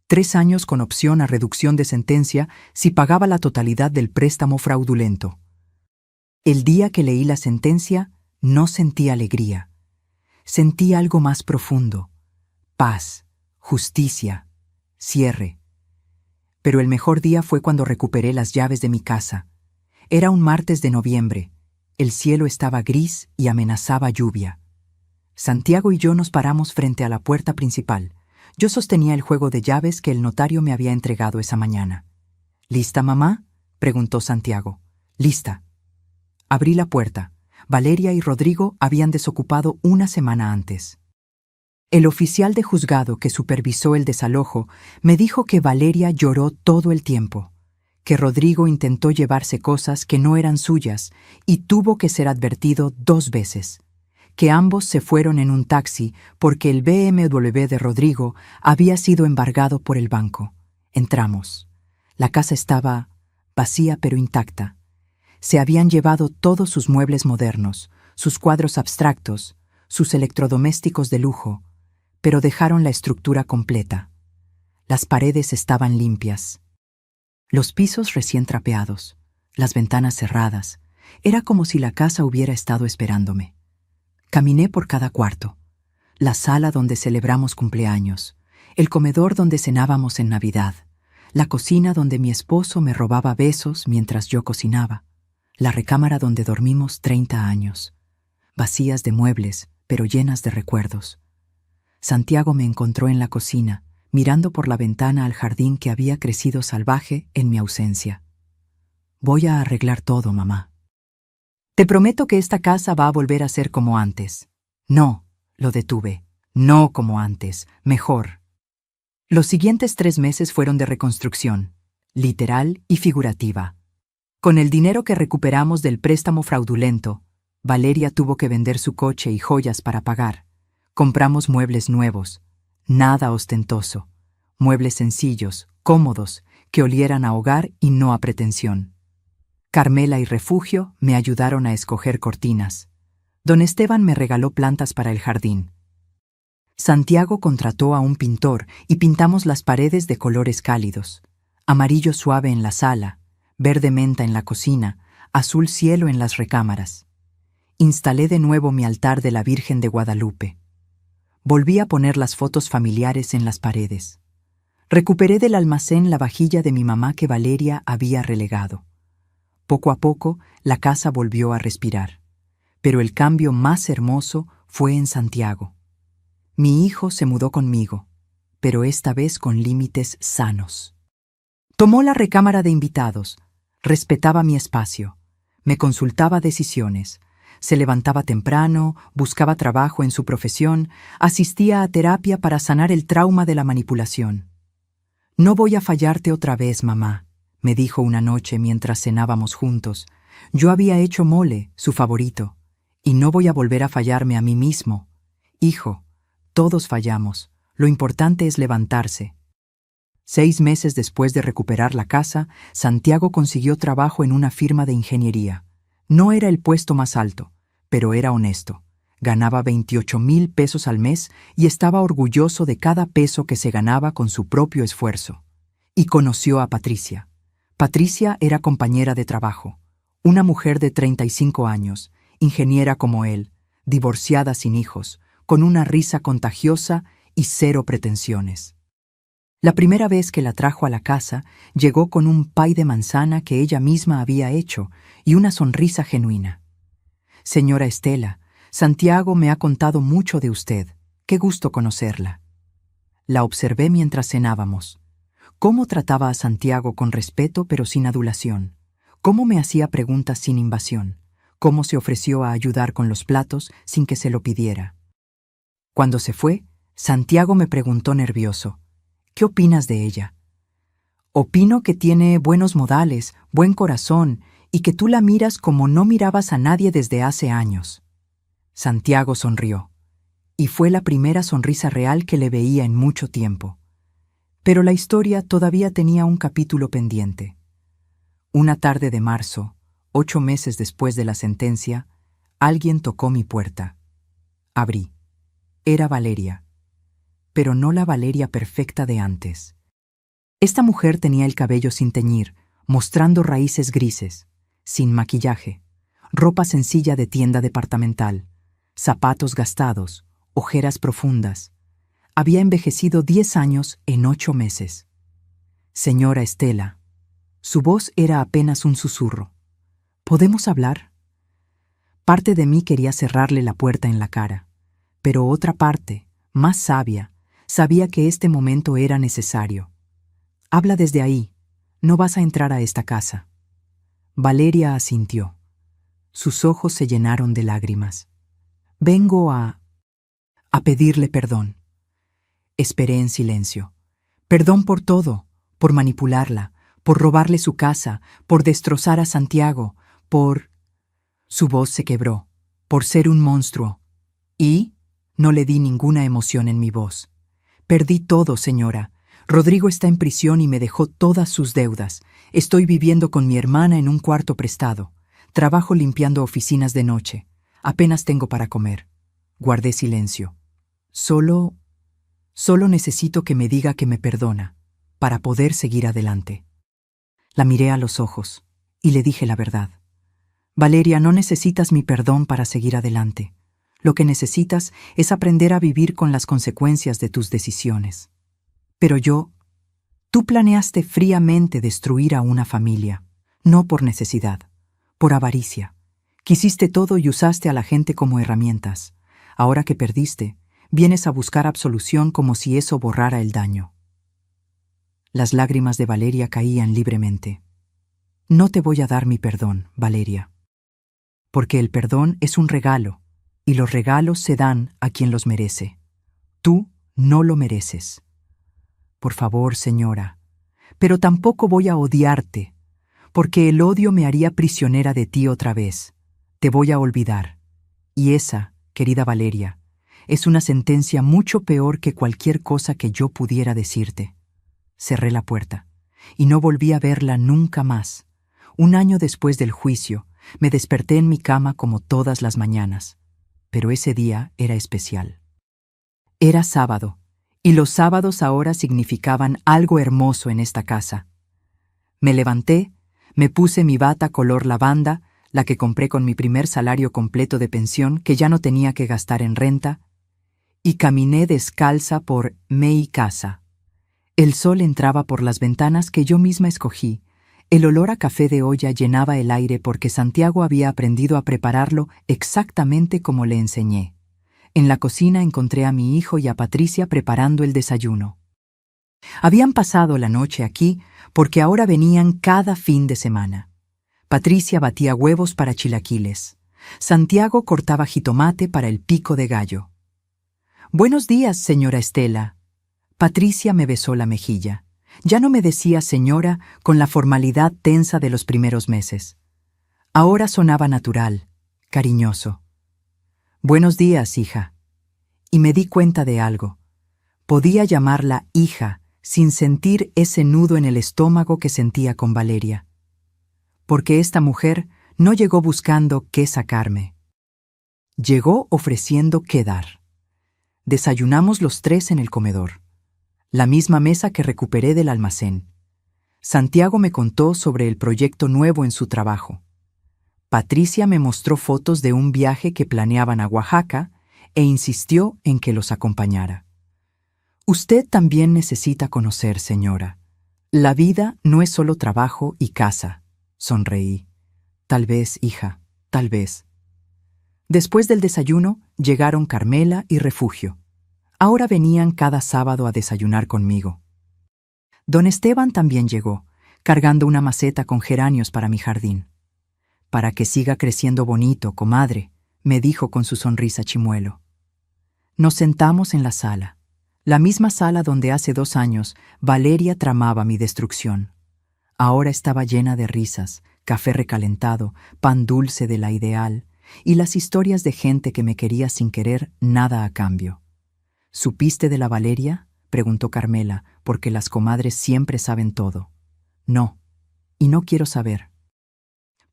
3 años con opción a reducción de sentencia si pagaba la totalidad del préstamo fraudulento. El día que leí la sentencia, no sentí alegría. Sentí algo más profundo. Paz, justicia, cierre. Pero el mejor día fue cuando recuperé las llaves de mi casa. Era un martes de noviembre. El cielo estaba gris y amenazaba lluvia. Santiago y yo nos paramos frente a la puerta principal. Yo sostenía el juego de llaves que el notario me había entregado esa mañana. ¿Lista, mamá?, preguntó Santiago. Lista. Abrí la puerta. Valeria y Rodrigo habían desocupado una semana antes. El oficial de juzgado que supervisó el desalojo me dijo que Valeria lloró todo el tiempo, que Rodrigo intentó llevarse cosas que no eran suyas y tuvo que ser advertido 2 veces, que ambos se fueron en un taxi porque el BMW de Rodrigo había sido embargado por el banco. Entramos. La casa estaba vacía pero intacta. Se habían llevado todos sus muebles modernos, sus cuadros abstractos, sus electrodomésticos de lujo, pero dejaron la estructura completa. Las paredes estaban limpias. Los pisos recién trapeados, las ventanas cerradas. Era como si la casa hubiera estado esperándome. Caminé por cada cuarto. La sala donde celebramos cumpleaños, el comedor donde cenábamos en Navidad, la cocina donde mi esposo me robaba besos mientras yo cocinaba, la recámara donde dormimos 30 años, vacías de muebles, pero llenas de recuerdos. Santiago me encontró en la cocina, mirando por la ventana al jardín que había crecido salvaje en mi ausencia. Voy a arreglar todo, mamá. Te prometo que esta casa va a volver a ser como antes. No, lo detuve. No como antes, mejor. Los siguientes 3 meses fueron de reconstrucción, literal y figurativa. Con el dinero que recuperamos del préstamo fraudulento, Valeria tuvo que vender su coche y joyas para pagar. Compramos muebles nuevos, nada ostentoso, muebles sencillos, cómodos, que olieran a hogar y no a pretensión. Carmela y Refugio me ayudaron a escoger cortinas. Don Esteban me regaló plantas para el jardín. Santiago contrató a un pintor y pintamos las paredes de colores cálidos. Amarillo suave en la sala, verde menta en la cocina, azul cielo en las recámaras. Instalé de nuevo mi altar de la Virgen de Guadalupe. Volví a poner las fotos familiares en las paredes. Recuperé del almacén la vajilla de mi mamá que Valeria había relegado. Poco a poco, la casa volvió a respirar. Pero el cambio más hermoso fue en Santiago. Mi hijo se mudó conmigo, pero esta vez con límites sanos. Tomó la recámara de invitados, respetaba mi espacio, me consultaba decisiones, se levantaba temprano, buscaba trabajo en su profesión, asistía a terapia para sanar el trauma de la manipulación. No voy a fallarte otra vez, mamá, me dijo una noche mientras cenábamos juntos. Yo había hecho mole, su favorito, y no voy a volver a fallarme a mí mismo. Hijo, todos fallamos, lo importante es levantarse. 6 meses después de recuperar la casa, Santiago consiguió trabajo en una firma de ingeniería. No era el puesto más alto, pero era honesto. Ganaba 28,000 pesos al mes y estaba orgulloso de cada peso que se ganaba con su propio esfuerzo. Y conoció a Patricia. Patricia era compañera de trabajo, una mujer de 35 años, ingeniera como él, divorciada sin hijos, con una risa contagiosa y cero pretensiones. La primera vez que la trajo a la casa, llegó con un pay de manzana que ella misma había hecho y una sonrisa genuina. Señora Estela, Santiago me ha contado mucho de usted. Qué gusto conocerla. La observé mientras cenábamos. Cómo trataba a Santiago con respeto pero sin adulación. Cómo me hacía preguntas sin invasión. Cómo se ofreció a ayudar con los platos sin que se lo pidiera. Cuando se fue, Santiago me preguntó nervioso: ¿qué opinas de ella? Opino que tiene buenos modales, buen corazón, y que tú la miras como no mirabas a nadie desde hace años. Santiago sonrió, y fue la primera sonrisa real que le veía en mucho tiempo. Pero la historia todavía tenía un capítulo pendiente. Una tarde de marzo, 8 meses después de la sentencia, alguien tocó mi puerta. Abrí. Era Valeria, pero no la Valeria perfecta de antes. Esta mujer tenía el cabello sin teñir, mostrando raíces grises, sin maquillaje, ropa sencilla de tienda departamental, zapatos gastados, ojeras profundas. Había envejecido 10 años en 8 meses. Señora Estela. Su voz era apenas un susurro. ¿Podemos hablar? Parte de mí quería cerrarle la puerta en la cara, pero otra parte, más sabia, sabía que este momento era necesario. Habla desde ahí. No vas a entrar a esta casa. Valeria asintió. Sus ojos se llenaron de lágrimas. Vengo a pedirle perdón. Esperé en silencio. Perdón por todo, por manipularla, por robarle su casa, por destrozar a Santiago, por... Su voz se quebró, por ser un monstruo. Y no le di ninguna emoción en mi voz. Perdí todo, señora. Rodrigo está en prisión y me dejó todas sus deudas. Estoy viviendo con mi hermana en un cuarto prestado. Trabajo limpiando oficinas de noche. Apenas tengo para comer. Guardé silencio. Solo necesito que me diga que me perdona, para poder seguir adelante. La miré a los ojos y le dije la verdad. Valeria, no necesitas mi perdón para seguir adelante. Lo que necesitas es aprender a vivir con las consecuencias de tus decisiones. Pero tú planeaste fríamente destruir a una familia, no por necesidad, por avaricia. Quisiste todo y usaste a la gente como herramientas. Ahora que perdiste, vienes a buscar absolución como si eso borrara el daño. Las lágrimas de Valeria caían libremente. No te voy a dar mi perdón, Valeria. Porque el perdón es un regalo, y los regalos se dan a quien los merece. Tú no lo mereces. Por favor, señora, pero tampoco voy a odiarte, porque el odio me haría prisionera de ti otra vez. Te voy a olvidar. Y esa, querida Valeria, es una sentencia mucho peor que cualquier cosa que yo pudiera decirte. Cerré la puerta, y no volví a verla nunca más. Un año después del juicio, me desperté en mi cama como todas las mañanas. Pero ese día era especial. Era sábado, y los sábados ahora significaban algo hermoso en esta casa. Me levanté, me puse mi bata color lavanda, la que compré con mi primer salario completo de pensión que ya no tenía que gastar en renta, y caminé descalza por mi casa. El sol entraba por las ventanas que yo misma escogí. El olor a café de olla llenaba el aire porque Santiago había aprendido a prepararlo exactamente como le enseñé. En la cocina encontré a mi hijo y a Patricia preparando el desayuno. Habían pasado la noche aquí porque ahora venían cada fin de semana. Patricia batía huevos para chilaquiles. Santiago cortaba jitomate para el pico de gallo. «Buenos días, señora Estela». Patricia me besó la mejilla. Ya no me decía señora con la formalidad tensa de los primeros meses. Ahora sonaba natural, cariñoso. «Buenos días, hija». Y me di cuenta de algo. Podía llamarla hija sin sentir ese nudo en el estómago que sentía con Valeria. Porque esta mujer no llegó buscando qué sacarme. Llegó ofreciendo qué dar. Desayunamos los tres en el comedor. La misma mesa que recuperé del almacén. Santiago me contó sobre el proyecto nuevo en su trabajo. Patricia me mostró fotos de un viaje que planeaban a Oaxaca e insistió en que los acompañara. «Usted también necesita conocer, señora. La vida no es solo trabajo y casa», sonreí. «Tal vez, hija, tal vez». Después del desayuno llegaron Carmela y Refugio. Ahora venían cada sábado a desayunar conmigo. Don Esteban también llegó, cargando una maceta con geranios para mi jardín. «Para que siga creciendo bonito, comadre», me dijo con su sonrisa chimuelo. Nos sentamos en la sala, la misma sala donde hace 2 años Valeria tramaba mi destrucción. Ahora estaba llena de risas, café recalentado, pan dulce de la ideal y las historias de gente que me quería sin querer nada a cambio. «¿Supiste de la Valeria?», preguntó Carmela, porque las comadres siempre saben todo. «No, y no quiero saber».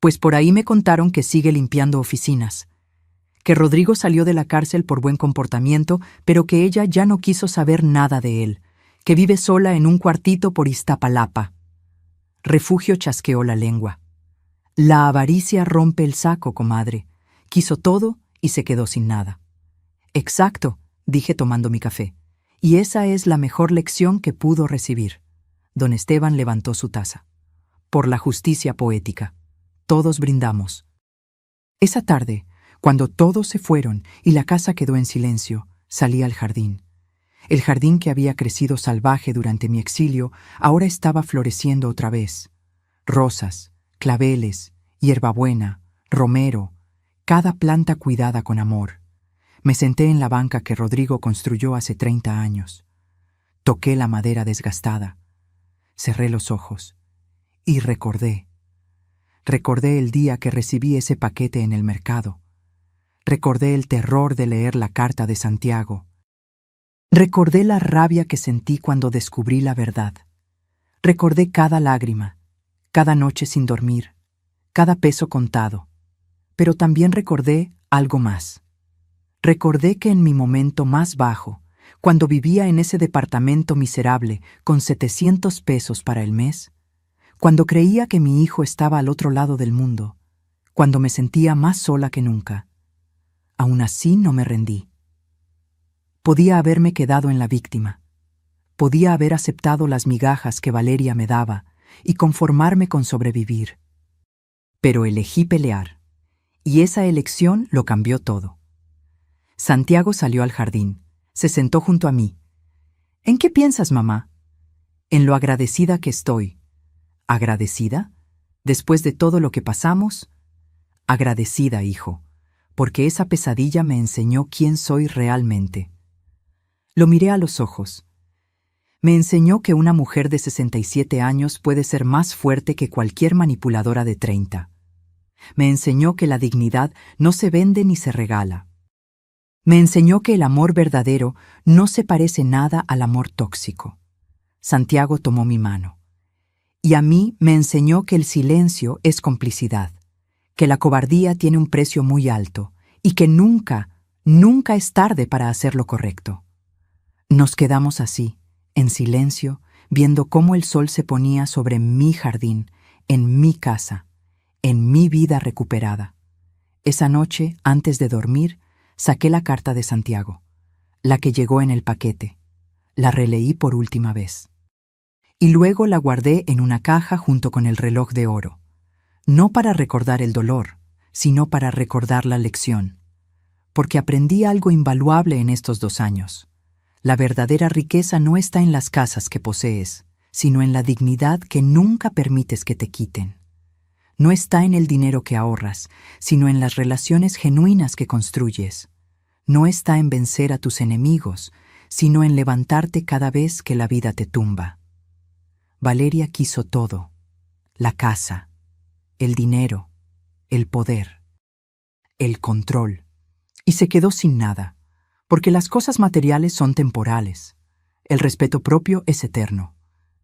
«Pues por ahí me contaron que sigue limpiando oficinas, que Rodrigo salió de la cárcel por buen comportamiento, pero que ella ya no quiso saber nada de él, que vive sola en un cuartito por Iztapalapa». Refugio chasqueó la lengua. «La avaricia rompe el saco, comadre. Quiso todo y se quedó sin nada». «Exacto», dije tomando mi café, «y esa es la mejor lección que pudo recibir». Don Esteban levantó su taza. «Por la justicia poética». Todos brindamos. Esa tarde, cuando todos se fueron y la casa quedó en silencio, salí al jardín. El jardín que había crecido salvaje durante mi exilio ahora estaba floreciendo otra vez. Rosas, claveles, hierbabuena, romero, cada planta cuidada con amor. Me senté en la banca que Rodrigo construyó hace 30 años. Toqué la madera desgastada. Cerré los ojos y recordé. Recordé el día que recibí ese paquete en el mercado. Recordé el terror de leer la carta de Santiago. Recordé la rabia que sentí cuando descubrí la verdad. Recordé cada lágrima, cada noche sin dormir, cada peso contado. Pero también recordé algo más. Recordé que en mi momento más bajo, cuando vivía en ese departamento miserable con 700 pesos para el mes, cuando creía que mi hijo estaba al otro lado del mundo, cuando me sentía más sola que nunca. Aún así no me rendí. Podía haberme quedado en la víctima. Podía haber aceptado las migajas que Valeria me daba y conformarme con sobrevivir. Pero elegí pelear, y esa elección lo cambió todo. Santiago salió al jardín, se sentó junto a mí. ¿En qué piensas, mamá? En lo agradecida que estoy. ¿Agradecida? ¿Después de todo lo que pasamos? Agradecida, hijo, porque esa pesadilla me enseñó quién soy realmente. Lo miré a los ojos. Me enseñó que una mujer de 67 años puede ser más fuerte que cualquier manipuladora de 30. Me enseñó que la dignidad no se vende ni se regala. Me enseñó que el amor verdadero no se parece nada al amor tóxico. Santiago tomó mi mano. Y a mí me enseñó que el silencio es complicidad, que la cobardía tiene un precio muy alto y que nunca, nunca es tarde para hacer lo correcto. Nos quedamos así, en silencio, viendo cómo el sol se ponía sobre mi jardín, en mi casa, en mi vida recuperada. Esa noche, antes de dormir, saqué la carta de Santiago, la que llegó en el paquete. La releí por última vez. Y luego la guardé en una caja junto con el reloj de oro, no para recordar el dolor, sino para recordar la lección. Porque aprendí algo invaluable en estos 2 años. La verdadera riqueza no está en las casas que posees, sino en la dignidad que nunca permites que te quiten. No está en el dinero que ahorras, sino en las relaciones genuinas que construyes. No está en vencer a tus enemigos, sino en levantarte cada vez que la vida te tumba. Valeria quiso todo: la casa, el dinero, el poder, el control, y se quedó sin nada, porque las cosas materiales son temporales. El respeto propio es eterno.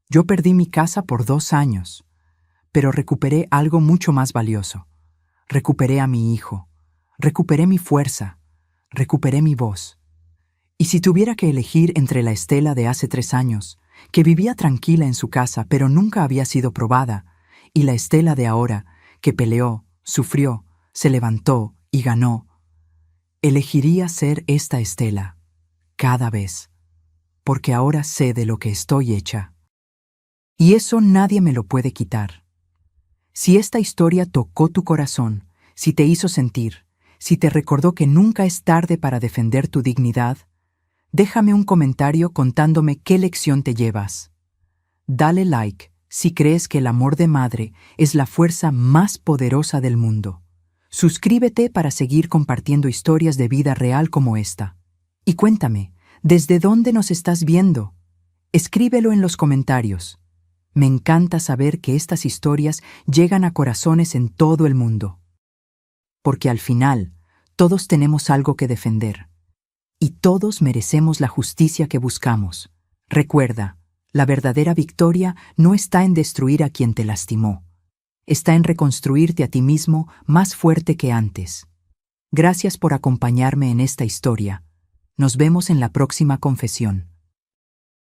Yo perdí mi casa por 2 años, pero recuperé algo mucho más valioso. Recuperé a mi hijo, recuperé mi fuerza, recuperé mi voz. Y si tuviera que elegir entre la Estela de hace 3 años, que vivía tranquila en su casa pero nunca había sido probada, y la Estela de ahora, que peleó, sufrió, se levantó y ganó, elegiría ser esta Estela, cada vez, porque ahora sé de lo que estoy hecha. Y eso nadie me lo puede quitar. Si esta historia tocó tu corazón, si te hizo sentir, si te recordó que nunca es tarde para defender tu dignidad, déjame un comentario contándome qué lección te llevas. Dale like si crees que el amor de madre es la fuerza más poderosa del mundo. Suscríbete para seguir compartiendo historias de vida real como esta. Y cuéntame, ¿desde dónde nos estás viendo? Escríbelo en los comentarios. Me encanta saber que estas historias llegan a corazones en todo el mundo. Porque al final, todos tenemos algo que defender. Y todos merecemos la justicia que buscamos. Recuerda, la verdadera victoria no está en destruir a quien te lastimó. Está en reconstruirte a ti mismo más fuerte que antes. Gracias por acompañarme en esta historia. Nos vemos en la próxima confesión.